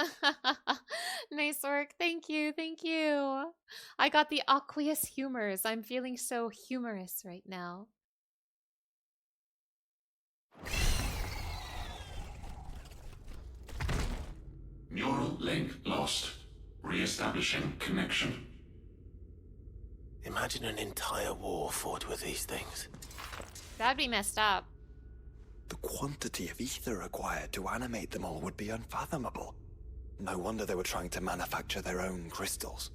Speaker 1: Nice work. Thank you. Thank you. I got the aqueous humors. I'm feeling so humorous right now.
Speaker 13: Neural link lost. Re-establishing connection.
Speaker 11: Imagine an entire war fought with these things.
Speaker 1: That'd be messed up.
Speaker 6: The quantity of ether required to animate them all would be unfathomable. No wonder they were trying to manufacture their own crystals.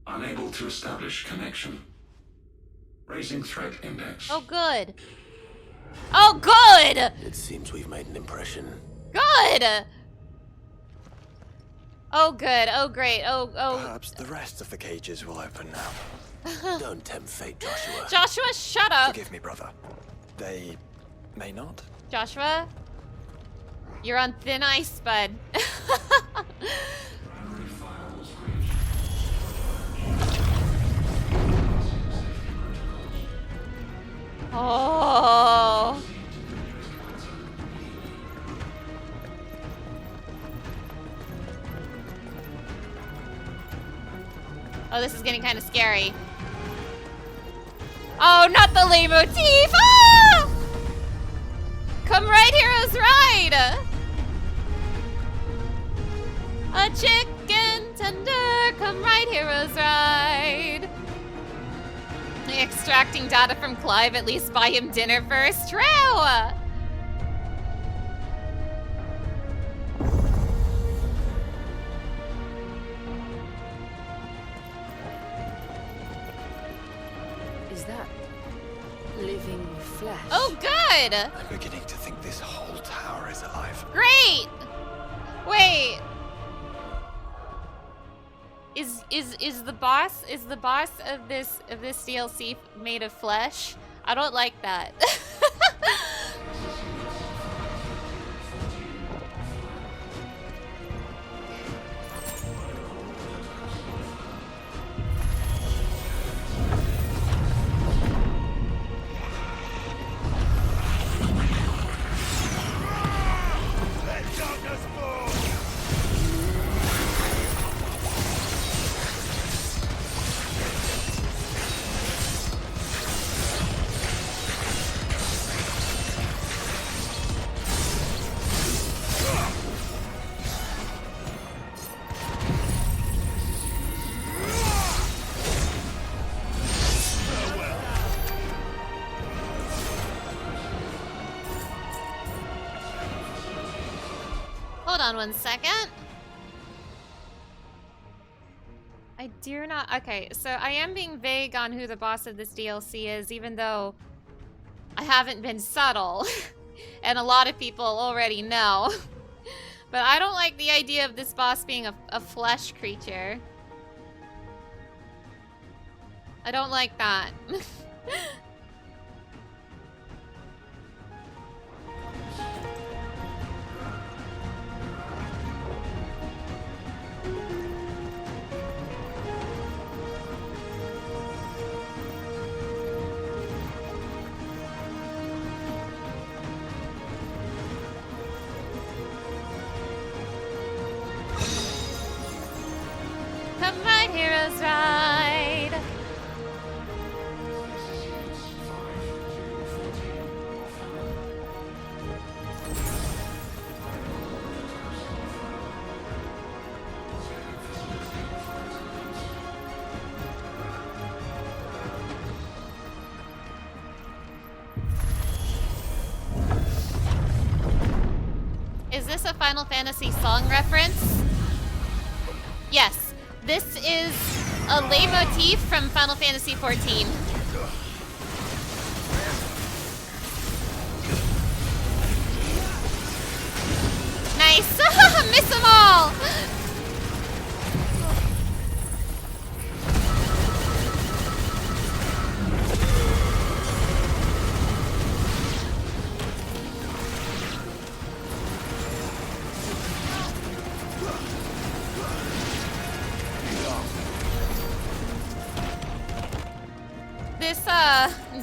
Speaker 13: Unable to establish connection. Raising threat index.
Speaker 1: Oh, good. Oh, good!
Speaker 11: It seems we've made an impression.
Speaker 1: Good! Oh, good. Oh, great. Oh.
Speaker 6: Perhaps the rest of the cages will open now.
Speaker 11: Don't tempt fate, Joshua.
Speaker 1: Joshua, shut up!
Speaker 6: Forgive me, brother. They may not.
Speaker 1: Joshua, you're on thin ice, bud. Oh. Oh, this is getting kind of scary. Oh, not the leitmotif! Ah! Come right, heroes, ride! A chicken tender, come right, heroes, ride. Extracting data from Clive, at least buy him dinner first. True!
Speaker 7: Is that living flesh?
Speaker 1: Oh, good!
Speaker 6: I'm beginning to think this whole tower is alive.
Speaker 1: Great! Wait. Is the boss of this DLC made of flesh? I don't like that. Hold on one second. I do not... Okay, so I am being vague on who the boss of this DLC is, even though I haven't been subtle. And a lot of people already know. But I don't like the idea of this boss being a flesh creature. I don't like that. Come right, heroes, ride. Is this a Final Fantasy song reference? Yes. This is a leitmotif from Final Fantasy XIV. Nice! Miss them all!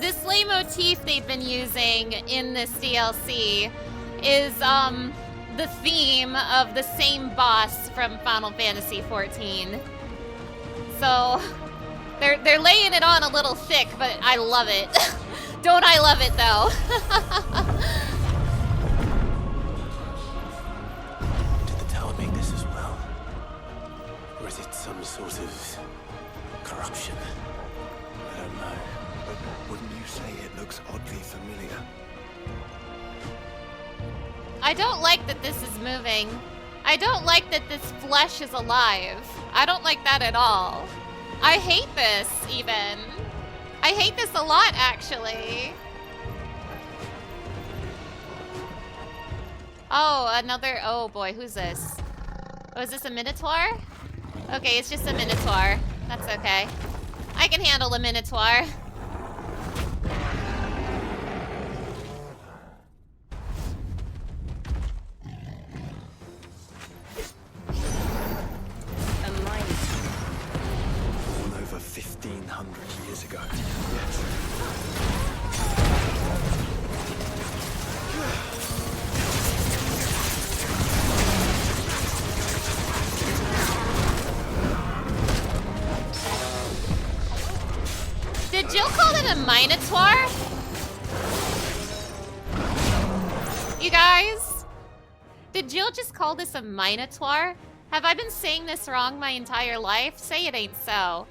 Speaker 1: this leitmotif they've been using in this DLC is the theme of the same boss from Final Fantasy XIV. So they're laying it on a little thick, but I love it. Don't I love it though?
Speaker 3: Did the tower make this as well? Or is it some sort of corruption?
Speaker 6: I don't know, but wouldn't you say it looks oddly familiar?
Speaker 1: I don't like that this is moving. I don't like that this flesh is alive. I don't like that at all. I hate this, even. I hate this a lot, actually. Oh, another... Oh, boy, who's this? Oh, is this a Minotaur? Okay, it's just a Minotaur. That's okay. I can handle a Minotaur.
Speaker 6: Born over 1,500 years ago. Yes.
Speaker 1: Did Jill call it a Minotaur? You guys? Did Jill just call this a Minotaur? Have I been saying this wrong my entire life? Say it ain't so.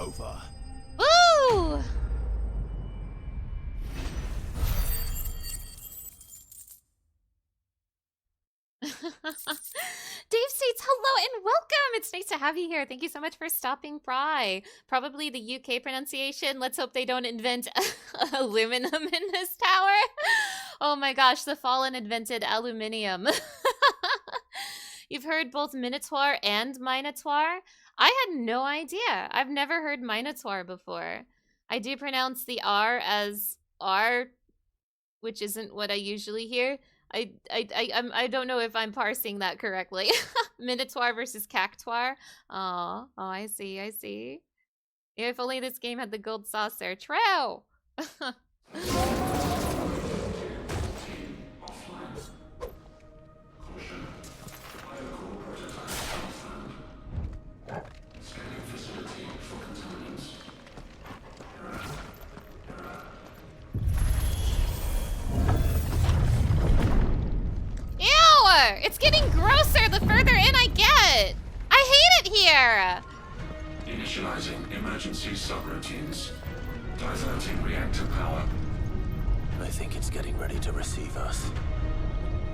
Speaker 11: over.
Speaker 1: Woo! Dave states, hello and welcome. It's nice to have you here. Thank you so much for stopping by. Probably the UK pronunciation. Let's hope they don't invent aluminum in this tower. Oh my gosh, the Fallen invented aluminium. You've heard both Minotaur and Minotaur? I had no idea. I've never heard Minotaur before. I do pronounce the R as R, which isn't what I usually hear. I don't know if I'm parsing that correctly. Minotaur versus Cactuar. Oh, I see, I see. If only this game had the gold saucer. True! Ew! It's getting grosser the further in I get! I hate it here!
Speaker 13: Initializing emergency subroutines. Diverting reactor power.
Speaker 11: I think it's getting ready to receive us.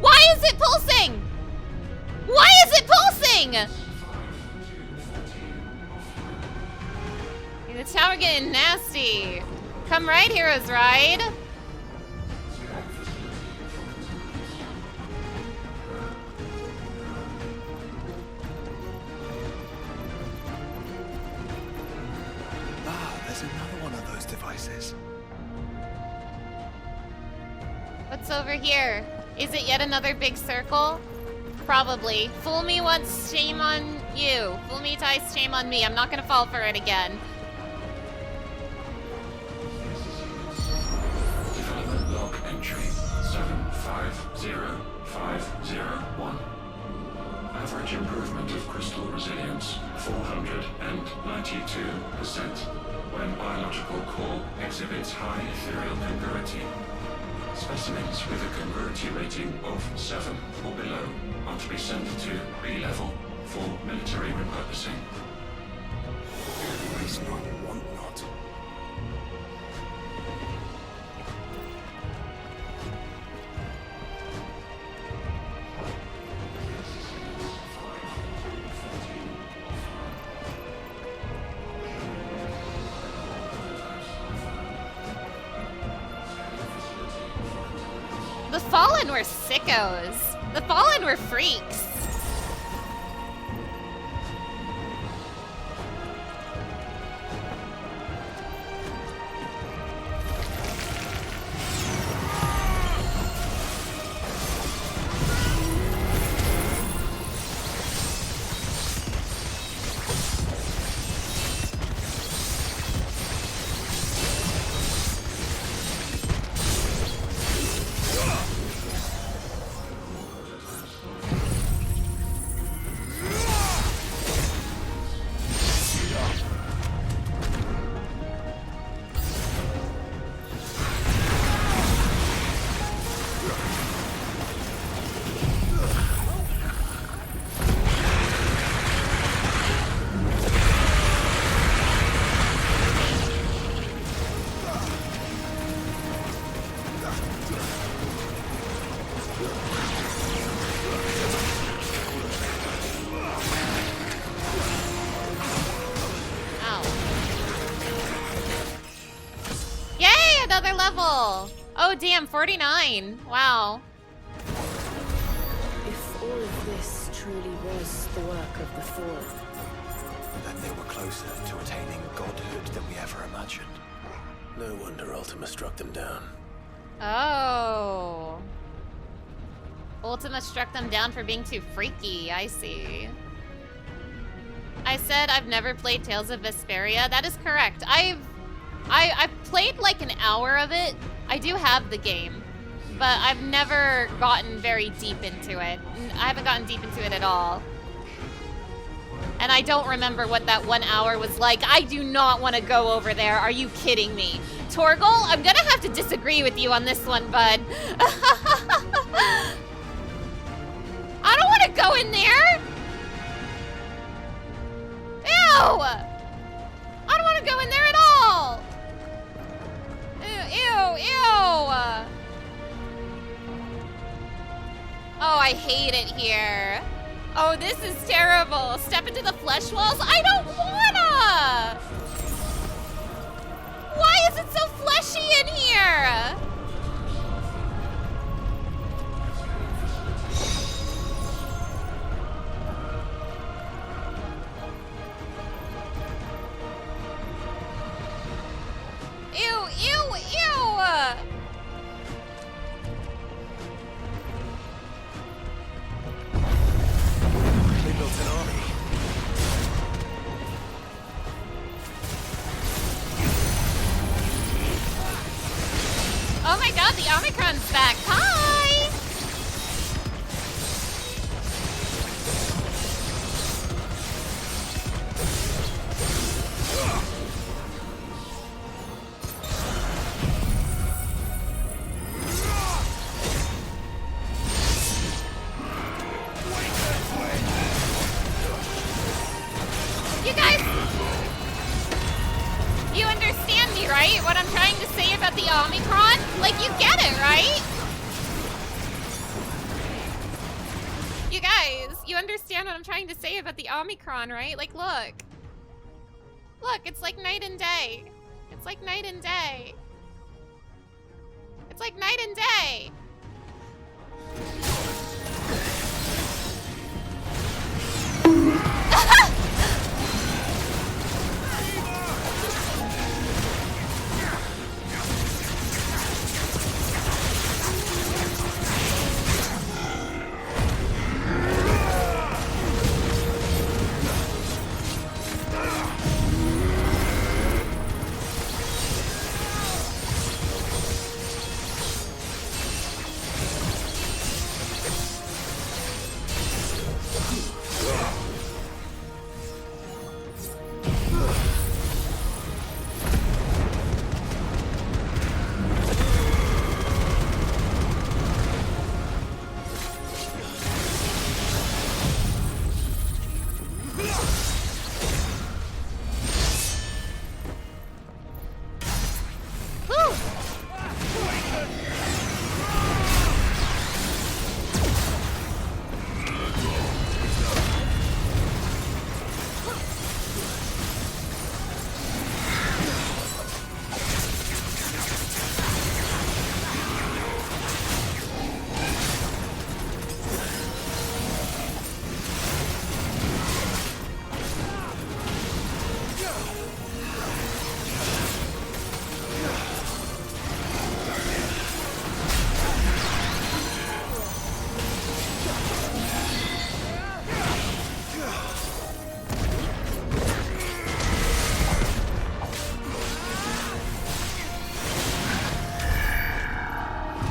Speaker 1: Why is it pulsing? Why is it pulsing? The tower getting nasty. Come right, heroes, ride.
Speaker 6: Ah, there's another one of those devices.
Speaker 1: What's over here? Is it yet another big circle? Probably. Fool me once, shame on you. Fool me twice, shame on me. I'm not gonna fall for it again.
Speaker 13: Development log entry 750501. Average improvement of crystal resilience 492% when biological core exhibits high ethereal congruity. Specimens with a congruity rating of 7 or below are to be sent to B level for military repurposing.
Speaker 6: Waste not, want not.
Speaker 1: The Fallen were sickos. The Fallen were freaks. Another level! Oh damn, 49. Wow.
Speaker 7: If all of this truly was the work of the Fallen,
Speaker 11: Then they were closer to attaining godhood than we ever imagined. No wonder Ultima struck them down.
Speaker 1: Oh. Ultima struck them down for being too freaky, I see. I said I've never played Tales of Vesperia. That is correct. I've played like an hour of it. I do have the game, but I've never gotten very deep into it. I haven't gotten deep into it at all. And I don't remember what that 1 hour was like. I do not want to go over there. Are you kidding me? Torgal, I'm gonna have to disagree with you on this one, bud. I don't want to go in there. Ew! I don't want to go in there at all. Ew, ew. Oh, I hate it here. Oh, this is terrible. Step into the flesh walls? I don't wanna! Why is it so fleshy in here? Omicron's back. Hi! You guys, you understand me, right? What I'm trying to say about the Omicron? Like, you get it, right? You guys, you understand what I'm trying to say about the Omicron, right? Like, look. Look, it's like night and day. It's like night and day. It's like night and day.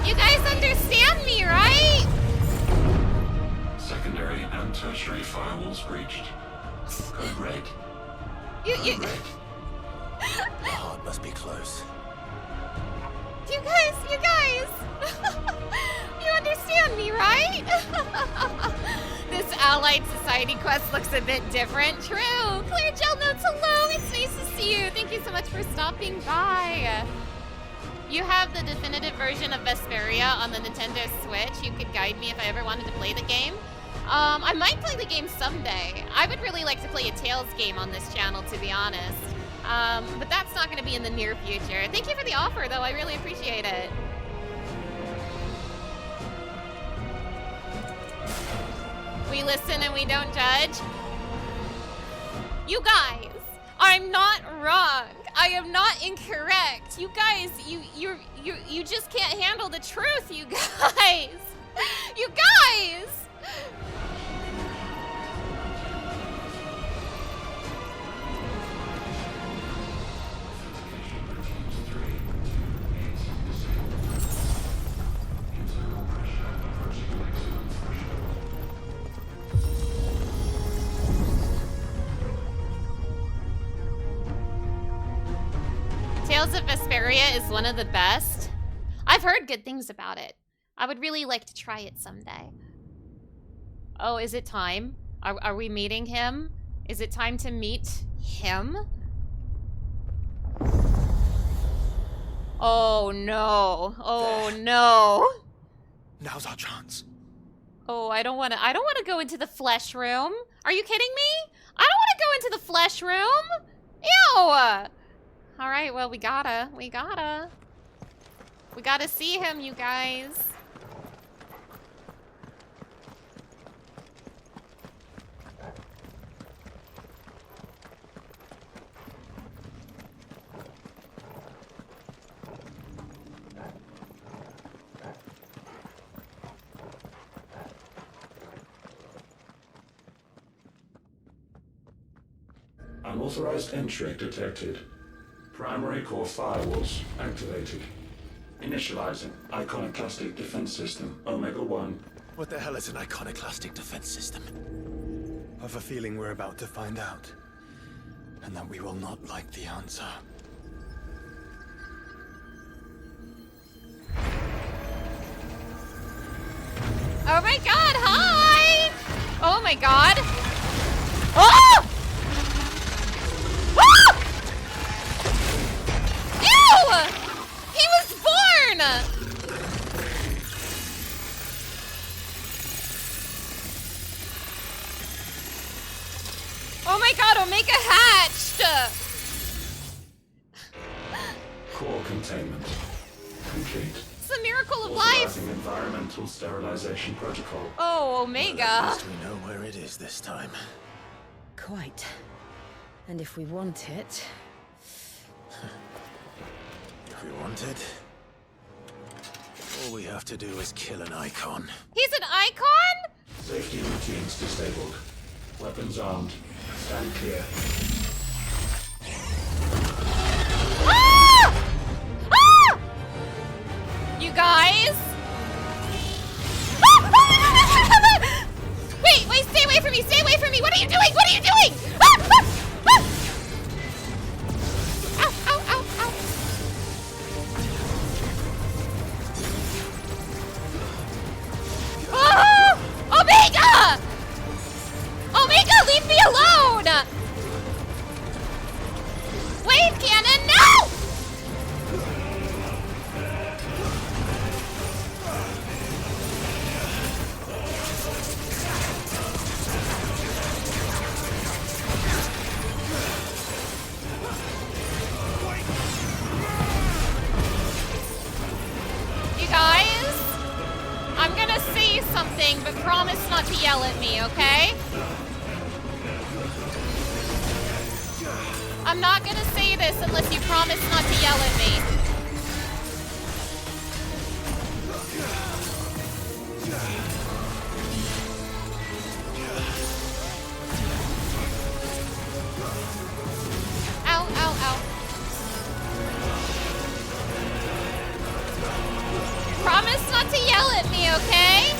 Speaker 1: You guys understand me, right?
Speaker 13: Secondary and tertiary firewalls breached. Code red.
Speaker 1: You
Speaker 3: The heart must be close.
Speaker 1: You guys, you understand me, right? This Allied Society quest looks a bit different. True. Clear Gel Notes, hello. It's nice to see you. Thank you so much for stopping by. You have the definitive version of Vesperia on the Nintendo Switch. You could guide me if I ever wanted to play the game. I might play the game someday. I would really like to play a Tales game on this channel, to be honest. But that's not going to be in the near future. Thank you for the offer, though. I really appreciate it. We listen and we don't judge. You guys, I'm not wrong. I am not incorrect. You guys, you just can't handle the truth, you guys. You guys! Tales of Vesperia is one of the best. I've heard good things about it. I would really like to try it someday. Oh, is it time? Are we meeting him? Is it time to meet him? Oh no. Oh no.
Speaker 9: Now's our chance.
Speaker 1: Oh, I don't want to go into the flesh room. Are you kidding me? I don't want to go into the flesh room. Ew. All right, well, we gotta see him, you guys.
Speaker 13: Unauthorized entry detected. Primary core firewalls activated. Initializing iconoclastic defense system Omega-1.
Speaker 3: What the hell is an iconoclastic defense system?
Speaker 6: I've a feeling we're about to find out. And that we will not like the answer.
Speaker 1: Oh my god, hi! Oh my god. Oh! Oh! Ew! He was born! Oh my god, Omega hatched!
Speaker 13: Core containment complete.
Speaker 1: It's a miracle of life!
Speaker 13: Authorizing environmental sterilization protocol.
Speaker 1: Oh, Omega.
Speaker 3: At least we know where it is this time.
Speaker 12: Quite. And if we want it...
Speaker 3: If we want it, all we have to do is kill an icon.
Speaker 1: He's an icon?
Speaker 13: Safety routines disabled. Weapons armed. Stand clear.
Speaker 1: Ah! Ah! You guys? Wait, stay away from me, stay away from me! What are you doing? What are you doing? Ah! Ah! Ah! Ow, ow, ow, ow. Oh! Omega! Omega, leave me alone! Wave cannon, no! You guys, I'm gonna say something, but promise not to yell at me, okay? I'm not gonna say this unless you promise not to yell at me. Ow, ow, ow. Promise not to yell at me, okay?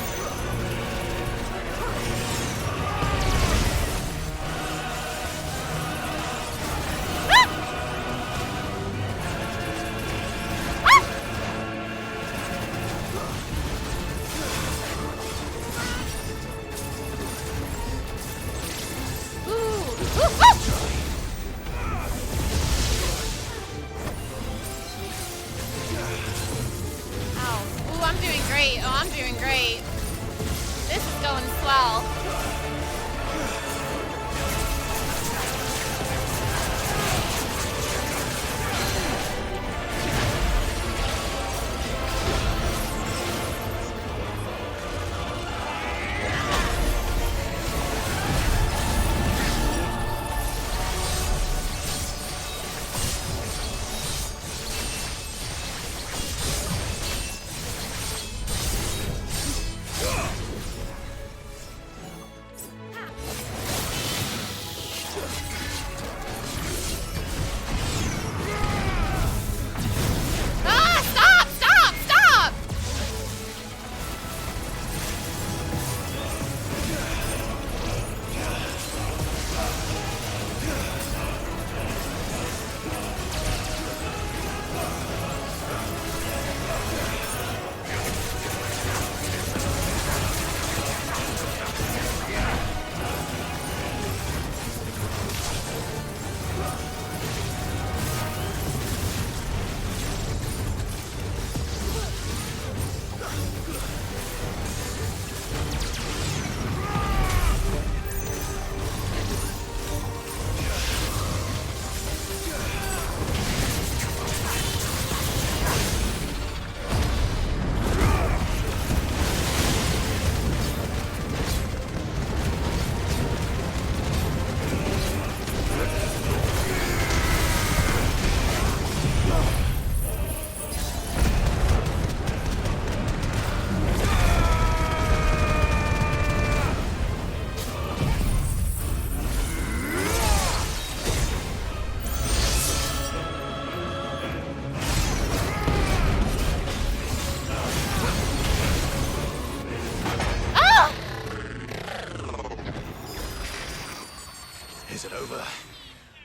Speaker 11: over.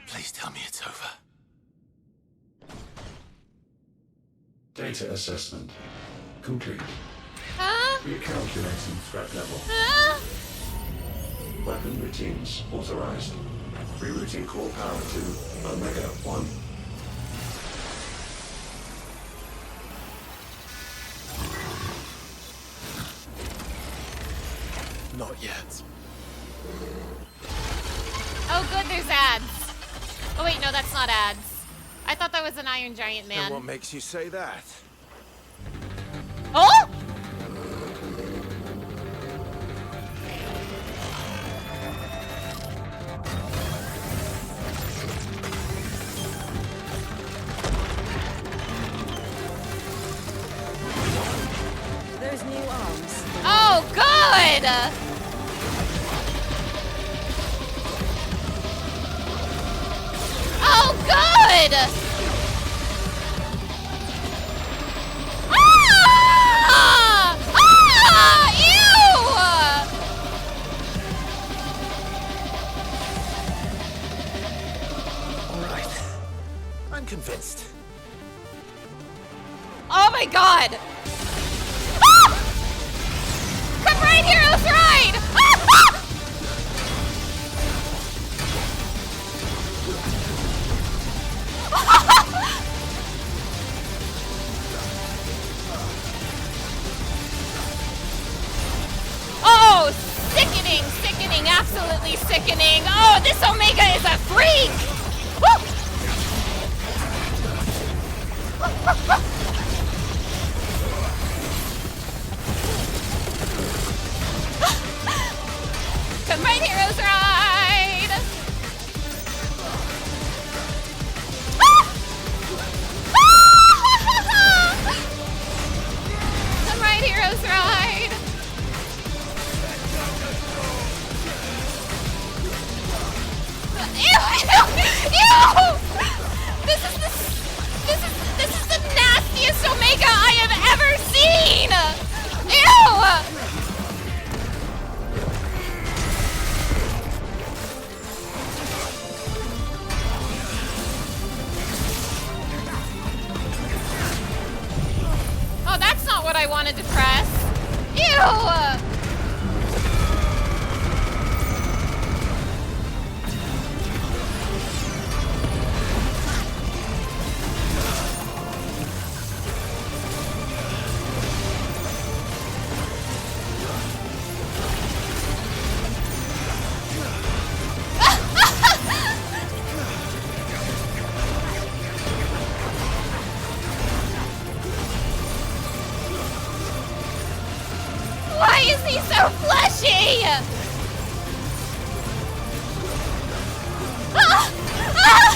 Speaker 11: Please tell me it's over.
Speaker 13: Data assessment complete.
Speaker 1: Huh?
Speaker 13: Recalculating threat level.
Speaker 1: Huh?
Speaker 13: Weapon routines authorized. Rerouting core power to Omega 1.
Speaker 11: Not yet.
Speaker 1: Oh, good, there's ads. Oh, wait, no, that's not ads. I thought that was an Iron Giant Man.
Speaker 11: And what makes you say that?
Speaker 1: Oh!
Speaker 12: Those new arms.
Speaker 1: Oh, good! Oh, good! Ah! Ah! Ew!
Speaker 11: All right. I'm convinced.
Speaker 1: Oh my god! Ah! Come right, heroes, ride! Ah! Ah! Oh, sickening, sickening, absolutely sickening. Oh, this Omega is a freak! Woo! Come right, heroes, ride! Ah! Ah! Come right, heroes, ride! Ew! Ew! Ew! This is the nastiest Omega I have ever seen! Ew! Oh, that's not what I wanted to press. Ew! Why is he so fleshy? Ah! Ah!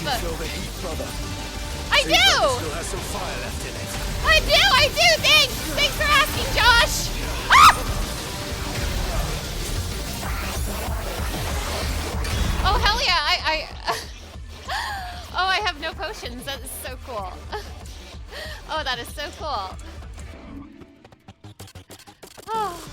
Speaker 11: Feel the heat, brother.
Speaker 1: I
Speaker 11: Seems like
Speaker 1: do!
Speaker 11: it still has some fire left in it.
Speaker 1: I do! Thanks! Thanks for asking, Josh! Ah! Oh, hell yeah, Oh, I have no potions. That is so cool. Oh, that is so cool. Oh.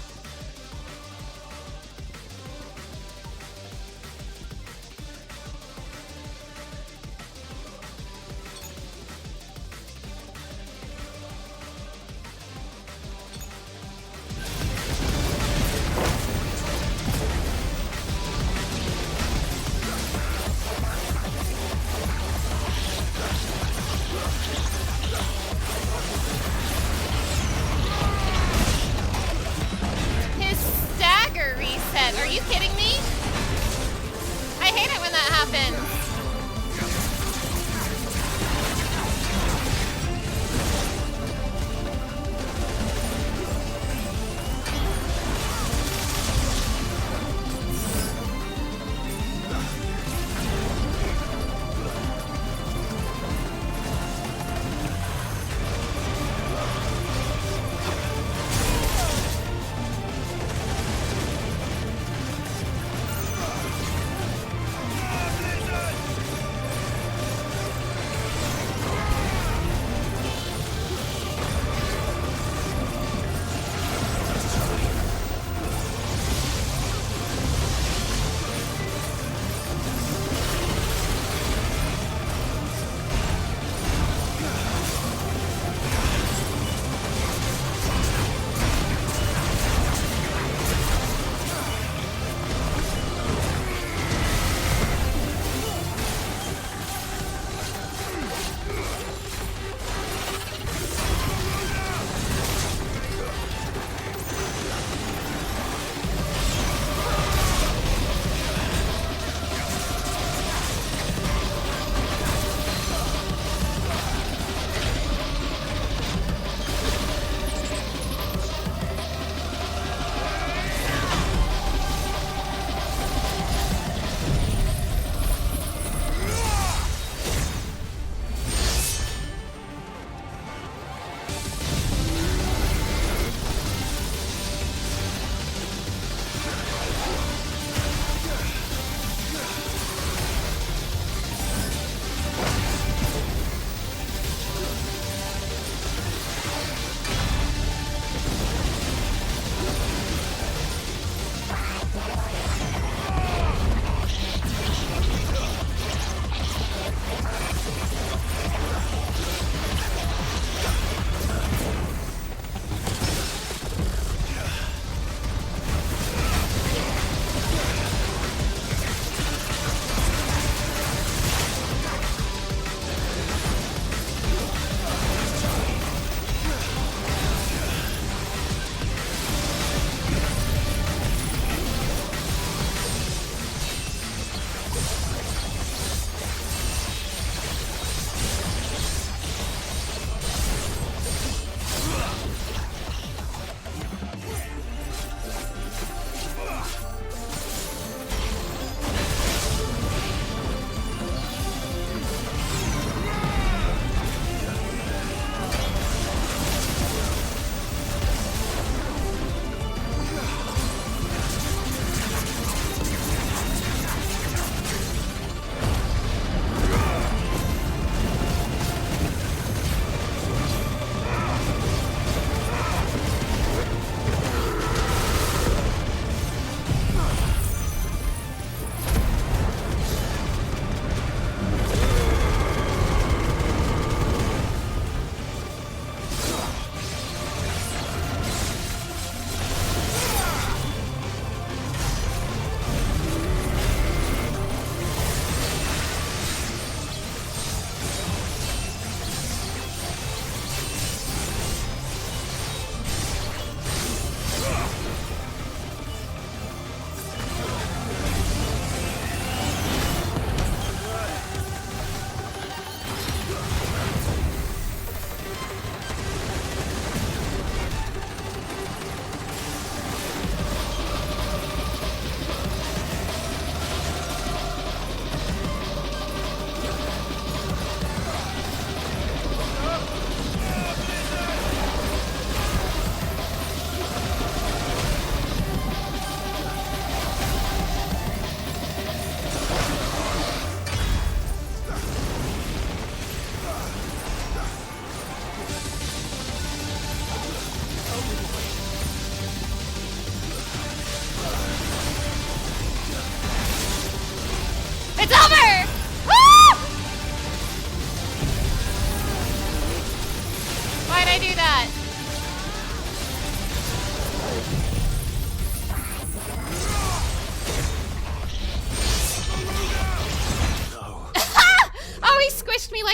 Speaker 1: His stagger reset. Are you kidding me? I hate it when that happens.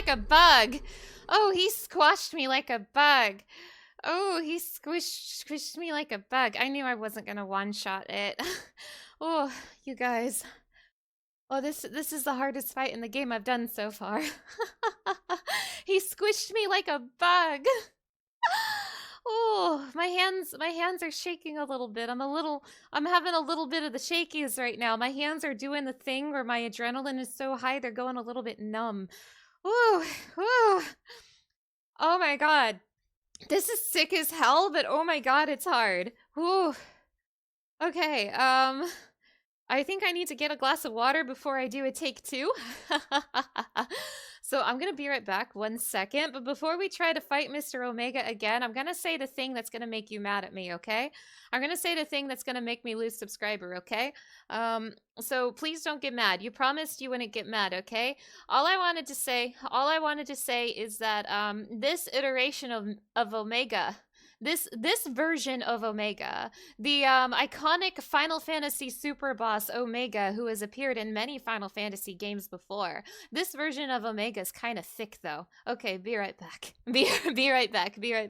Speaker 1: like a bug. Oh, he squashed me like a bug. Oh, he squished me like a bug. I knew I wasn't gonna one-shot it. Oh, you guys. Oh, this is the hardest fight in the game I've done so far. He squished me like a bug. Oh, my hands are shaking a little bit. I'm having a little bit of the shakies right now. My hands are doing the thing where my adrenaline is so high they're going a little bit numb. Ooh, ooh. Oh my god. This is sick as hell, but oh my god, it's hard. Ooh. Okay, I think I need to get a glass of water before I do a take 2. So I'm gonna be right back 1 second, but before we try to fight Mr. Omega again, I'm gonna say the thing that's gonna make you mad at me, okay? I'm gonna say the thing that's gonna make me lose subscriber, okay? So please don't get mad. You promised you wouldn't get mad, okay? All I wanted to say is that this iteration of Omega, this version of Omega, the iconic Final Fantasy super boss Omega, who has appeared in many Final Fantasy games before. This version of Omega is kind of thick, though. Okay, be right back. Be right back. Be right.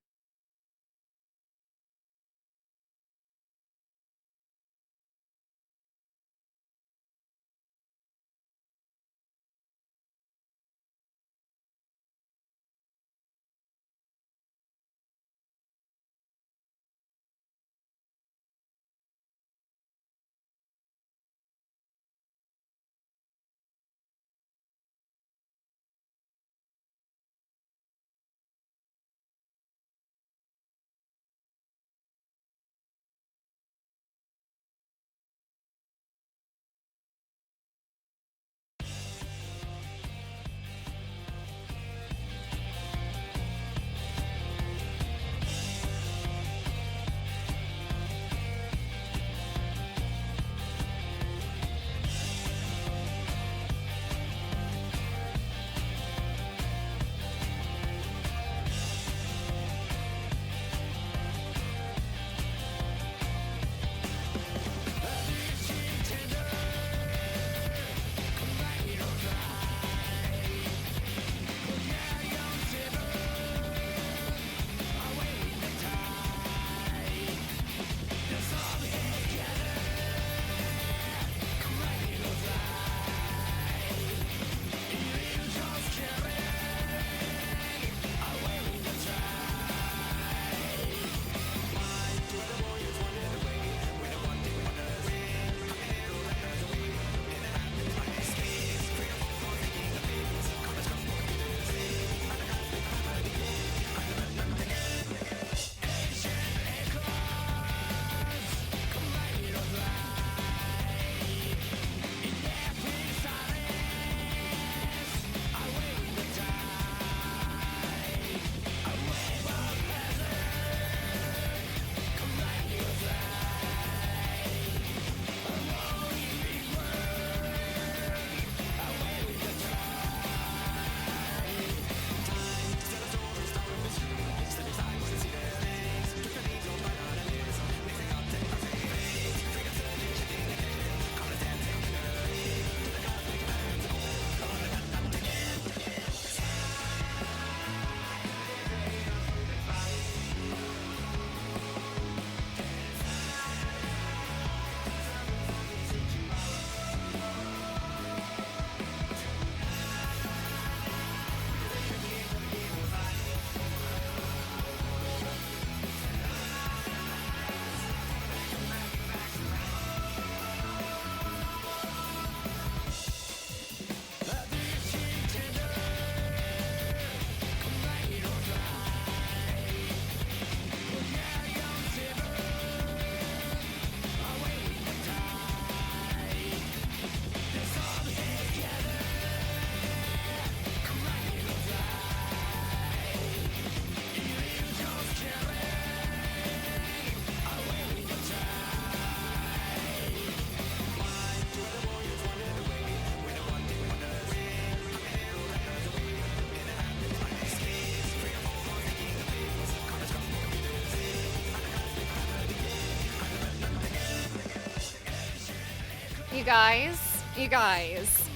Speaker 1: You guys,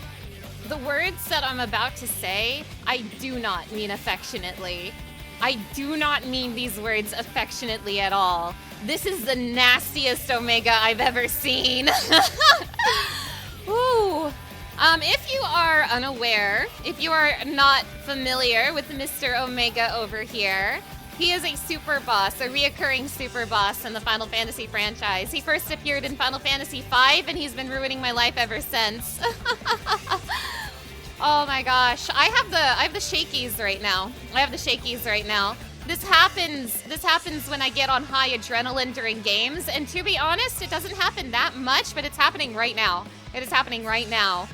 Speaker 1: the words that I'm about to say, I do not mean affectionately. I do not mean these words affectionately at all. This is the nastiest Omega I've ever seen. Ooh. If you are unaware, if you are not familiar with Mr. Omega over here, he is a super boss, a reoccurring super boss in the Final Fantasy franchise. He first appeared in Final Fantasy V, and he's been ruining my life ever since. Oh my gosh, I have the shakies right now. This happens when I get on high adrenaline during games, and to be honest, it doesn't happen that much, but it's happening right now. It is happening right now.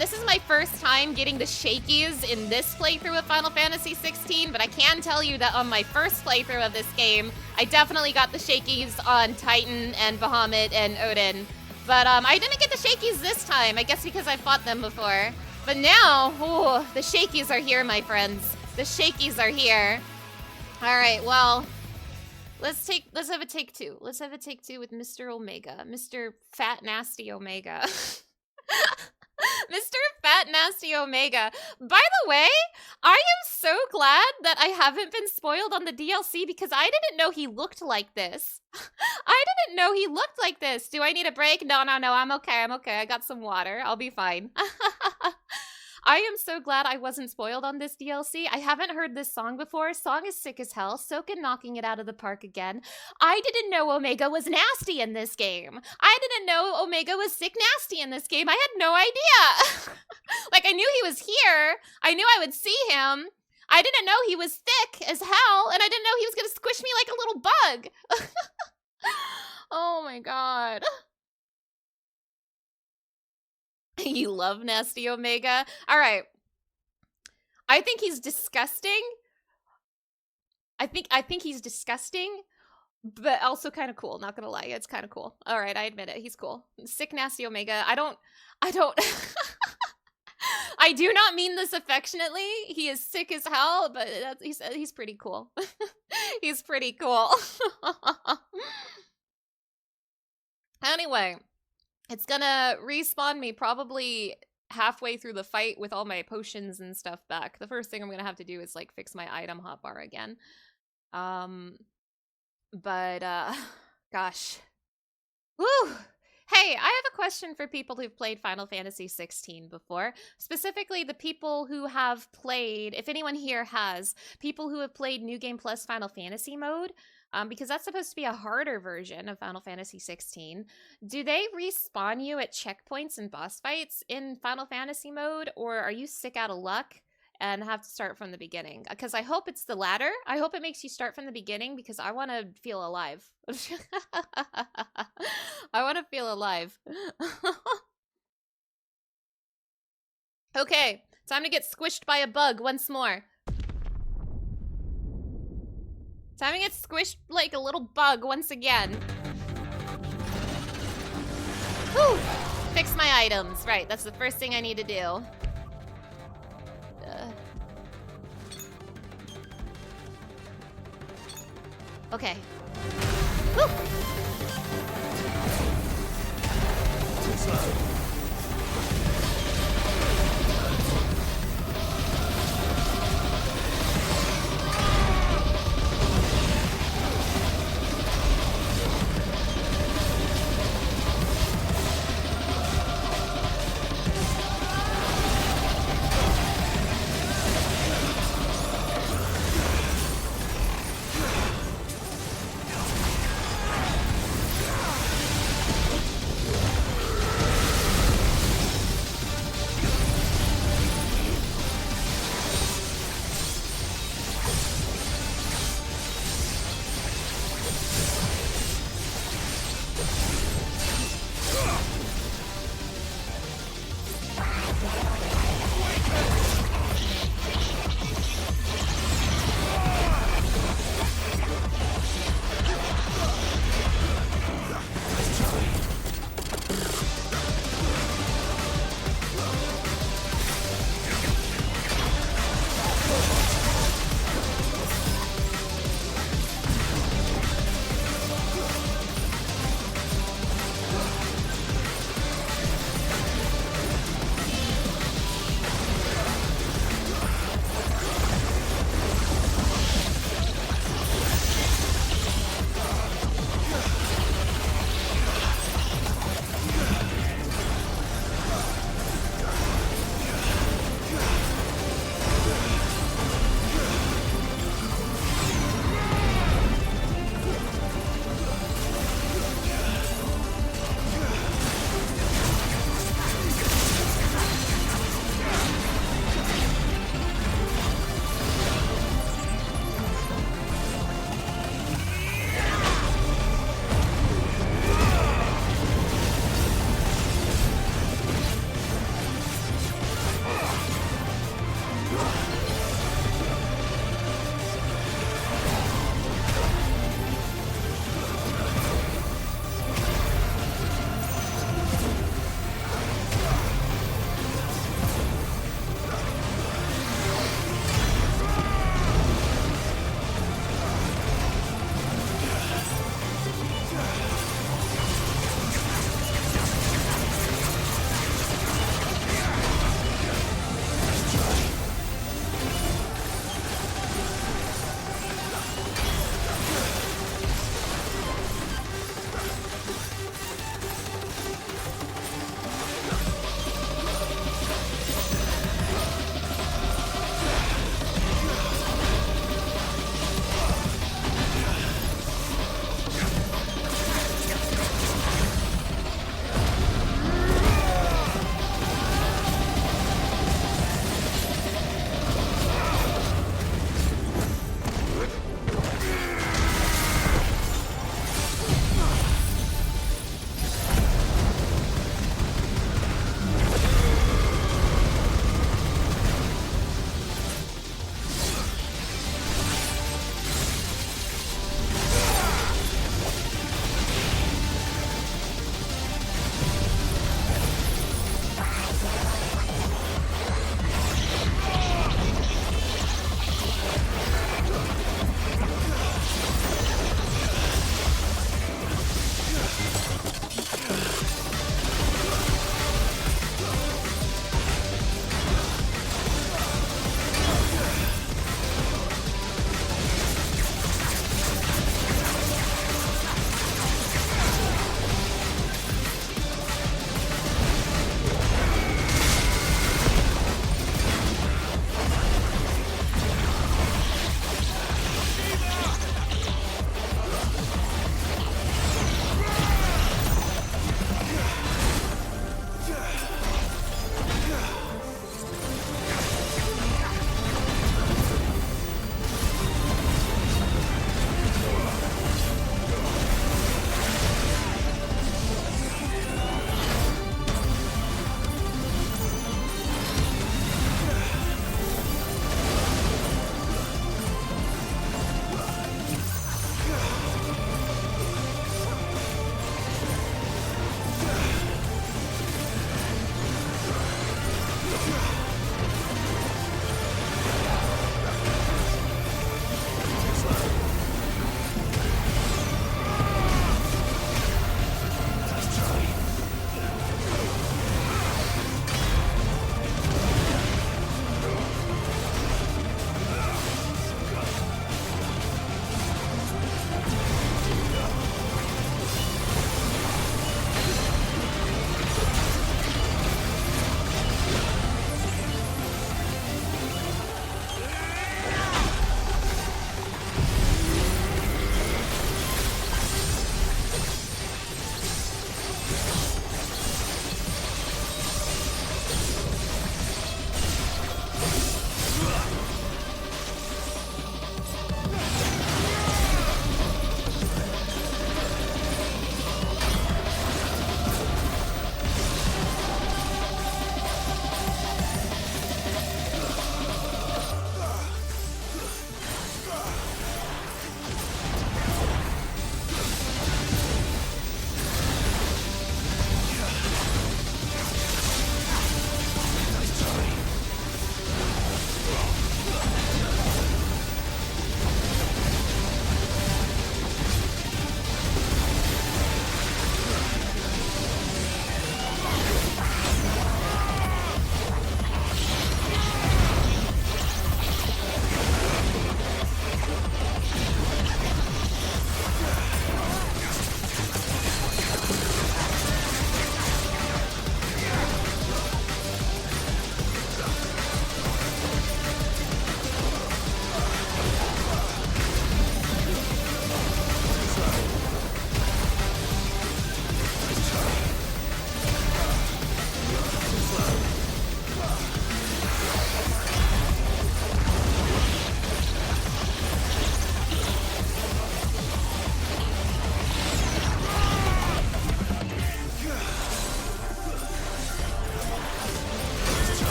Speaker 1: This is my first time getting the shakies in this playthrough of Final Fantasy 16, but I can tell you that on my first playthrough of this game, I definitely got the shakies on Titan and Bahamut and Odin. But I didn't get the shakies this time, I guess because I fought them before. But now, ooh, the shakies are here, my friends. The shakies are here. All right, well, let's have a take two. Let's have a take two with Mr. Omega, Mr. Fat Nasty Omega. Mr. Fat Nasty Omega. By the way, I am so glad that I haven't been spoiled on the DLC because I didn't know he looked like this. I didn't know he looked like this. Do I need a break? No, I'm okay. I got some water. I'll be fine. I am so glad I wasn't spoiled on this DLC. I haven't heard this song before. Song is sick as hell. Soken knocking it out of the park again. I didn't know Omega was nasty in this game. I didn't know Omega was sick nasty in this game. I had no idea. Like, I knew he was here. I knew I would see him. I didn't know he was thick as hell, and I didn't know he was gonna squish me like a little bug. Oh my god. You love Nasty Omega? All right. I think he's disgusting. I think he's disgusting, but also kind of cool. Not gonna lie, it's kind of cool. All right, I admit it. He's cool. Sick Nasty Omega. I don't. I do not mean this affectionately. He is sick as hell, but he's pretty cool. He's pretty cool. Anyway. It's gonna respawn me probably halfway through the fight with all my potions and stuff back. The first thing I'm gonna have to do is, like, fix my item hotbar again. Gosh. Woo! Hey, I have a question for people who've played Final Fantasy 16 before. Specifically, the people who have played, if anyone here has, people who have played New Game Plus Final Fantasy mode. Because that's supposed to be a harder version of Final Fantasy 16. Do they respawn you at checkpoints and boss fights in Final Fantasy mode, or are you sick out of luck and have to start from the beginning? Because I hope it's the latter. I hope it makes you start from the beginning because I want to feel alive. I want to feel alive. Okay, time to get squished by a bug once more. Time to get squished like a little bug once again. Whew. Fix my items. Right, that's the first thing I need to do. Okay. Whew.
Speaker 11: Too slow.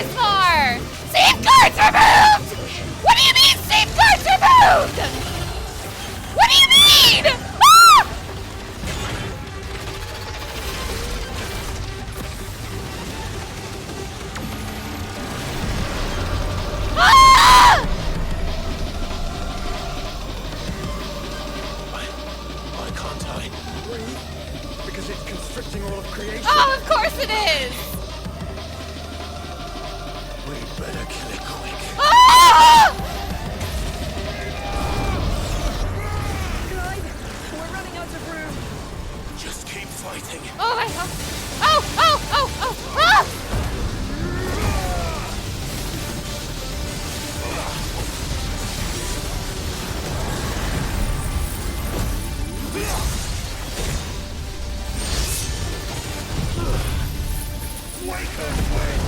Speaker 1: guys for? Safeguards removed! What do you mean safeguards removed? What do you mean? Ah! Ah!
Speaker 11: Why can't I?
Speaker 4: Breathe. Because it's constricting all of creation.
Speaker 1: Oh, of course it is!
Speaker 11: We'd better kill it quick.
Speaker 1: Ah!
Speaker 12: Clive, we're running out of room.
Speaker 11: Just keep fighting.
Speaker 1: Oh my god. Oh! Ah!
Speaker 11: Wake up, Wayne!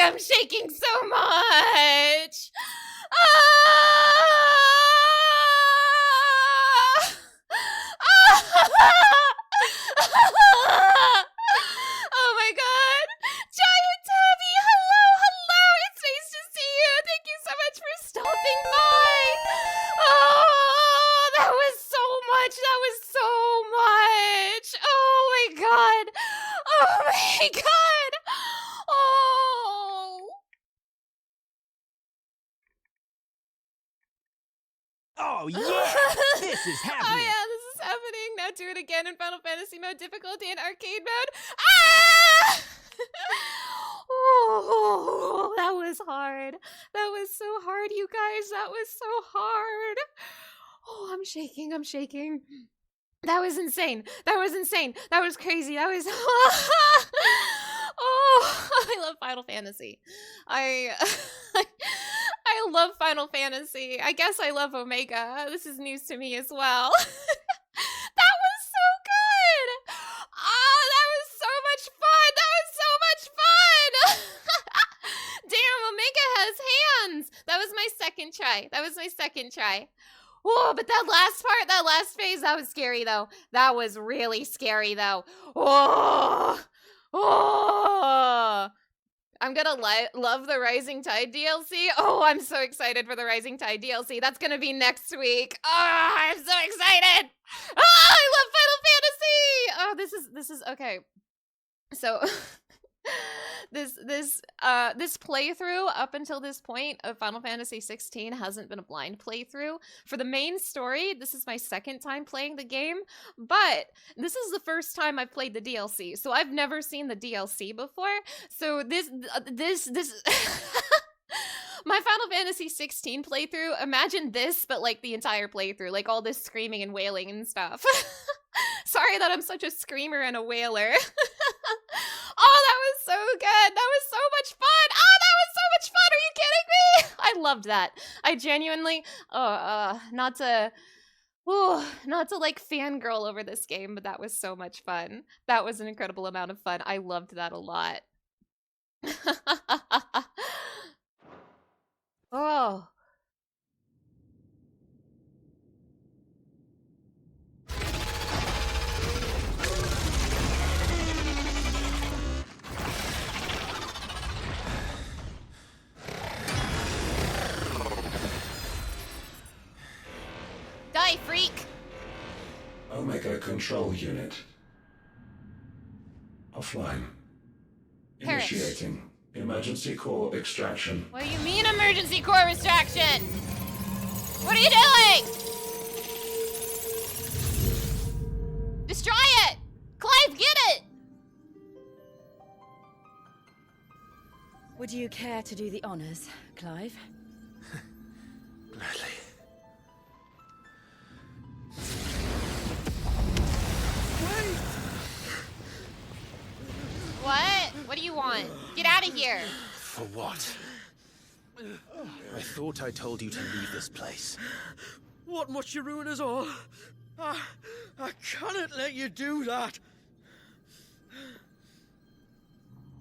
Speaker 1: I'm shaking so much. Oh my god. Giant Tabby, hello, hello. It's nice to see you. Thank you so much for stopping by. Oh, that was so much. That was so much. Oh my god. Oh my god. Oh.
Speaker 15: Oh yeah! This is happening!
Speaker 1: Oh yeah, this is happening. Now do it again in Final Fantasy mode, difficulty and arcade mode. Ah! Oh, that was hard. That was so hard, you guys. That was so hard. Oh, I'm shaking. I'm shaking. That was insane. That was insane. That was crazy. That was... Oh, I love Final Fantasy. I love Final Fantasy. I guess I love Omega. This is news to me as well. That was so good. Ah, that was so much fun. That was so much fun. Damn, Omega has hands. That was my second try. That was my second try. Whoa, but that last part, that last phase, that was scary though. That was really scary though. Oh, oh. I'm gonna love the Rising Tide DLC. Oh, I'm so excited for the Rising Tide DLC. That's gonna be next week. Oh, I'm so excited. Oh, I love Final Fantasy. Oh, this is okay. So This playthrough up until this point of Final Fantasy 16 hasn't been a blind playthrough. For the main story, this is my second time playing the game, but this is the first time I've played the DLC. So I've never seen the DLC before. So this my Final Fantasy 16 playthrough, imagine this, but like the entire playthrough, like all this screaming and wailing and stuff. Sorry that I'm such a screamer and a wailer. Oh, that was so good. That was so much fun. Oh, that was so much fun. Are you kidding me? I loved that. I genuinely, not to like fangirl over this game, but that was so much fun. That was an incredible amount of fun. I loved that a lot. Oh. Die, freak!
Speaker 13: Omega Control Unit. Offline.
Speaker 1: Perish.
Speaker 13: Initiating emergency core extraction.
Speaker 1: What do you mean emergency core extraction? What are you doing? Destroy it! Clive, get it!
Speaker 12: Would you care to do the honors, Clive?
Speaker 3: Gladly.
Speaker 1: What? What do you want? Get out of here.
Speaker 3: For what? I thought I told you to leave this place.
Speaker 4: What must you ruin us all? I cannot let you do that.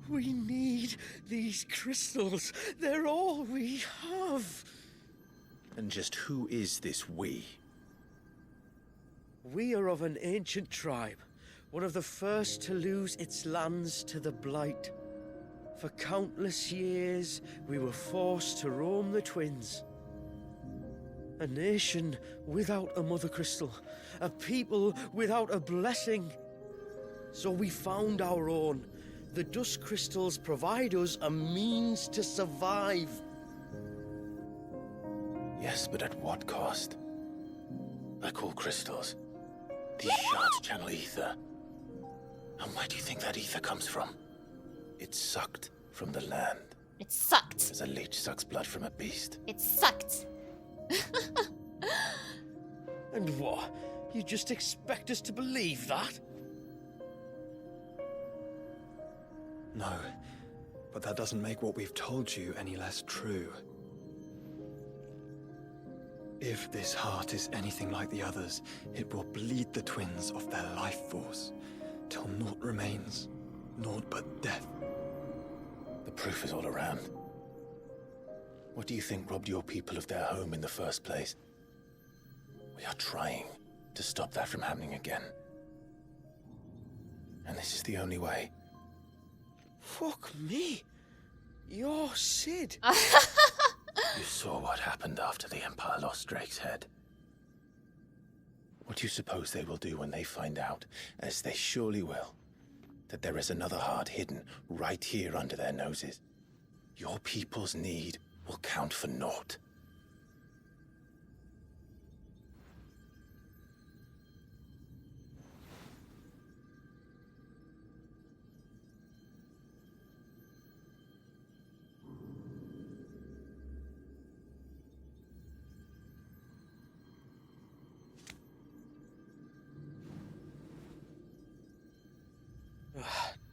Speaker 4: We need these crystals. They're all we have.
Speaker 3: And just who is this we?
Speaker 4: We are of an ancient tribe, one of the first to lose its lands to the Blight. For countless years, we were forced to roam the Twins. A nation without a mother crystal, a people without a blessing. So we found our own. The dust crystals provide us a means to survive.
Speaker 3: Yes, but at what cost? Like all crystals, these shards channel ether. And where do you think that ether comes from? It's sucked from the land.
Speaker 1: It sucked.
Speaker 3: As a leech sucks blood from a beast.
Speaker 1: It sucked.
Speaker 4: And what? You just expect us to believe that?
Speaker 6: No, but that doesn't make what we've told you any less true. If this heart is anything like the others, it will bleed the twins of their life force, till naught remains, naught but death.
Speaker 3: The proof is all around. What do you think robbed your people of their home in the first place? We are trying to stop that from happening again. And this is the only way.
Speaker 4: Fuck me. You're Sid.
Speaker 3: You saw what happened after the Empire lost Drake's head. What do you suppose they will do when they find out, as they surely will, that there is another heart hidden right here under their noses? Your people's need will count for naught.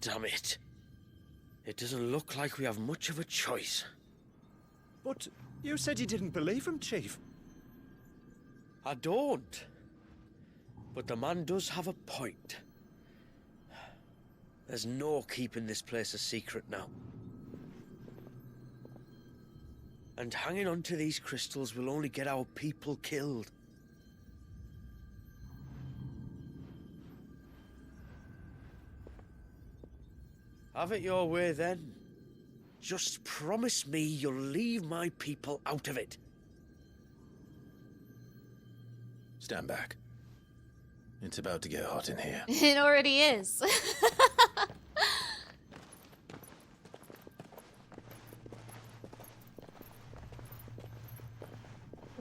Speaker 4: Damn it. It doesn't look like we have much of a choice.
Speaker 11: But you said you didn't believe him, Chief.
Speaker 4: I don't. But the man does have a point. There's no keeping this place a secret now. And hanging on to these crystals will only get our people killed. Have it your way then. Just promise me you'll leave my people out of it.
Speaker 3: Stand back. It's about to get hot in here.
Speaker 1: It already is.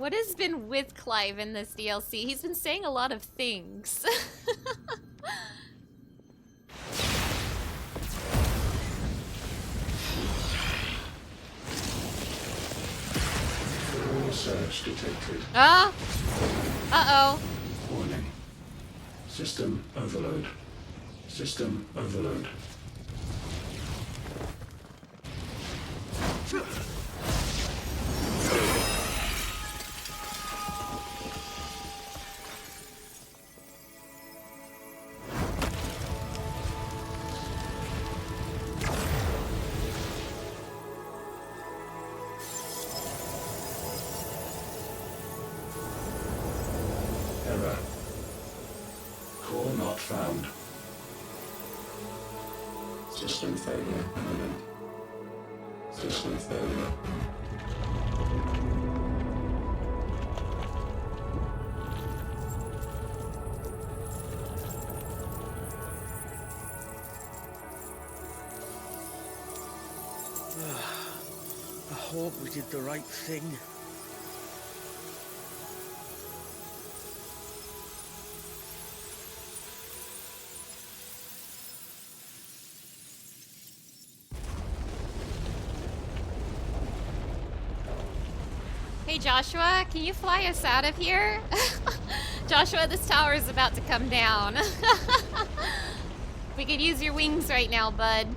Speaker 1: What has been with Clive in this DLC? He's been saying a lot of things.
Speaker 13: Search detected.
Speaker 1: Ah! Uh-oh.
Speaker 13: Warning. System overload. System overload. Error. Core not found. System failure imminent. System failure.
Speaker 4: I hope we did the right thing.
Speaker 1: Hey Joshua, can you fly us out of here? Joshua, this tower is about to come down. We could use your wings right now, bud.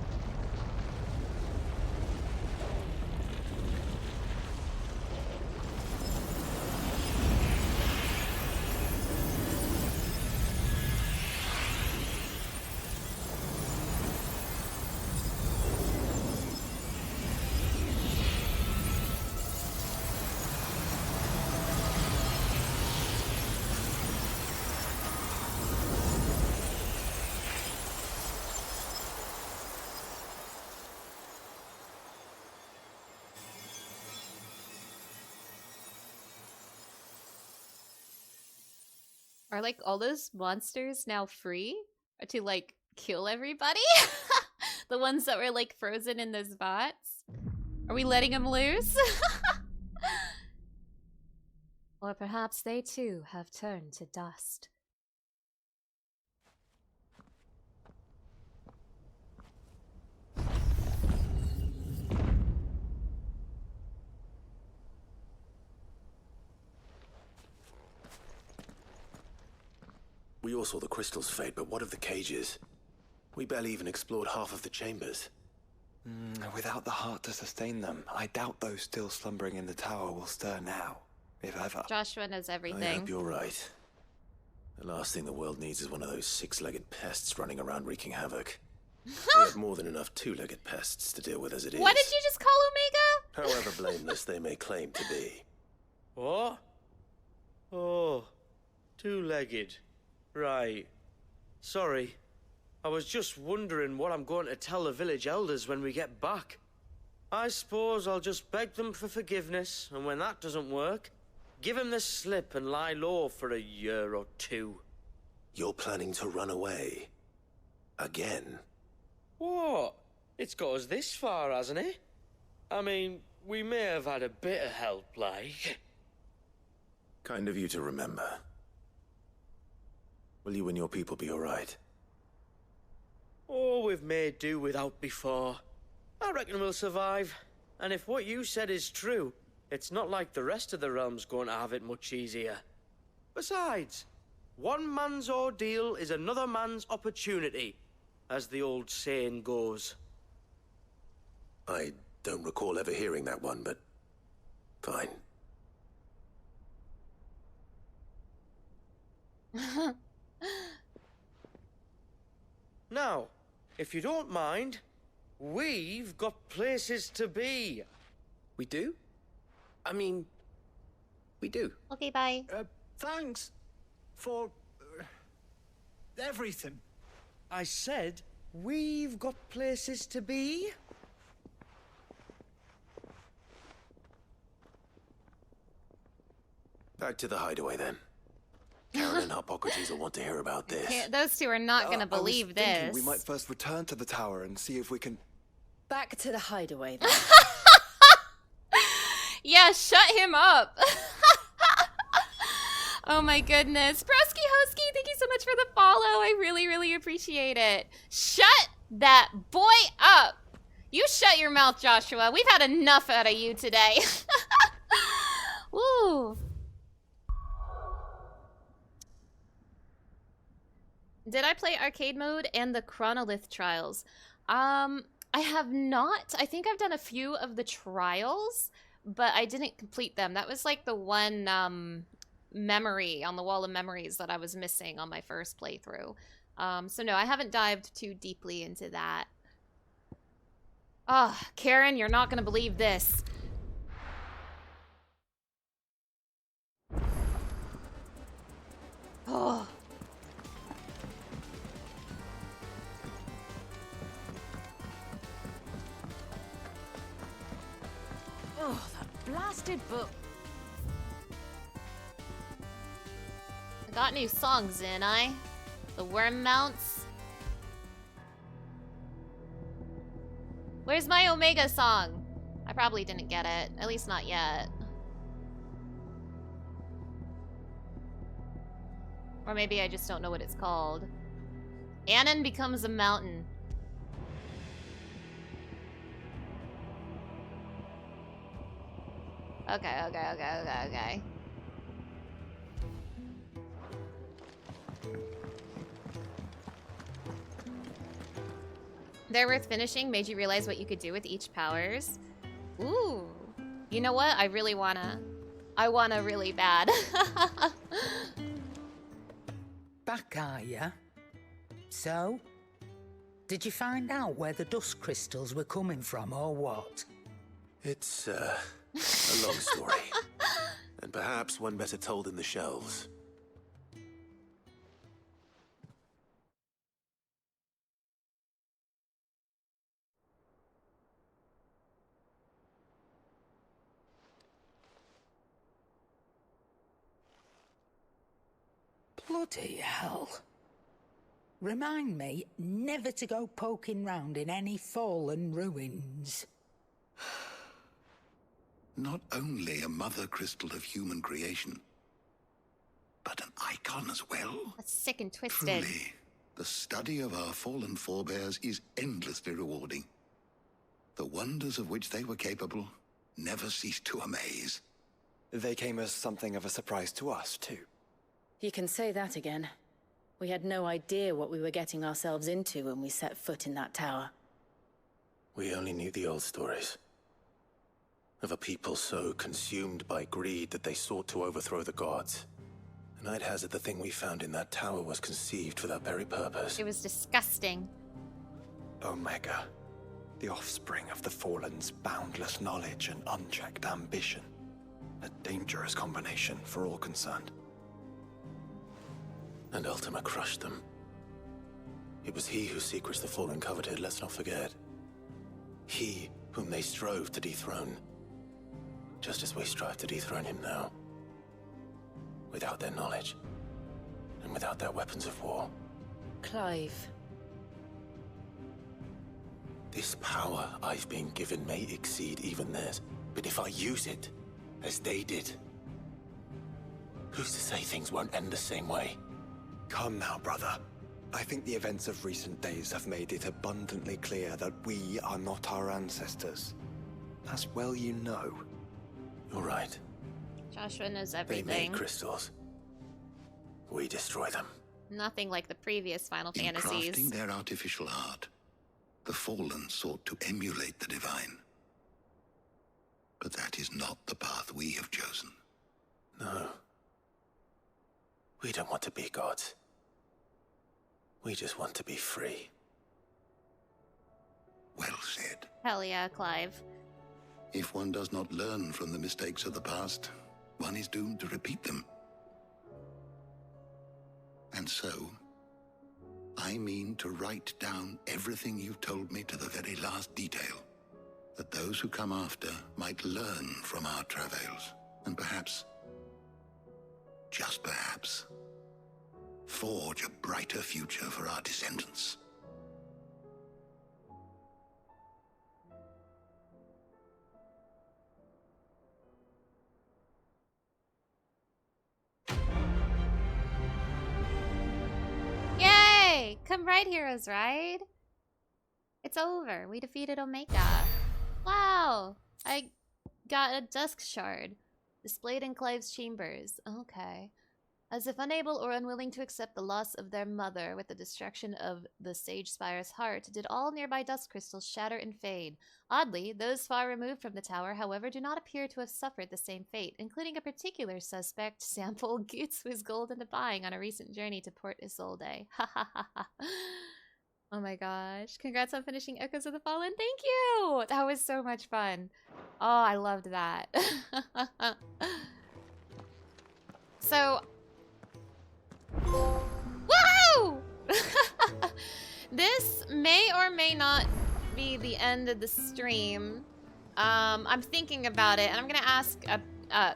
Speaker 1: Are like all those monsters now free to like kill everybody? The ones that were like frozen in those bots? Are we letting them loose? Or perhaps they too have turned to dust.
Speaker 3: We all saw the crystal's fate, but what of the cages? We barely even explored half of the chambers.
Speaker 6: Without the heart to sustain them, I doubt those still slumbering in the tower will stir now, if ever.
Speaker 1: Joshua knows everything.
Speaker 3: I hope you're right. The last thing the world needs is one of those six-legged pests running around wreaking havoc. We have more than enough two-legged pests to deal with as it is.
Speaker 1: What did you just call Omega?
Speaker 3: However blameless they may claim to be.
Speaker 4: What? Oh, two-legged. Right. Sorry. I was just wondering what I'm going to tell the village elders when we get back. I suppose I'll just beg them for forgiveness, and when that doesn't work, give them the slip and lie low for a year or two.
Speaker 3: You're planning to run away? Again?
Speaker 4: What? It's got us this far, hasn't it? I mean, we may have had a bit of help, like.
Speaker 3: Kind of you to remember. Will you and your people be alright?
Speaker 4: Oh, we've made do without before. I reckon we'll survive. And if what you said is true, it's not like the rest of the realm's going to have it much easier. Besides, one man's ordeal is another man's opportunity, as the old saying goes.
Speaker 3: I don't recall ever hearing that one, but fine.
Speaker 4: Now, if you don't mind, we've got places to be.
Speaker 14: We do? I mean, we do.
Speaker 1: Okay, bye.
Speaker 15: Thanks for everything.
Speaker 4: I said we've got places to be.
Speaker 3: Back to the hideaway then. Karen and Hippocrates will want to hear about this.
Speaker 1: Yeah, those two are not going to believe this.
Speaker 6: We might first return to the tower and see if we can...
Speaker 7: Back to the hideaway then.
Speaker 1: Yeah, shut him up. Oh my goodness. Broski Hosky, thank you so much for the follow. I really, really appreciate it. Shut that boy up. You shut your mouth, Joshua. We've had enough out of you today. Woo. Did I play arcade mode and the Chronolith trials? I have not. I think I've done a few of the trials, but I didn't complete them. That was like the one memory on the wall of memories that I was missing on my first playthrough. So no, I haven't dived too deeply into that. Oh, Karen, you're not gonna believe this. Oh.
Speaker 12: Oh, that blasted book.
Speaker 1: I got new songs in, the worm mounts. Where's my Omega song? I probably didn't get it, at least not yet. Or maybe I just don't know what it's called. Anon becomes a mountain. Okay. They're worth finishing, made you realize what you could do with each powers. Ooh. You know what? I wanna really bad.
Speaker 2: Back, are ya? So? Did you find out where the dust crystals were coming from, or what?
Speaker 3: It's, a long story. And perhaps one better told in the shelves.
Speaker 2: Bloody hell. Remind me never to go poking round in any fallen ruins.
Speaker 8: Not only a mother crystal of human creation, but an icon as well.
Speaker 1: That's sick and twisted.
Speaker 8: Truly, the study of our fallen forebears is endlessly rewarding. The wonders of which they were capable never cease to amaze.
Speaker 6: They came as something of a surprise to us, too.
Speaker 7: You can say that again. We had no idea what we were getting ourselves into when we set foot in that tower.
Speaker 3: We only knew the old stories. Of a people so consumed by greed that they sought to overthrow the gods. And I'd hazard the thing we found in that tower was conceived for that very purpose.
Speaker 1: It was disgusting.
Speaker 6: Omega. The offspring of the Fallen's boundless knowledge and unchecked ambition. A dangerous combination for all concerned.
Speaker 3: And Ultima crushed them. It was he whose secrets the Fallen coveted, let's not forget. He whom they strove to dethrone. Just as we strive to dethrone him now. Without their knowledge. And without their weapons of war.
Speaker 7: Clive.
Speaker 3: This power I've been given may exceed even theirs. But if I use it, as they did, who's to say things won't end the same way?
Speaker 6: Come now, brother. I think the events of recent days have made it abundantly clear that we are not our ancestors. As well you know.
Speaker 3: You're right.
Speaker 1: Joshua knows
Speaker 3: They
Speaker 1: everything.
Speaker 3: made crystals. We destroy them.
Speaker 1: Nothing like the previous Final
Speaker 8: In
Speaker 1: Fantasies.
Speaker 8: crafting their artificial art, the Fallen sought to emulate the divine. But that is not the path we have chosen.
Speaker 3: No. We don't want to be gods. We just want to be free.
Speaker 8: Well said.
Speaker 1: Hell yeah, Clive.
Speaker 8: If one does not learn from the mistakes of the past, one is doomed to repeat them. And so, I mean to write down everything you've told me to the very last detail, that those who come after might learn from our travails, and perhaps, just perhaps, forge a brighter future for our descendants.
Speaker 1: Come right, heroes, ride. It's over. We defeated Omega. Wow. I got a dusk shard. Displayed in Clive's chambers. Okay. As if unable or unwilling to accept the loss of their mother with the destruction of the Sage Spire's heart, did all nearby dust crystals shatter and fade. Oddly, those far removed from the tower, however, do not appear to have suffered the same fate, including a particular suspect, Sample Goots, was golden to buying on a recent journey to Port Isolde. Ha ha ha ha. Oh my gosh. Congrats on finishing Echoes of the Fallen. Thank you! That was so much fun. Oh, I loved that. So... Woohoo! This may or may not be the end of the stream. I'm thinking about it, and I'm gonna ask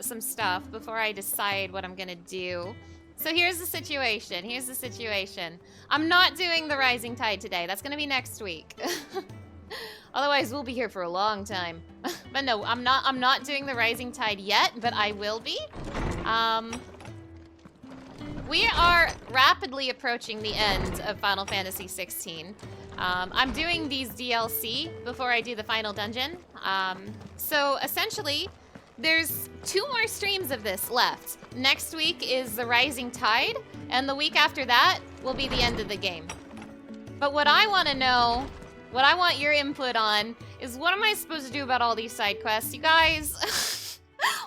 Speaker 1: some stuff before I decide what I'm gonna do. So here's the situation. Here's the situation. I'm not doing the Rising Tide today. That's gonna be next week. Otherwise, we'll be here for a long time. But no, I'm not doing the Rising Tide yet, but I will be. We are rapidly approaching the end of Final Fantasy XVI. I'm doing these DLC before I do the final dungeon. So essentially, there's 2 more streams of this left. Next week is the Rising Tide, and the week after that will be the end of the game. But what I want to know, what I want your input on, is what am I supposed to do about all these side quests? You guys,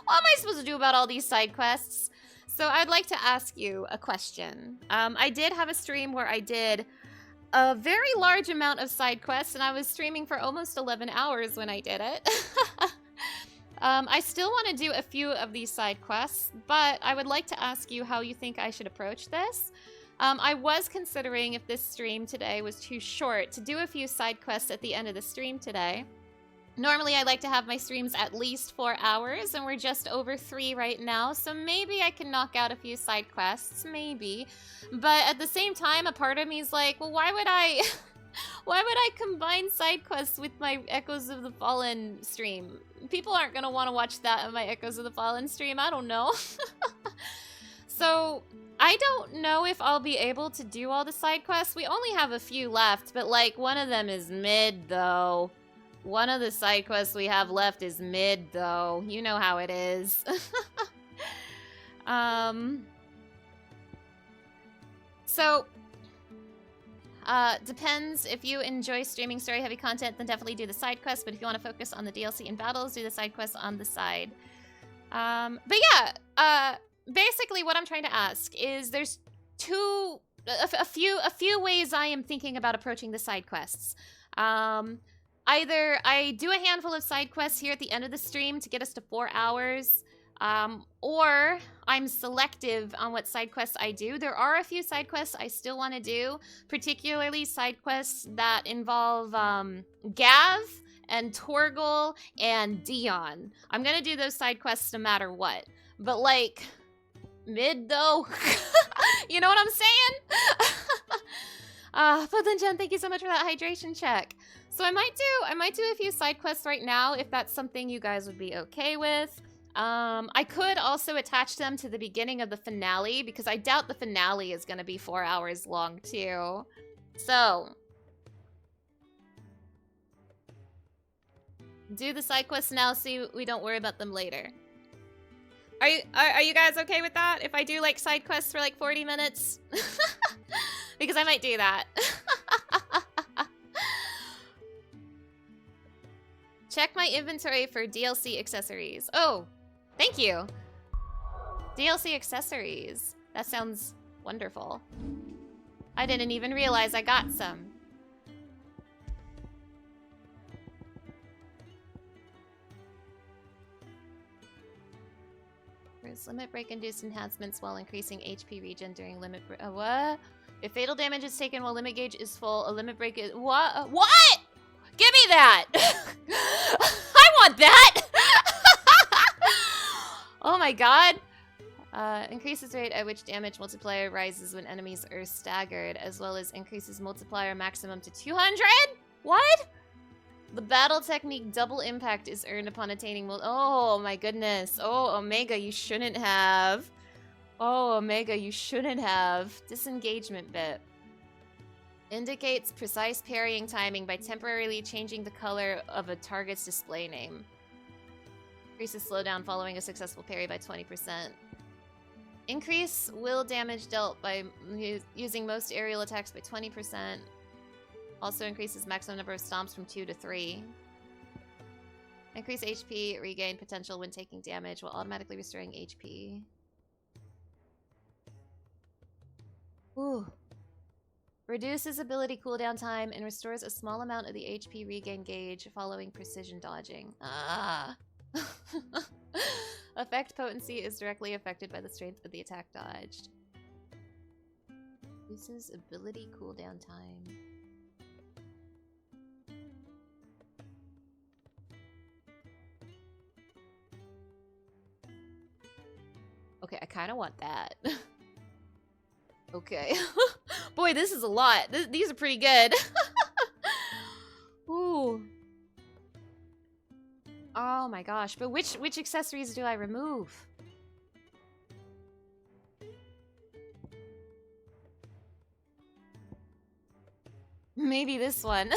Speaker 1: what am I supposed to do about all these side quests? So I'd like to ask you a question. I did have a stream where I did a very large amount of side quests, and I was streaming for almost 11 hours when I did it. I still want to do a few of these side quests, but I would like to ask you how you think I should approach this. I was considering, if this stream today was too short, to do a few side quests at the end of the stream today. Normally, I like to have my streams at least 4 hours, and we're just over 3 right now, so maybe I can knock out a few side quests, maybe. But at the same time, a part of me is like, well, why would I... why would I combine side quests with my Echoes of the Fallen stream? People aren't gonna want to watch that on my Echoes of the Fallen stream, I don't know. So, I don't know if I'll be able to do all the side quests. We only have a few left, but like, one of them is mid, though. One of the side quests we have left is mid, though. You know how it is. So, depends. If you enjoy streaming story-heavy content, then definitely do the side quests. But if you want to focus on the DLC and battles, do the side quests on the side. But yeah, basically what I'm trying to ask is there's a few ways I am thinking about approaching the side quests. Either I do a handful of side quests here at the end of the stream to get us to 4 hours, or I'm selective on what side quests I do. There are a few side quests I still want to do, particularly side quests that involve Gav and Torgal and Dion. I'm gonna do those side quests no matter what. But like, mid though? You know what I'm saying? But then Jen, thank you so much for that hydration check. So I might do a few side quests right now if that's something you guys would be okay with. I could also attach them to the beginning of the finale because I doubt the finale is going to be 4 hours long too. So do the side quests now so we don't worry about them later. Are you guys okay with that? If I do like side quests for like 40 minutes? Because I might do that. Check my inventory for DLC accessories. Oh, thank you. DLC accessories. That sounds wonderful. I didn't even realize I got some. There's limit break induced enhancements while increasing HP regen during limit break. What? If fatal damage is taken while limit gauge is full, a limit break is... What? What? Give me that! I want that! Oh my god. Increases rate at which damage multiplier rises when enemies are staggered, as well as increases multiplier maximum to 200? What? The battle technique double impact is earned upon attaining oh my goodness. Oh, Omega, you shouldn't have. Oh, Omega, you shouldn't have. Disengagement bit. Indicates precise parrying timing by temporarily changing the color of a target's display name. Increases slowdown following a successful parry by 20%. Increase will damage dealt by using most aerial attacks by 20%. Also increases maximum number of stomps from 2 to 3. Increase HP regain potential when taking damage while automatically restoring HP. Ooh. Reduces ability cooldown time and restores a small amount of the HP regain gauge following precision dodging. Ah. Effect potency is directly affected by the strength of the attack dodged. Reduces ability cooldown time. Okay, I kind of want that. Okay. Boy, this is a lot. These are pretty good. Ooh. Oh my gosh. But which accessories do I remove? Maybe this one.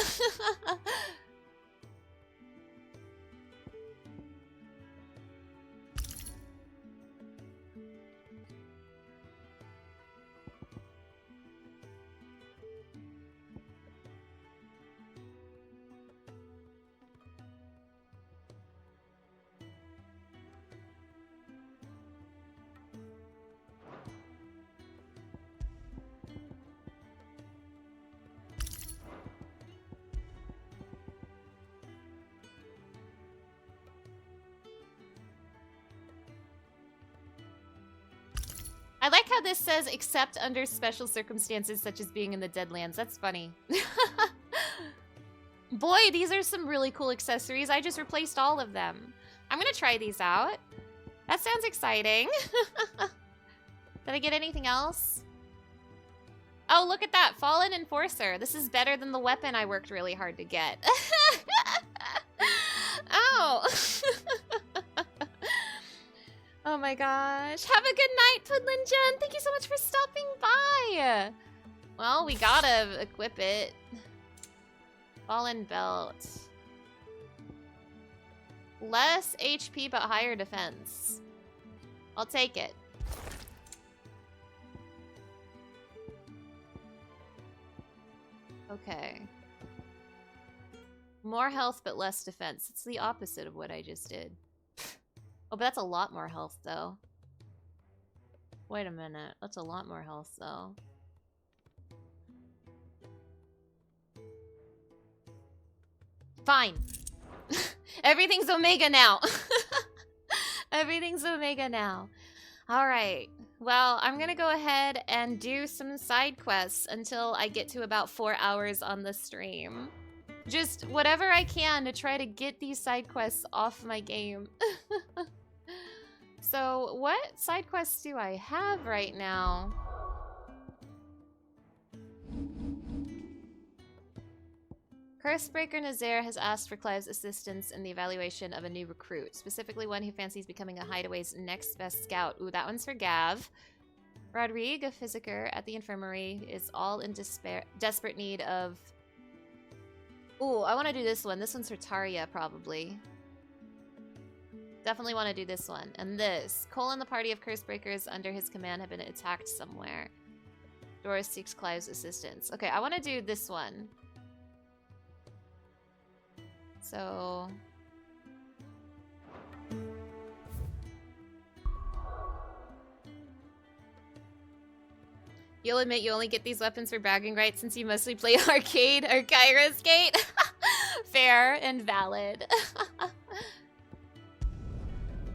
Speaker 1: I like how this says, except under special circumstances such as being in the Deadlands. That's funny. Boy, these are some really cool accessories. I just replaced all of them. I'm gonna try these out. That sounds exciting. Did I get anything else? Oh, look at that. Fallen Enforcer. This is better than the weapon I worked really hard to get. Oh. Oh my gosh. Have a good night, Pudlin Jen. Thank you so much for stopping by. Well, we gotta equip it. Fallen Belt. Less HP but higher defense. I'll take it. Okay. More health but less defense. It's the opposite of what I just did. Oh, but that's a lot more health, though. Wait a minute. That's a lot more health, though. Fine. Everything's Omega now. Everything's Omega now. Alright. Well, I'm gonna go ahead and do some side quests until I get to about 4 hours on the stream. Just whatever I can to try to get these side quests off my game. So, what side quests do I have right now? Cursebreaker Nazaire has asked for Clive's assistance in the evaluation of a new recruit, specifically one who fancies becoming a hideaway's next best scout. Ooh, that one's for Gav. Rodrigue, a physiker at the infirmary, is all in desperate need of... Ooh, I want to do this one. This one's for Taria, probably. Definitely want to do this one. And this. Cole and the party of Cursebreakers under his command have been attacked somewhere. Doris seeks Clive's assistance. Okay, I want to do this one. So... You'll admit you only get these weapons for bragging rights since you mostly play arcade or Kyra's Gate? Fair and valid.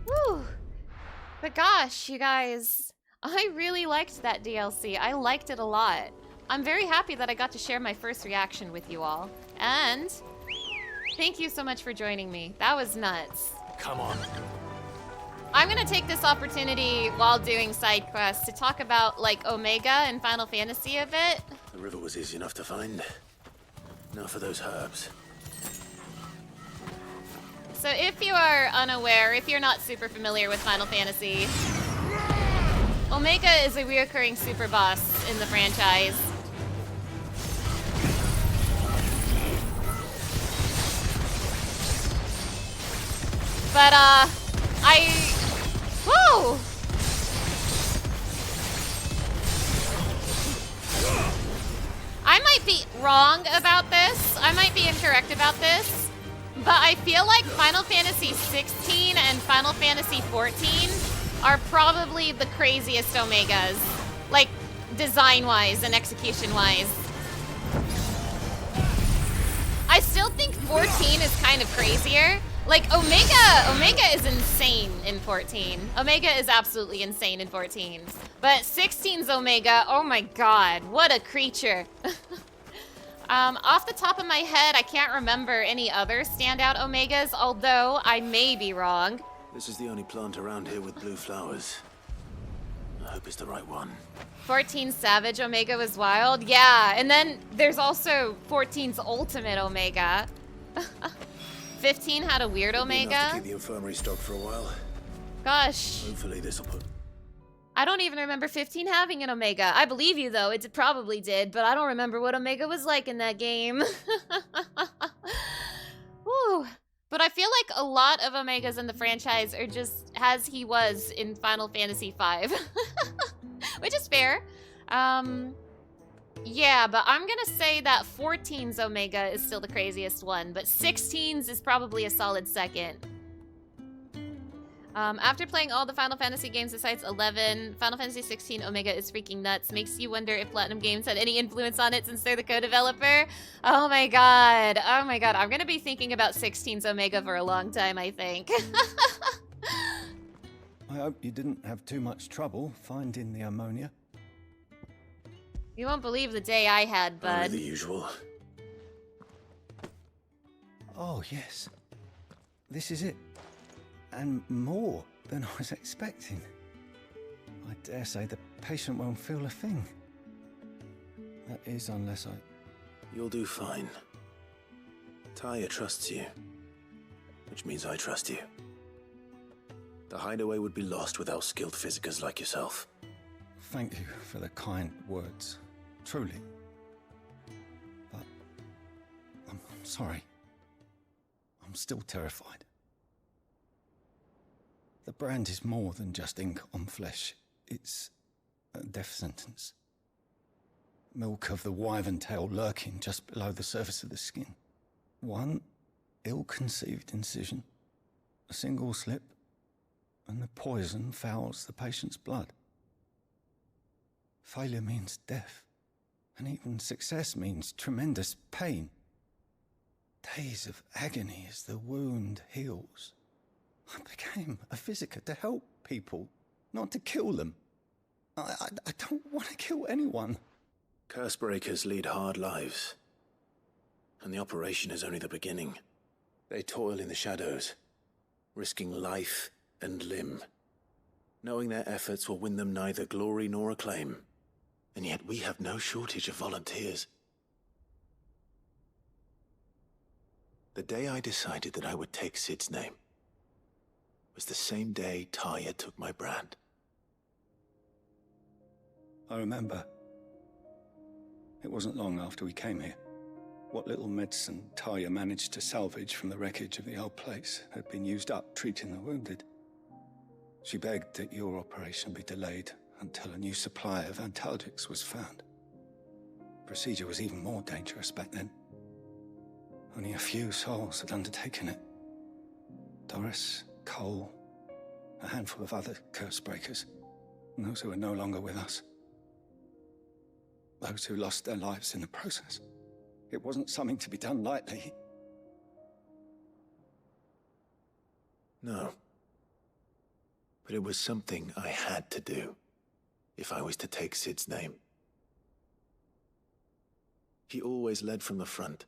Speaker 1: Woo! But gosh, you guys, I really liked that DLC. I liked it a lot. I'm very happy that I got to share my first reaction with you all. And thank you so much for joining me. That was nuts.
Speaker 11: Come on.
Speaker 1: I'm gonna take this opportunity while doing side quests to talk about, like, Omega and Final Fantasy a bit.
Speaker 3: The river was easy enough to find. Now for those herbs.
Speaker 1: So if you are unaware, if you're not super familiar with Final Fantasy, Omega is a reoccurring super boss in the franchise. But, whoa! I might be wrong about this. I might be incorrect about this. But I feel like Final Fantasy 16 and Final Fantasy 14 are probably the craziest Omegas. Like, design-wise and execution-wise. I still think 14 is kind of crazier. Like, Omega is insane in 14. Omega is absolutely insane in 14. But 16's Omega, oh my god, what a creature. Off the top of my head, I can't remember any other standout Omegas, although I may be wrong.
Speaker 3: This is the only plant around here with blue flowers. I hope it's the right one.
Speaker 1: 14 Savage Omega was wild. Yeah, and then there's also 14's Ultimate Omega. 15 had a weird Omega.
Speaker 3: Enough to keep the infirmary stocked for a while.
Speaker 1: Gosh.
Speaker 3: Hopefully this'll put...
Speaker 1: I don't even remember 15 having an Omega. I believe you, though. It probably did, but I don't remember what Omega was like in that game. Whew. But I feel like a lot of Omegas in the franchise are just as he was in Final Fantasy V. Which is fair. Yeah, but I'm gonna say that 14's Omega is still the craziest one, but 16's is probably a solid second. After playing all the Final Fantasy games besides 11, Final Fantasy 16 Omega is freaking nuts. Makes you wonder if Platinum Games had any influence on it since they're the co-developer. Oh my god. Oh my god. I'm gonna be thinking about 16's Omega for a long time, I think.
Speaker 16: I hope you didn't have too much trouble finding the ammonia.
Speaker 1: You won't believe the day I had, bud.
Speaker 3: Only the usual.
Speaker 16: Oh, yes. This is it. And more than I was expecting. I dare say the patient won't feel a thing. That is, unless I...
Speaker 3: You'll do fine. Taya trusts you. Which means I trust you. The hideaway would be lost without skilled physicers like yourself.
Speaker 16: Thank you for the kind words. Truly. But... I'm sorry. I'm still terrified. The brand is more than just ink on flesh. It's a death sentence. Milk of the wyvern tail lurking just below the surface of the skin. One ill-conceived incision, a single slip, and the poison fouls the patient's blood. Failure means death, and even success means tremendous pain. Days of agony as the wound heals. I became a physiker to help people, not to kill them. I don't want to kill anyone.
Speaker 3: Cursebreakers lead hard lives. And the operation is only the beginning. They toil in the shadows, risking life and limb, knowing their efforts will win them neither glory nor acclaim. And yet we have no shortage of volunteers. The day I decided that I would take Sid's name was the same day Taya took my brand.
Speaker 16: I remember. It wasn't long after we came here. What little medicine Taya managed to salvage from the wreckage of the old place had been used up treating the wounded. She begged that your operation be delayed until a new supply of antalgics was found. Procedure was even more dangerous back then. Only a few souls had undertaken it. Doris, Cole, a handful of other Cursebreakers, and those who are no longer with us. Those who lost their lives in the process. It wasn't something to be done lightly.
Speaker 3: No. But it was something I had to do, if I was to take Sid's name. He always led from the front,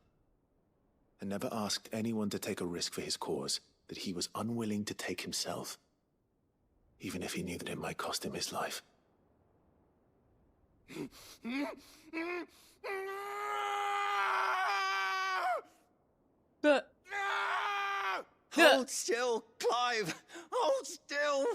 Speaker 3: and never asked anyone to take a risk for his cause that he was unwilling to take himself, even if he knew that it might cost him his life.
Speaker 16: Hold still, Clive! Hold still!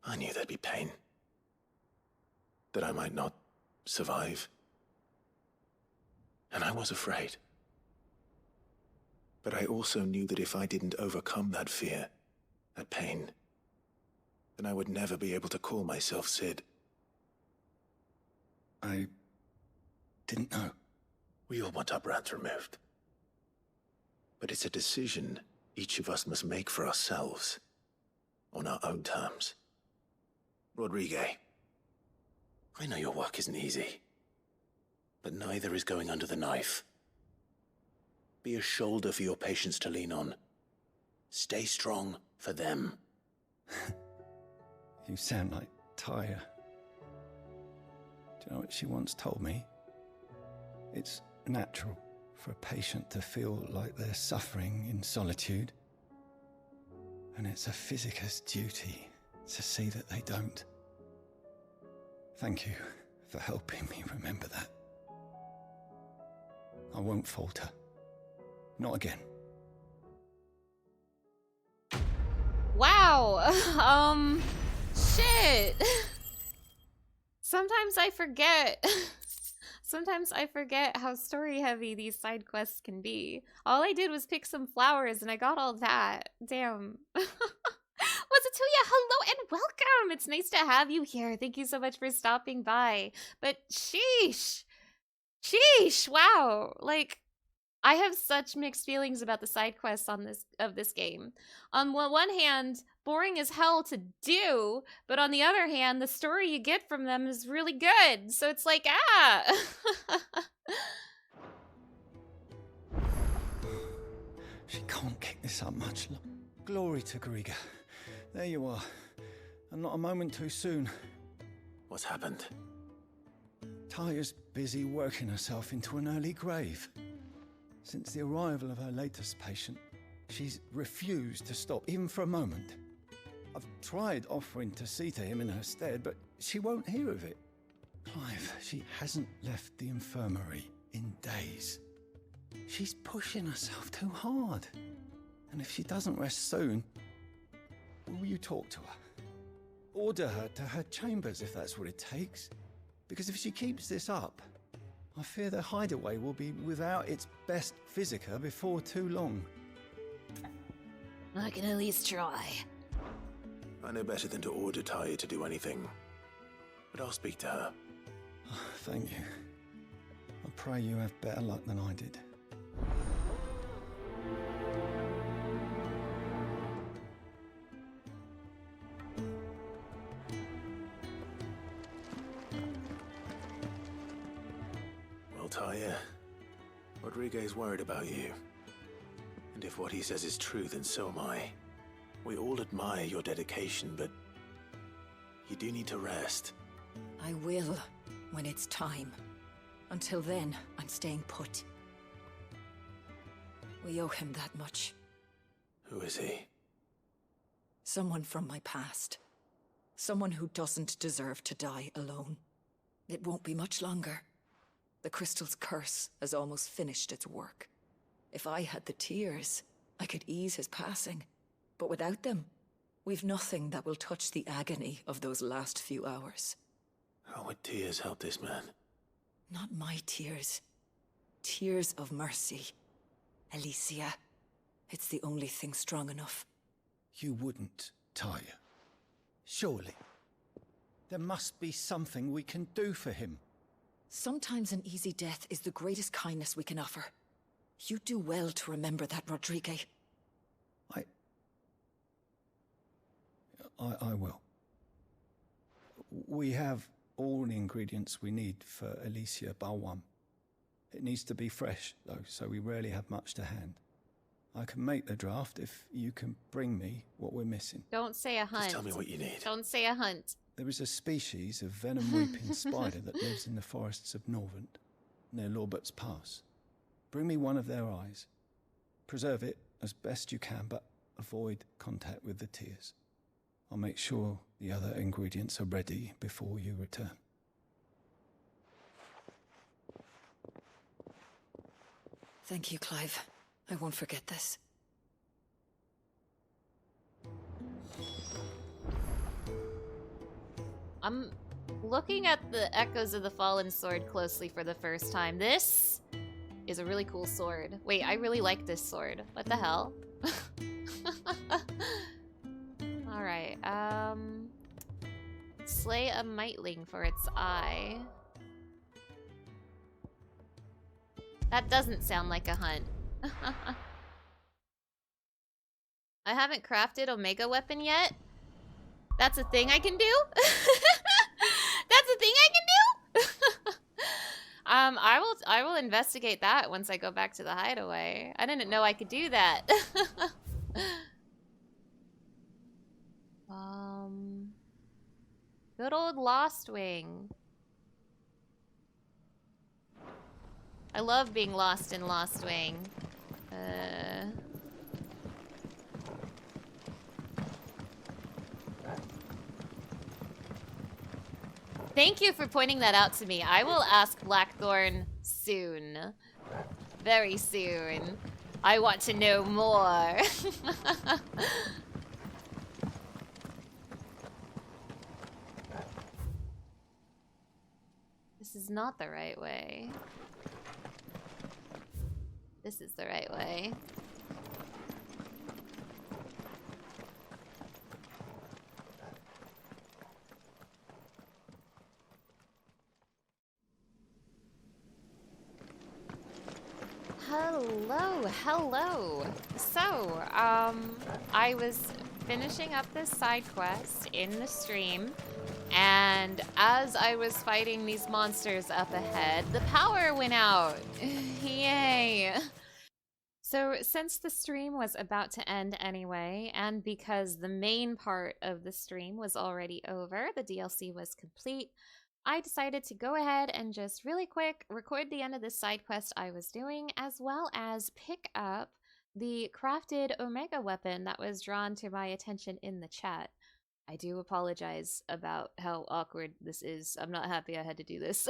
Speaker 3: I knew there'd be pain. That I might not survive. And I was afraid. But I also knew that if I didn't overcome that fear, that pain, then I would never be able to call myself Sid.
Speaker 16: I didn't know.
Speaker 3: We all want our brands removed. But it's a decision each of us must make for ourselves, on our own terms. Rodriguez, I know your work isn't easy, but neither is going under the knife. Be a shoulder for your patients to lean on. Stay strong for them.
Speaker 16: You sound like Tyre. Do you know what she once told me? It's natural for a patient to feel like they're suffering in solitude. And it's a physicist's duty to see that they don't. Thank you for helping me remember that. I won't falter. Not again.
Speaker 1: Wow. Shit. Sometimes I forget. Sometimes I forget how story heavy these side quests can be. All I did was pick some flowers and I got all that. Damn. What's it to ya? Hello and welcome. It's nice to have you here. Thank you so much for stopping by. But sheesh. Sheesh. Wow. Like, I have such mixed feelings about the side quests on this game. On one hand, boring as hell to do, but on the other hand, the story you get from them is really good. So it's like,
Speaker 16: She can't kick this up much. Glory to Griga. There you are. And not a moment too soon.
Speaker 3: What's happened?
Speaker 16: Tyre's busy working herself into an early grave. Since the arrival of her latest patient, she's refused to stop, even for a moment. I've tried offering to see to him in her stead, but she won't hear of it. Clive, she hasn't left the infirmary in days. She's pushing herself too hard. And if she doesn't rest soon, will you talk to her? Order her to her chambers if that's what it takes. Because if she keeps this up, I fear the hideaway will be without its best physica before too long.
Speaker 1: I can at least try.
Speaker 3: I know better than to order Tyre to do anything. But I'll speak to her.
Speaker 16: Thank you. I pray you have better luck than I did.
Speaker 3: Tyre, Rodriguez worried about you. And if what he says is true, then so am I. We all admire your dedication, but you do need to rest.
Speaker 17: I will, when it's time. Until then, I'm staying put. We owe him that much.
Speaker 3: Who is he?
Speaker 17: Someone from my past. Someone who doesn't deserve to die alone. It won't be much longer. The crystal's curse has almost finished its work. If I had the tears, I could ease his passing. But without them, we've nothing that will touch the agony of those last few hours.
Speaker 3: How would tears help this man?
Speaker 17: Not my tears. Tears of mercy. Alicia, it's the only thing strong enough.
Speaker 16: You wouldn't, Tyre. Surely. There must be something we can do for him.
Speaker 17: Sometimes an easy death is the greatest kindness we can offer. You do well to remember that, Rodriguez.
Speaker 16: I will. We have all the ingredients we need for Alicia Balwam. It needs to be fresh, though, so we rarely have much to hand. I can make the draft if you can bring me what we're missing.
Speaker 1: Don't say a hunt.
Speaker 3: Just tell me what you need.
Speaker 1: Don't say a hunt.
Speaker 16: There is a species of venom-weeping spider that lives in the forests of Norvent, near Lorbert's Pass. Bring me one of their eyes. Preserve it as best you can, but avoid contact with the tears. I'll make sure the other ingredients are ready before you return.
Speaker 17: Thank you, Clive. I won't forget this.
Speaker 1: looking at the Echoes of the Fallen sword closely for the first time, this is a really cool sword. Wait, I really like this sword. What the hell? Alright, slay a mightling for its eye. That doesn't sound like a hunt. I haven't crafted Omega weapon yet. That's a thing I can do? That's a thing I can do? I will investigate that once I go back to the hideaway. I didn't know I could do that. Good old Lost Wing. I love being lost in Lost Wing. Thank you for pointing that out to me. I will ask Blackthorn soon. Very soon. I want to know more. This is not the right way. This is the right way. Hello, hello. So, I was finishing up this side quest in the stream, and as I was fighting these monsters up ahead, the power went out. Yay. So, since the stream was about to end anyway, and because the main part of the stream was already over, the DLC was complete, I decided to go ahead and just really quick record the end of this side quest I was doing, as well as pick up the crafted Omega weapon that was drawn to my attention in the chat. I do apologize about how awkward this is. I'm not happy I had to do this.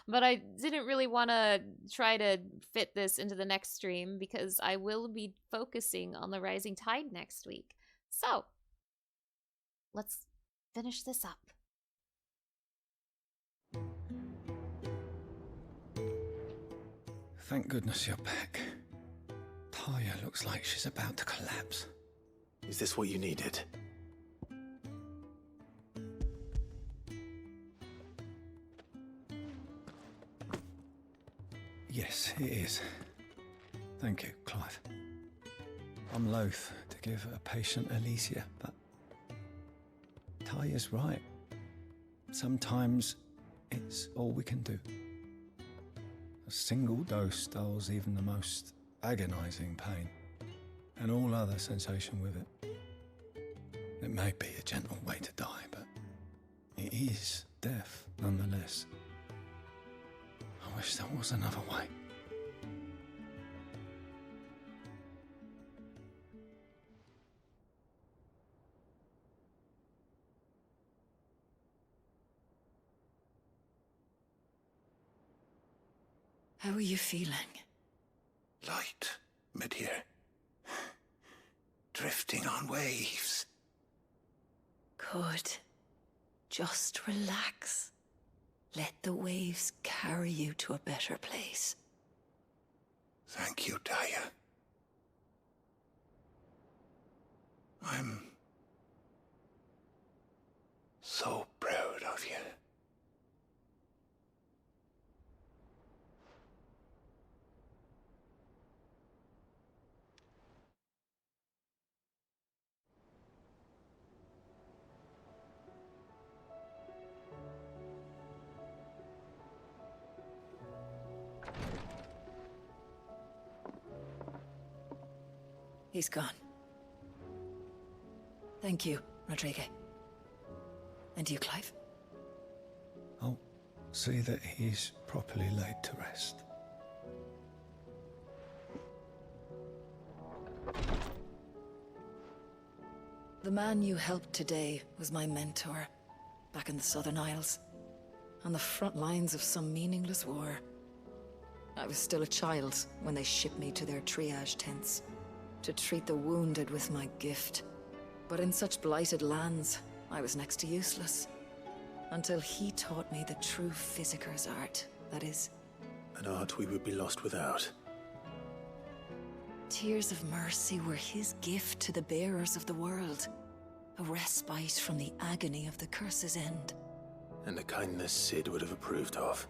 Speaker 1: But I didn't really want to try to fit this into the next stream because I will be focusing on the Rising Tide next week. So, let's finish this up.
Speaker 16: Thank goodness you're back. Taya looks like she's about to collapse.
Speaker 3: Is this what you needed?
Speaker 16: Yes, it is. Thank you, Clive. I'm loath to give a patient Elysia, but Taya's right. Sometimes it's all we can do. A single dose dulls even the most agonizing pain, and all other sensation with it. It may be a gentle way to die, but it is death nonetheless. I wish there was another way.
Speaker 17: How are you feeling?
Speaker 8: Light, mid-here. Drifting on waves.
Speaker 17: Good. Just relax. Let the waves carry you to a better place.
Speaker 8: Thank you, Taya. I'm so proud of you.
Speaker 17: He's gone. Thank you, Rodrigo. And you, Clive?
Speaker 16: I'll see that he's properly laid to rest.
Speaker 17: The man you helped today was my mentor, back in the Southern Isles, on the front lines of some meaningless war. I was still a child when they shipped me to their triage tents, to treat the wounded with my gift. But in such blighted lands, I was next to useless. Until he taught me the true Physicker's art, that is.
Speaker 3: An art we would be lost without.
Speaker 17: Tears of mercy were his gift to the bearers of the world. A respite from the agony of the curse's end.
Speaker 3: And a kindness Sid would have approved of.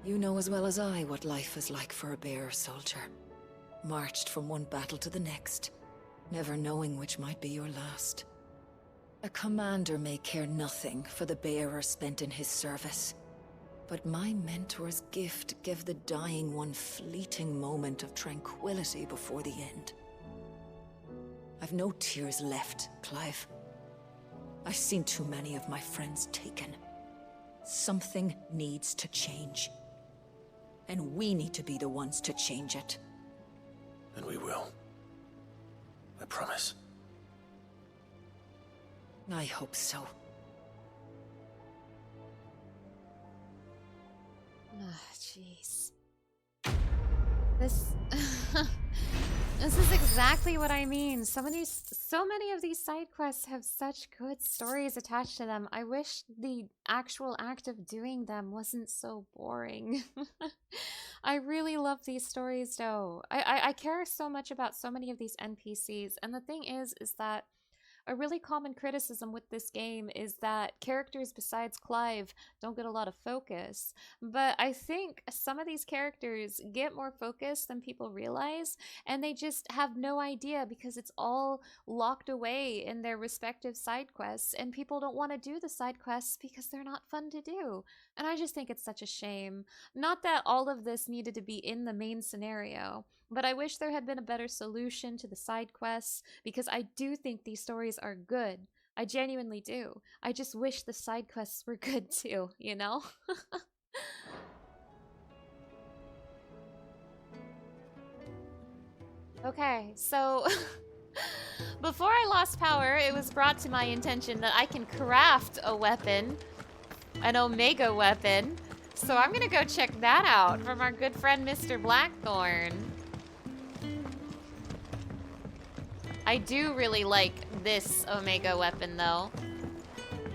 Speaker 17: You know as well as I what life is like for a bearer soldier. Marched from one battle to the next, never knowing which might be your last. A commander may care nothing for the bearer spent in his service. But my mentor's gift gave the dying one fleeting moment of tranquility before the end. I've no tears left, Clive. I've seen too many of my friends taken. Something needs to change. And we need to be the ones to change it.
Speaker 3: And we will. I promise.
Speaker 17: I hope so.
Speaker 1: Jeez. This this is exactly what I mean. So many of these side quests have such good stories attached to them. I wish the actual act of doing them wasn't so boring. I really love these stories though. I care so much about so many of these NPCs, and the thing is that a really common criticism with this game is that characters besides Clive don't get a lot of focus. But I think some of these characters get more focus than people realize, and they just have no idea because it's all locked away in their respective side quests, and people don't want to do the side quests because they're not fun to do. And I just think it's such a shame. Not that all of this needed to be in the main scenario, but I wish there had been a better solution to the side quests, because I do think these stories are good. I genuinely do. I just wish the side quests were good too, you know? Okay, so before I lost power, it was brought to my attention that I can craft a weapon, an Omega weapon. So I'm gonna go check that out from our good friend Mr. Blackthorn. I do really like this Omega weapon though.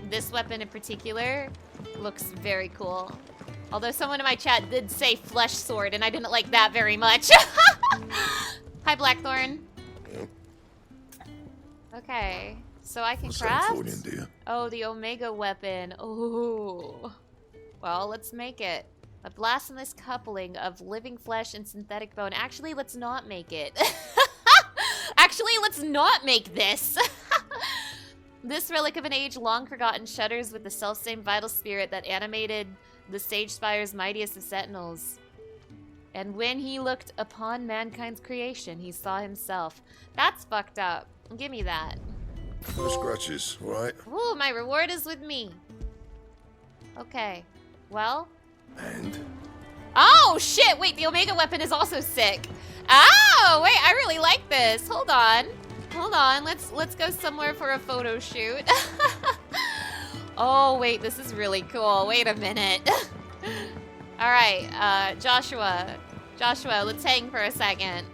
Speaker 1: This weapon in particular looks very cool. Although someone in my chat did say flesh sword, and I didn't like that very much. Hi, Blackthorn. Okay, so I can craft. Oh, the Omega weapon. Oh, well, let's make it. A blasphemous coupling of living flesh and synthetic bone. Actually, let's not make it. Actually, let's not make this. This relic of an age long forgotten shudders with the selfsame vital spirit that animated the Sage Spire's mightiest of sentinels. And when he looked upon mankind's creation, he saw himself. That's fucked up. Give me that.
Speaker 18: No scratches, right?
Speaker 1: Ooh, my reward is with me. Okay, well.
Speaker 18: And?
Speaker 1: Oh, shit! Wait, the Omega weapon is also sick. Oh, wait, I really like this. Hold on. Hold on, let's go somewhere for a photo shoot. Oh, wait, this is really cool. Wait a minute. All right, Joshua, let's hang for a second.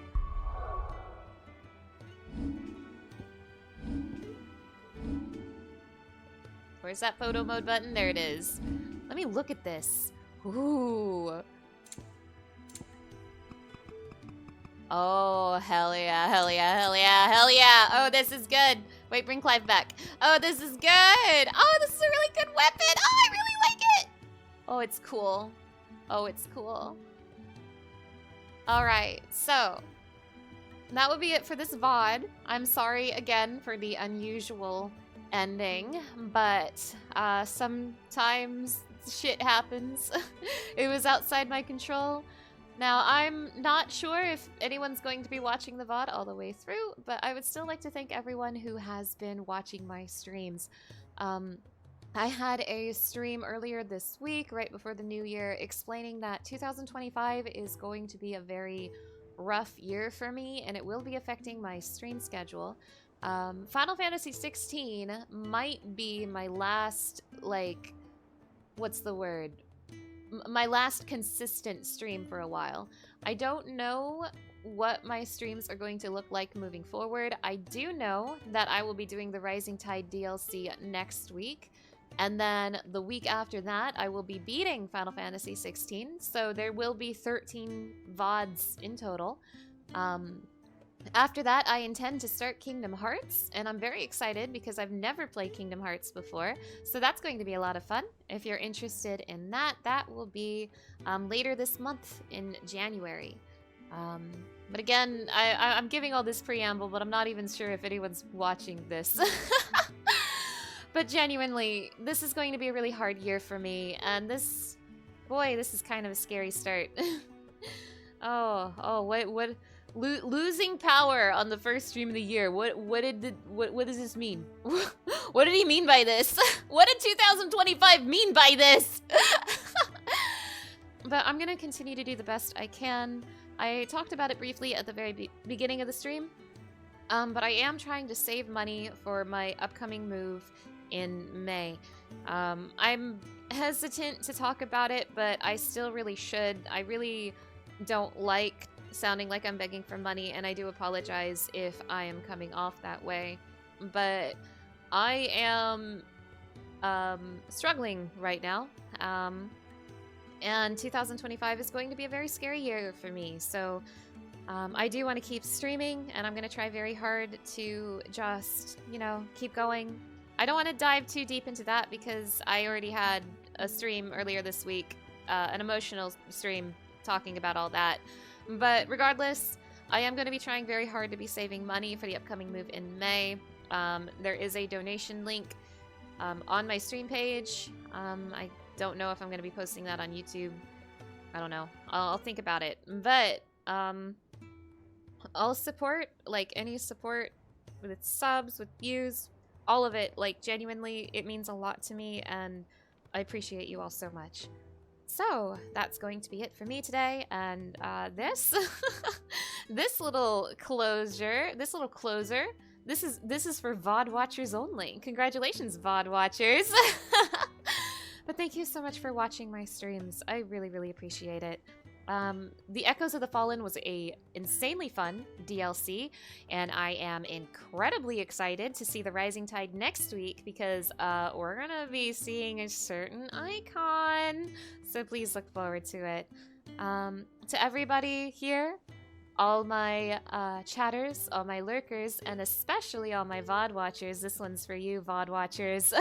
Speaker 1: Where's that photo mode button? There it is. Let me look at this. Ooh. Oh, hell yeah, hell yeah, hell yeah, hell yeah. Oh, this is good. Wait, bring Clive back. Oh, this is good. Oh, this is a really good weapon. Oh, I really like it. Oh, it's cool. Oh, it's cool. All right, so that would be it for this VOD. I'm sorry again for the unusual ending, but sometimes shit happens. It was outside my control. Now, I'm not sure if anyone's going to be watching the VOD all the way through, but I would still like to thank everyone who has been watching my streams. I had a stream earlier this week, right before the new year, explaining that 2025 is going to be a very rough year for me, and it will be affecting my stream schedule. Final Fantasy XVI might be my last, like, what's the word? My last consistent stream for a while. I don't know what my streams are going to look like moving forward. I do know that I will be doing the Rising Tide DLC next week, And then the week after that, I will be beating Final Fantasy 16. So there will be 13 VODs in total. After that, I intend to start Kingdom Hearts, and I'm very excited because I've never played Kingdom Hearts before, so that's going to be a lot of fun. If you're interested in that, that will be later this month in January. But again, I'm giving all this preamble, but I'm not even sure if anyone's watching this. But genuinely, this is going to be a really hard year for me, and this is kind of a scary start. What? Losing power on the first stream of the year. What does this mean? What did he mean by this? What did 2025 mean by this? But I'm gonna continue to do the best I can. I talked about it briefly at the very beginning of the stream, but I am trying to save money for my upcoming move in May. I'm hesitant to talk about it, but I still really should. I really don't like sounding like I'm begging for money, and I do apologize if I am coming off that way. But I am struggling right now. And 2025 is going to be a very scary year for me. So I do want to keep streaming, and I'm going to try very hard to just, keep going. I don't want to dive too deep into that because I already had a stream earlier this week, an emotional stream talking about all that. But regardless, I am going to be trying very hard to be saving money for the upcoming move in May. There is a donation link on my stream page. I don't know if I'm going to be posting that on YouTube. I don't know. I'll think about it. But I'll support, like any support with subs, with views, all of it. Like genuinely, it means a lot to me, and I appreciate you all so much. So that's going to be it for me today, and this little closer, this is for VOD watchers only. Congratulations, VOD watchers! But thank you so much for watching my streams. I really, really appreciate it. The Echoes of the Fallen was a insanely fun DLC, and I am incredibly excited to see the Rising Tide next week because we're gonna be seeing a certain icon, so please look forward to it. To everybody here, all my chatters, all my lurkers, and especially all my VOD watchers, this one's for you, VOD watchers.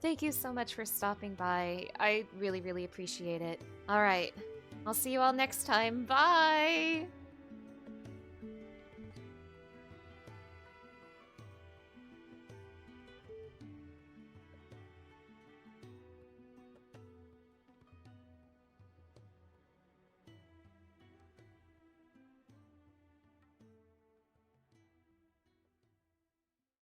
Speaker 1: Thank you so much for stopping by. I really, really appreciate it. All right. I'll see you all next time. Bye!